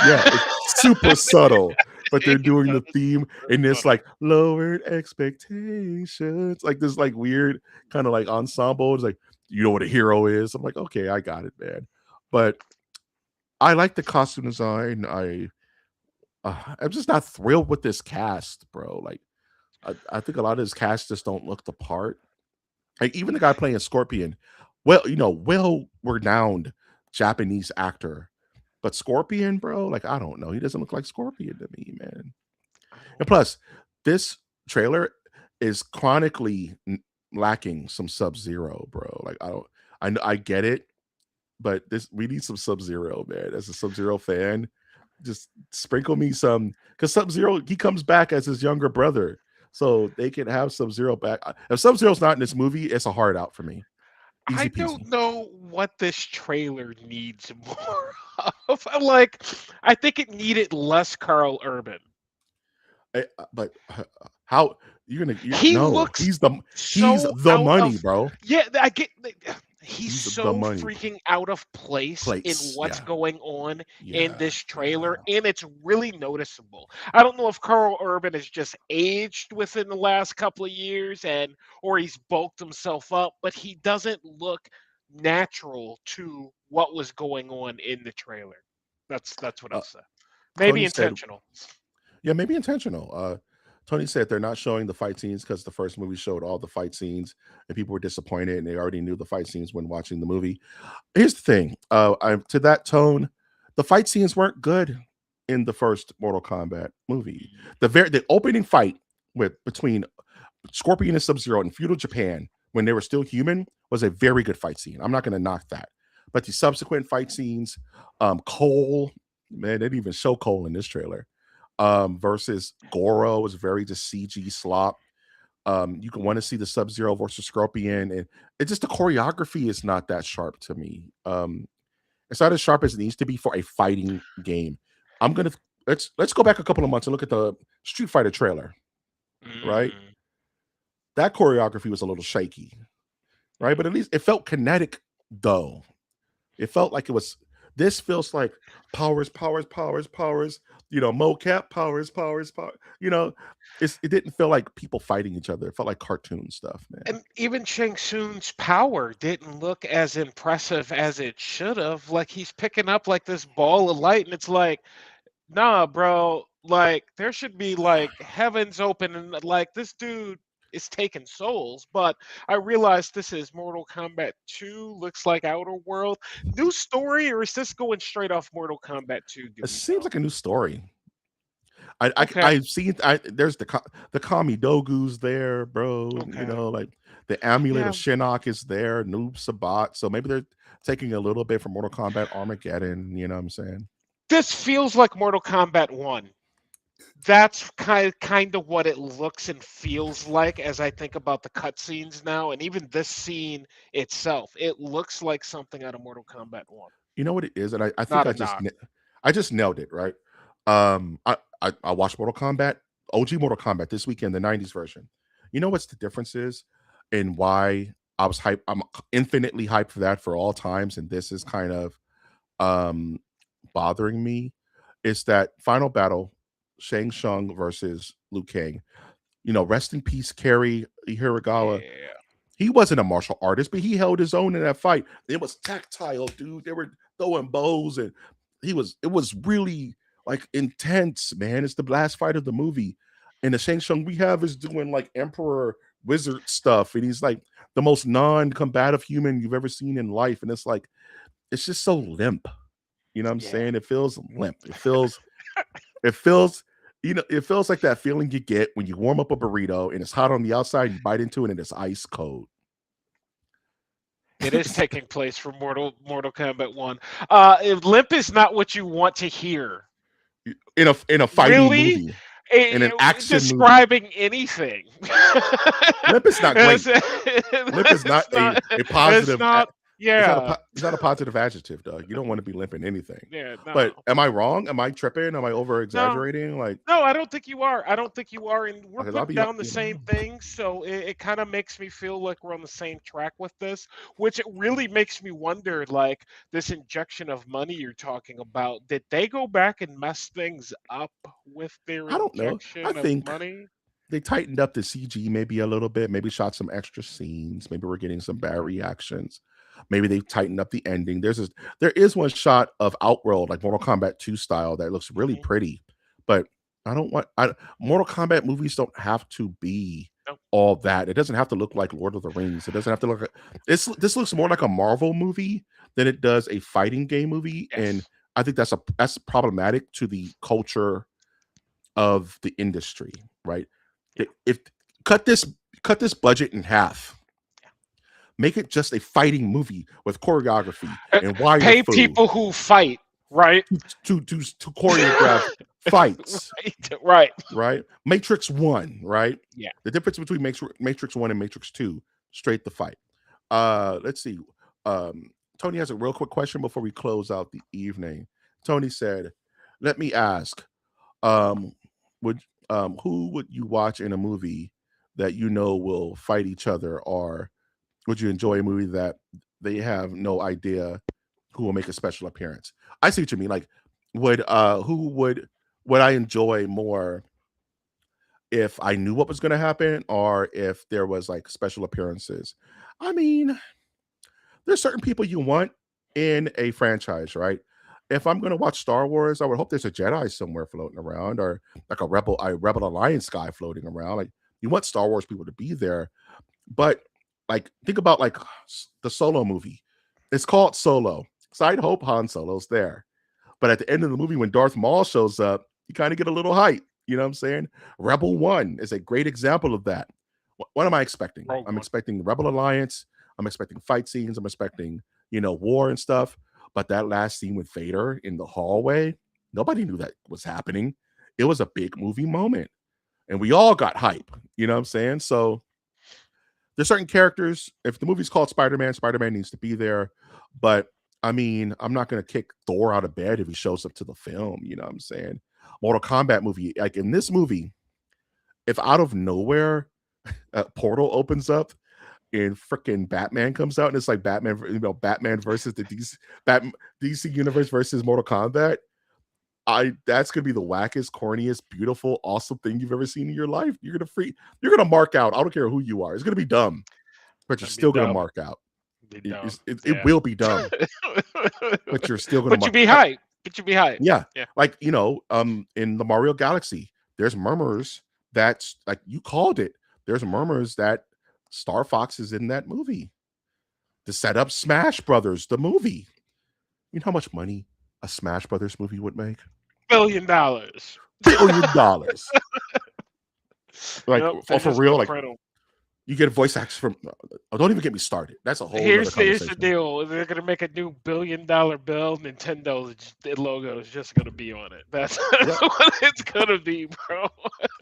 Speaker 1: Yeah, it's super subtle, but they're
Speaker 2: Didn't even
Speaker 1: doing the
Speaker 2: notice
Speaker 1: theme
Speaker 2: the
Speaker 1: in this
Speaker 2: subtle.
Speaker 1: like lowered expectations, like this like weird kind of like ensemble. It's like you know what a hero is. I'm like, okay, I got it, man. But I like the costume design. I'm just not thrilled with this cast, bro. Like I think a lot of this cast just don't look the part. Like even the guy playing Scorpion, well renowned Japanese actor. But Scorpion, bro, like I don't know. He doesn't look like Scorpion to me, man.
Speaker 2: I
Speaker 1: And
Speaker 2: don't.
Speaker 1: plus, this trailer is chronically lacking some Sub Zero, bro. Like I get it, but this we need some Sub Zero, man. As a Sub Zero fan, just sprinkle me some because Sub Zero he comes back as his younger brother, so they can have Sub Zero back. If Sub Zero's not in this movie, it's a hard out for me.
Speaker 2: I
Speaker 1: Easy
Speaker 2: don't
Speaker 1: peasy.
Speaker 2: know what this trailer needs more of. Like, I think it needed less Carl Urban.
Speaker 1: But how you
Speaker 2: He
Speaker 1: no?
Speaker 2: looks
Speaker 1: He's
Speaker 2: so
Speaker 1: the
Speaker 2: out
Speaker 1: money,
Speaker 2: of
Speaker 1: bro.
Speaker 2: yeah, I get he's
Speaker 1: He's the
Speaker 2: so
Speaker 1: money
Speaker 2: freaking out of place in
Speaker 1: place.
Speaker 2: what's
Speaker 1: Yeah,
Speaker 2: going on in
Speaker 1: yeah,
Speaker 2: this trailer,
Speaker 1: yeah.
Speaker 2: and it's really noticeable. I don't know if Carl Urban has just aged within the last couple of years and or he's bulked himself up, but he doesn't look natural to what was going on in the trailer. That's what
Speaker 1: Uh,
Speaker 2: I'll say. Maybe
Speaker 1: Tony said,
Speaker 2: intentional.
Speaker 1: yeah, maybe intentional. Tony said they're not showing the fight scenes because the first movie showed all the fight scenes and people were disappointed and they already knew the fight scenes when watching the movie. Here's the thing. To that tone, the fight scenes weren't good in the first Mortal Kombat movie. The opening fight between Scorpion and Sub-Zero in feudal Japan when they were still human was a very good fight scene. I'm not going to knock that. But the subsequent fight scenes, Cole, man, they didn't even show Cole in this trailer. Versus Goro was very just CG slop. You can want to see the Sub-Zero versus Scorpion, and it's just the choreography is not that sharp to me. It's not as sharp as it needs to be for a fighting game. I'm gonna let's go back a couple of months and look at the Street Fighter trailer. Right,
Speaker 2: Mm.
Speaker 1: that choreography was a little shaky, right? But at least it felt kinetic, though. It felt like it was. This feels like powers, powers, powers, powers. Mocap powers, powers, power. It didn't feel like people fighting each other. It felt like cartoon stuff, man.
Speaker 2: And even Shang Tsung's power didn't look as impressive as it should have. Like he's picking up like this ball of light, and it's like, nah, bro. Like there should be like heavens open, and like this dude is taking souls. But I realized this is Mortal Kombat 2. Looks like Outer World. New story, or is this going straight off Mortal Kombat 2? Do
Speaker 1: It
Speaker 2: we
Speaker 1: seems
Speaker 2: know?
Speaker 1: like a new story.
Speaker 2: Okay.
Speaker 1: I've seen there's the Kami Dogu's there, bro.
Speaker 2: Okay.
Speaker 1: Like the amulet
Speaker 2: Yeah.
Speaker 1: of Shinnok is there, Noob Sabat. So maybe they're taking a little bit from Mortal Kombat Armageddon. You know what I'm saying?
Speaker 2: This feels like Mortal Kombat 1. That's kind of what it looks and feels like as I think about the cutscenes now, and even this scene itself. It looks like something out of Mortal Kombat 1.
Speaker 1: You know what it is, and I think
Speaker 2: Not a knock.
Speaker 1: I just nailed it, right? I watched Mortal Kombat, OG Mortal Kombat this weekend, the '90s version. You know what's the difference is, and why I was hyped. I'm infinitely hyped for that for all times, and this is kind of um bothering me. Is that final battle, Shang Tsung versus Liu Kang? Rest in peace, Kerry Hiragawa.
Speaker 2: Yeah.
Speaker 1: He wasn't a martial artist, but he held his own in that fight. It was tactile, dude. They were throwing bows, and it was really like intense, man. It's the last fight of the movie. And the Shang Tsung we have is doing like Emperor Wizard stuff, and he's like the most non-combative human you've ever seen in life. And it's just so limp. You know what I'm
Speaker 2: Yeah.
Speaker 1: saying? It feels limp. It feels like that feeling you get when you warm up a burrito and it's hot on the outside, you bite into it and it's ice cold.
Speaker 2: It is taking place for Mortal Kombat 1. If limp is not what you want to hear.
Speaker 1: In a fighting
Speaker 2: Really?
Speaker 1: movie, in an action movie.
Speaker 2: Describing anything.
Speaker 1: Limp is not great. Limp is not
Speaker 2: It's not,
Speaker 1: a
Speaker 2: it's
Speaker 1: positive.
Speaker 2: not, yeah.
Speaker 1: It's not a positive adjective, Doug. You don't want to be limping anything.
Speaker 2: Yeah,
Speaker 1: But
Speaker 2: no.
Speaker 1: am I wrong? Am I tripping? Am I over
Speaker 2: No.
Speaker 1: exaggerating? Like,
Speaker 2: No, I don't think you are. I don't think you are, and we're
Speaker 1: because I'll
Speaker 2: putting
Speaker 1: be,
Speaker 2: down the same things, so it kind of makes me feel like we're on the same track with this, which it really makes me wonder, like this injection of money you're talking about, did they go back and mess things up with their
Speaker 1: I don't know. I
Speaker 2: injection of
Speaker 1: think
Speaker 2: money?
Speaker 1: they tightened up the CG maybe a little bit. Maybe shot some extra scenes. Maybe we're getting some bad reactions. Maybe they tightened up the ending. There is one shot of Outworld, like Mortal Kombat 2 style, that looks really
Speaker 2: Hmm.
Speaker 1: pretty. But I don't want Mortal Kombat movies don't have to be
Speaker 2: No.
Speaker 1: all that. It doesn't have to look like Lord of the Rings. It doesn't have to look like this looks more like a Marvel movie than it does a fighting game movie. And
Speaker 2: Yes.
Speaker 1: I think that's problematic to the culture of the industry, right?
Speaker 2: Yeah.
Speaker 1: If cut this budget in half, make it just a fighting movie with choreography and wire
Speaker 2: Pay
Speaker 1: food
Speaker 2: people who fight, right?
Speaker 1: to choreograph fights,
Speaker 2: Right.
Speaker 1: right? Matrix 1, right?
Speaker 2: Yeah.
Speaker 1: The difference between Matrix 1 and Matrix 2, straight the fight. Let's see. Tony has a real quick question before we close out the evening. Tony said, "Let me ask, um, would who would you watch in a movie that you know will fight each other, or would you enjoy a movie that they have no idea who will make a special appearance?" I see what you mean. Like, who would I enjoy more if I knew what was going to happen, or if there was like special appearances? I mean, there's certain people you want in a franchise, right? If I'm going to watch Star Wars, I would hope there's a Jedi somewhere floating around, or like a Rebel Alliance guy floating around. Like, you want Star Wars people to be there, but like think about like the Solo movie. It's called Solo, so I'd hope Han Solo's there. But at the end of the movie, when Darth Maul shows up, you kind of get a little hype. You know what I'm saying? Rebel One is a great example of that. What am I expecting?
Speaker 2: Rogue
Speaker 1: I'm
Speaker 2: One.
Speaker 1: expecting the Rebel Alliance. I'm expecting fight scenes. I'm expecting, war and stuff. But that last scene with Vader in the hallway, nobody knew that was happening. It was a big movie moment. And we all got hype. You know what I'm saying? So there's certain characters. If the movie's called Spider-Man, Spider-Man needs to be there. But I mean, I'm not going to kick Thor out of bed if he shows up to the film. You know what I'm saying? Mortal Kombat movie, like in this movie, if out of nowhere a portal opens up and freaking Batman comes out and it's like Batman, Batman versus the DC universe versus Mortal Kombat, that's gonna be the wackest, corniest, beautiful, awesome thing you've ever seen in your life. You're gonna mark out. I don't care who you are. It's gonna be dumb, but you're
Speaker 2: That'd be
Speaker 1: still gonna
Speaker 2: dumb.
Speaker 1: mark out.
Speaker 2: Be
Speaker 1: It,
Speaker 2: dumb.
Speaker 1: it's- it, it
Speaker 2: Yeah.
Speaker 1: will be dumb, but you're still gonna
Speaker 2: But you
Speaker 1: mark.
Speaker 2: be hype. But you be hype.
Speaker 1: Yeah,
Speaker 2: Yeah.
Speaker 1: like in the Mario Galaxy, there's murmurs that's like you called it. There's murmurs that Star Fox is in that movie to set up Smash Brothers, the movie. You know how much money a Smash Brothers movie would make?
Speaker 2: $1 billion.
Speaker 1: $1 billion. Like,
Speaker 2: Yep,
Speaker 1: for
Speaker 2: they just
Speaker 1: real,
Speaker 2: go
Speaker 1: like
Speaker 2: print 'em.
Speaker 1: you get voice actors from. Oh, don't even get me started. That's a whole other
Speaker 2: Here's the
Speaker 1: conversation.
Speaker 2: deal. They're gonna make a new $1 billion bill. Nintendo's logo is just gonna be on it. That's
Speaker 1: Yep.
Speaker 2: what it's gonna be, bro.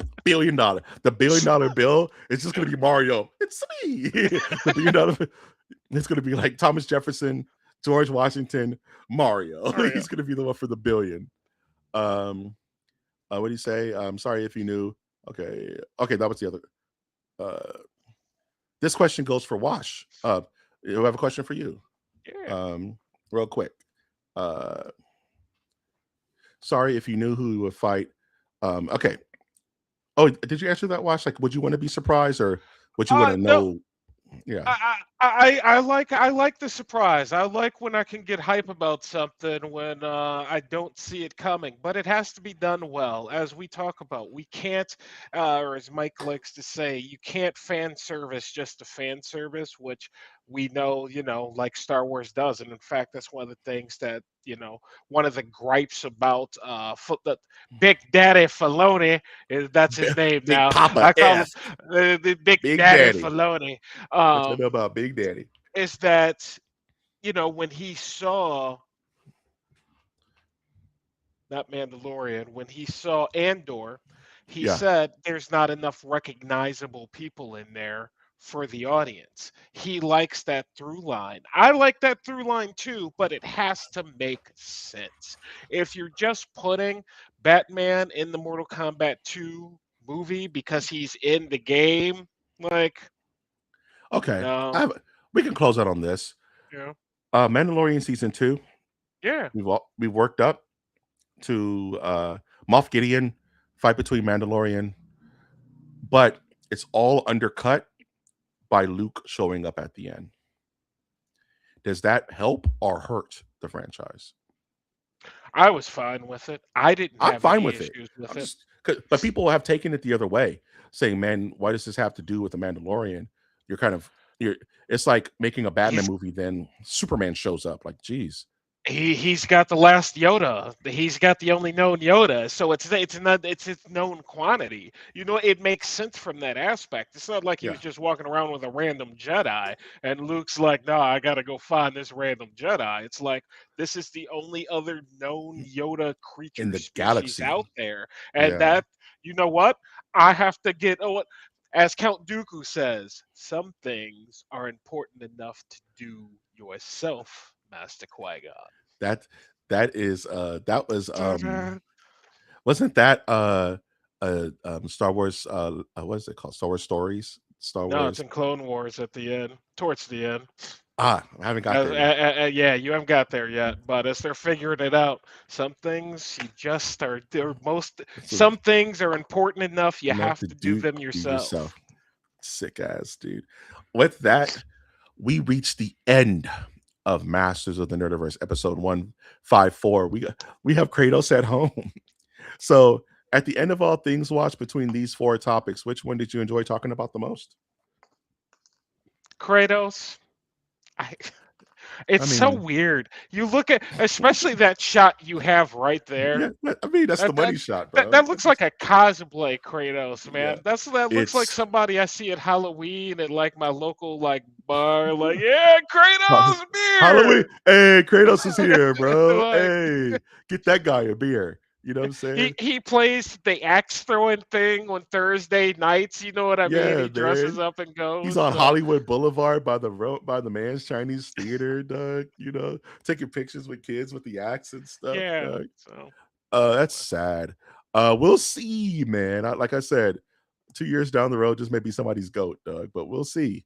Speaker 1: $1 billion. The $1 billion bill is just gonna be Mario. It's me. The $1 billion. It's gonna be like Thomas Jefferson, George Washington, Mario.
Speaker 2: Mario.
Speaker 1: He's gonna be the one for the billion. What do you say? I'm sorry if you knew. Okay, that was the other. This question goes for Wash. I have a question for you.
Speaker 2: Yeah.
Speaker 1: Real quick. Sorry if you knew who you would fight. Okay. Oh, did you answer that, Wash? Like, would you want to be surprised or would you want to
Speaker 2: No,
Speaker 1: know? Yeah.
Speaker 2: I like the surprise. I like when I can get hype about something when I don't see it coming. But it has to be done well, as we talk about. We can't, or as Mike likes to say, you can't fan service just to fan service, which we know, like Star Wars does. And in fact, that's one of the things that one of the gripes about the Big Daddy Filoni that's his name
Speaker 1: Big
Speaker 2: now.
Speaker 1: Papa
Speaker 2: I call him
Speaker 1: F.
Speaker 2: the Big
Speaker 1: Big
Speaker 2: Daddy
Speaker 1: Daddy.
Speaker 2: Filoni.
Speaker 1: What you know about Big Daddy?
Speaker 2: Is that when he saw not Mandalorian, when he saw Andor, he
Speaker 1: Yeah.
Speaker 2: said there's not enough recognizable people in there for the audience. He likes that through line. I like that through line too, but it has to make sense. If you're just putting Batman in the Mortal Kombat 2 movie because he's in the game, like,
Speaker 1: Okay.
Speaker 2: no,
Speaker 1: We can close out on this.
Speaker 2: yeah,
Speaker 1: Mandalorian season 2.
Speaker 2: yeah.
Speaker 1: We've worked up to Moff Gideon fight between Mandalorian, but it's all undercut by Luke showing up at the end. Does that help or hurt the franchise?
Speaker 2: I was fine with it. I didn't
Speaker 1: I'm
Speaker 2: have
Speaker 1: fine
Speaker 2: any
Speaker 1: with it.
Speaker 2: issues with it.
Speaker 1: But people have taken it the other way, saying, "Man, why does this have to do with the Mandalorian?" It's like making a Batman
Speaker 2: He's
Speaker 1: movie, then Superman shows up. Like, geez,
Speaker 2: he's got the last Yoda. He's got the only known Yoda. So it's its known quantity. It makes sense from that aspect. It's not like he
Speaker 1: yeah.
Speaker 2: was just walking around with a random Jedi and Luke's like, "No, I gotta go find this random Jedi." It's like this is the only other known Yoda creature
Speaker 1: In the
Speaker 2: species
Speaker 1: galaxy,
Speaker 2: out there, and
Speaker 1: yeah,
Speaker 2: that what I have to get. Oh, as Count Dooku says, some things are important enough to do yourself, Master Qui-Gon.
Speaker 1: that is that was
Speaker 2: Ta-da.
Speaker 1: wasn't that Star Wars what is it called? Star Wars Stories? Star
Speaker 2: No, it's
Speaker 1: Wars.
Speaker 2: in Clone Wars at the end, towards the end.
Speaker 1: I haven't got there yet.
Speaker 2: Yeah, you haven't got there yet, but as they're figuring it out, some things you just are.
Speaker 1: So
Speaker 2: Some things are important enough. You
Speaker 1: enough
Speaker 2: have
Speaker 1: to
Speaker 2: to do them
Speaker 1: do
Speaker 2: yourself.
Speaker 1: yourself. Sick ass dude. With that, we reached the end of Masters of the Nerdiverse episode 154. We have Kratos at home. So at the end of all things watch between these 4 topics, which one did you enjoy talking about the most?
Speaker 2: Kratos. I
Speaker 1: I
Speaker 2: It's so
Speaker 1: mean,
Speaker 2: weird. You look at, especially that shot you have right there.
Speaker 1: yeah, I mean that's the
Speaker 2: That
Speaker 1: money
Speaker 2: that
Speaker 1: shot,
Speaker 2: that,
Speaker 1: bro.
Speaker 2: that looks like a cosplay Kratos,
Speaker 1: Yeah,
Speaker 2: man. That looks like
Speaker 1: it's
Speaker 2: somebody I see at Halloween at like my local like bar. Like, yeah, Kratos
Speaker 1: Halloween.
Speaker 2: beer.
Speaker 1: Hey, Kratos is here, bro.
Speaker 2: Like,
Speaker 1: Hey, get that guy a beer. You know what I'm
Speaker 2: he
Speaker 1: saying?
Speaker 2: he plays the axe throwing thing on Thursday nights. You know what I mean?
Speaker 1: Yeah,
Speaker 2: He dresses
Speaker 1: man.
Speaker 2: up and
Speaker 1: He's
Speaker 2: goes.
Speaker 1: on
Speaker 2: So
Speaker 1: Hollywood Boulevard by the road by the Man's Chinese Theater, Doug. Taking pictures with kids with the axe and stuff,
Speaker 2: yeah.
Speaker 1: Doug.
Speaker 2: So
Speaker 1: That's sad. We'll see, man. Like I said, 2 years down the road, just maybe somebody's goat, Doug. But we'll see.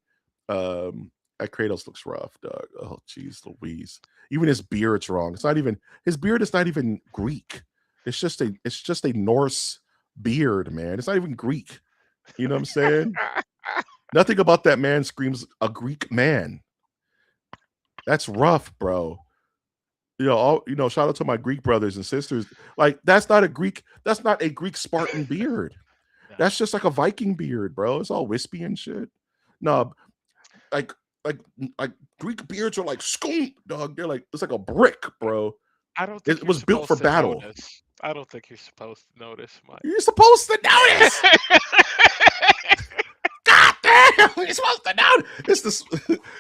Speaker 1: That Kratos looks rough, Doug. Oh, jeez, Louise. Even his beard's wrong. It's not even his beard is not even Greek. It's just a Norse beard, man. It's not even Greek. You know what I'm saying? Nothing about that man screams a Greek man. That's rough, bro. Shout out to my Greek brothers and sisters. Like, that's not a Greek Spartan beard.
Speaker 2: no,
Speaker 1: That's just like a Viking beard, bro. It's all wispy and shit. No, like like like Greek beards are like scoop, dog. They're like it's like a brick, bro.
Speaker 2: I don't think
Speaker 1: It
Speaker 2: you're
Speaker 1: was built for
Speaker 2: supposed to
Speaker 1: battle.
Speaker 2: notice. I don't think you're supposed to notice,
Speaker 1: You're supposed to notice.
Speaker 2: Mike.
Speaker 1: God damn, you're supposed to notice.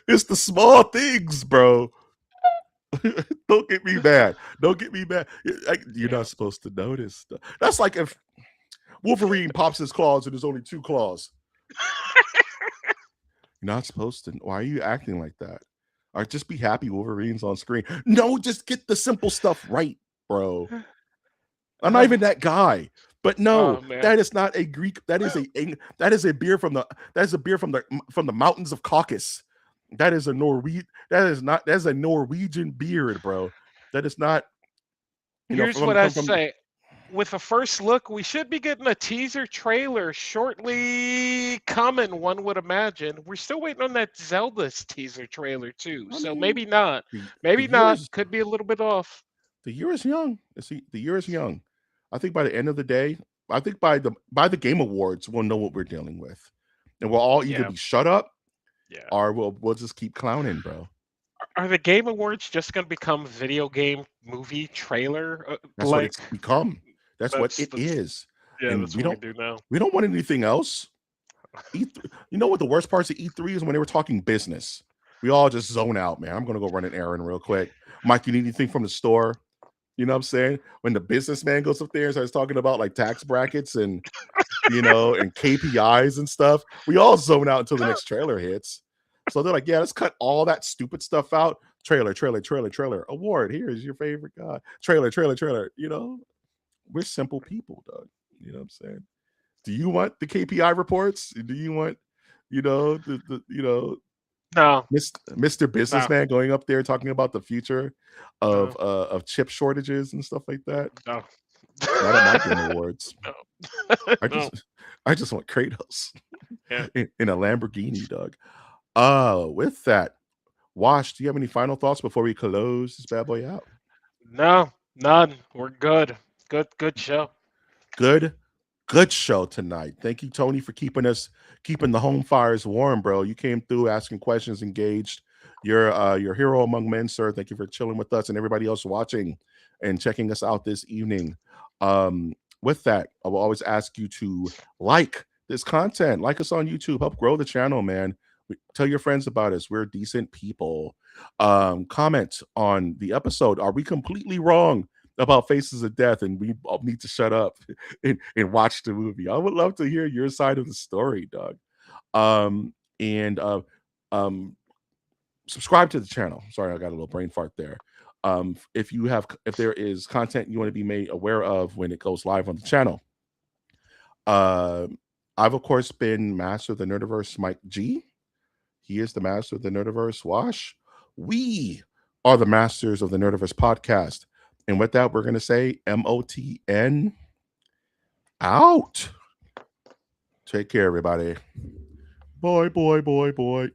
Speaker 1: It's the small things, bro. Don't get me mad. Don't get me mad. You're
Speaker 2: Yeah.
Speaker 1: not supposed to notice. That's like if Wolverine pops his claws and there's only two claws. You're not supposed to. Why are you acting like that? Or just be happy Wolverine's on screen. No, just get the simple stuff right, bro. I'm not even that guy. But no,
Speaker 2: Oh man.
Speaker 1: that is not a Greek. That is a beer from the mountains of Caucasus. That is a Norwegian. That's a Norwegian beard, bro. That is not.
Speaker 2: Here's
Speaker 1: From
Speaker 2: what I
Speaker 1: from
Speaker 2: say. With a first look, we should be getting a teaser trailer shortly coming, one would imagine. We're still waiting on that Zelda's teaser trailer too.
Speaker 1: I
Speaker 2: So
Speaker 1: mean,
Speaker 2: maybe not.
Speaker 1: the
Speaker 2: Maybe
Speaker 1: year
Speaker 2: not.
Speaker 1: is
Speaker 2: Could be a little bit off.
Speaker 1: the year is young. See, the year is young. I think by the end of the day, I think by the Game Awards, we'll know what we're dealing with, and we'll all either
Speaker 2: Yeah.
Speaker 1: be shut up
Speaker 2: Yeah.
Speaker 1: or we'll just keep clowning, bro.
Speaker 2: Are the Game Awards just going to become video game movie trailer?
Speaker 1: That's what it's become. That's what it
Speaker 2: That's
Speaker 1: is,
Speaker 2: yeah,
Speaker 1: and
Speaker 2: that's what we do now.
Speaker 1: we don't want anything else. E3, you know what the worst parts of E3 is when they were talking business. We all just zone out, man. I'm gonna go run an errand real quick. Mike, you need anything from the store? You know what I'm saying? When the businessman goes up there and starts talking about like tax brackets and and KPIs and stuff, we all zone out until the next trailer hits. So they're like, yeah, let's cut all that stupid stuff out. Trailer, trailer, trailer, trailer. Award. Here's your favorite guy. Trailer, trailer, trailer. We're simple people, Doug. You know what I'm saying? Do you want the KPI reports? Do you want, the
Speaker 2: No,
Speaker 1: Mr.
Speaker 2: no,
Speaker 1: Businessman going up there talking about the future
Speaker 2: no,
Speaker 1: of chip shortages and stuff like that?
Speaker 2: no,
Speaker 1: Not at my Game Awards.
Speaker 2: no,
Speaker 1: I
Speaker 2: no.
Speaker 1: just I just want Kratos
Speaker 2: Yeah.
Speaker 1: in a Lamborghini, Doug. With that, Wash, do you have any final thoughts before we close this bad boy out?
Speaker 2: No, none. We're good. Good show.
Speaker 1: Good, good show tonight. Thank you, Tony, for keeping the home fires warm, bro. You came through asking questions, engaged. You're hero among men, sir. Thank you for chilling with us and everybody else watching and checking us out this evening. With that, I will always ask you to like this content, like us on YouTube, help grow the channel, man. Tell your friends about us. We're decent people. Comment on the episode. Are we completely wrong about Faces of Death and we all need to shut up and watch the movie? I would love to hear your side of the story, Doug. And subscribe to the channel. Sorry, I got a little brain fart there. If there is content you want to be made aware of when it goes live on the channel. I've of course been Master of the Nerdiverse, Mike G. He is the Master of the Nerdiverse, Wash. We are the Masters of the Nerdiverse podcast. And with that, we're going to say MOTN out. Take care, everybody. Boy, boy, boy, boy.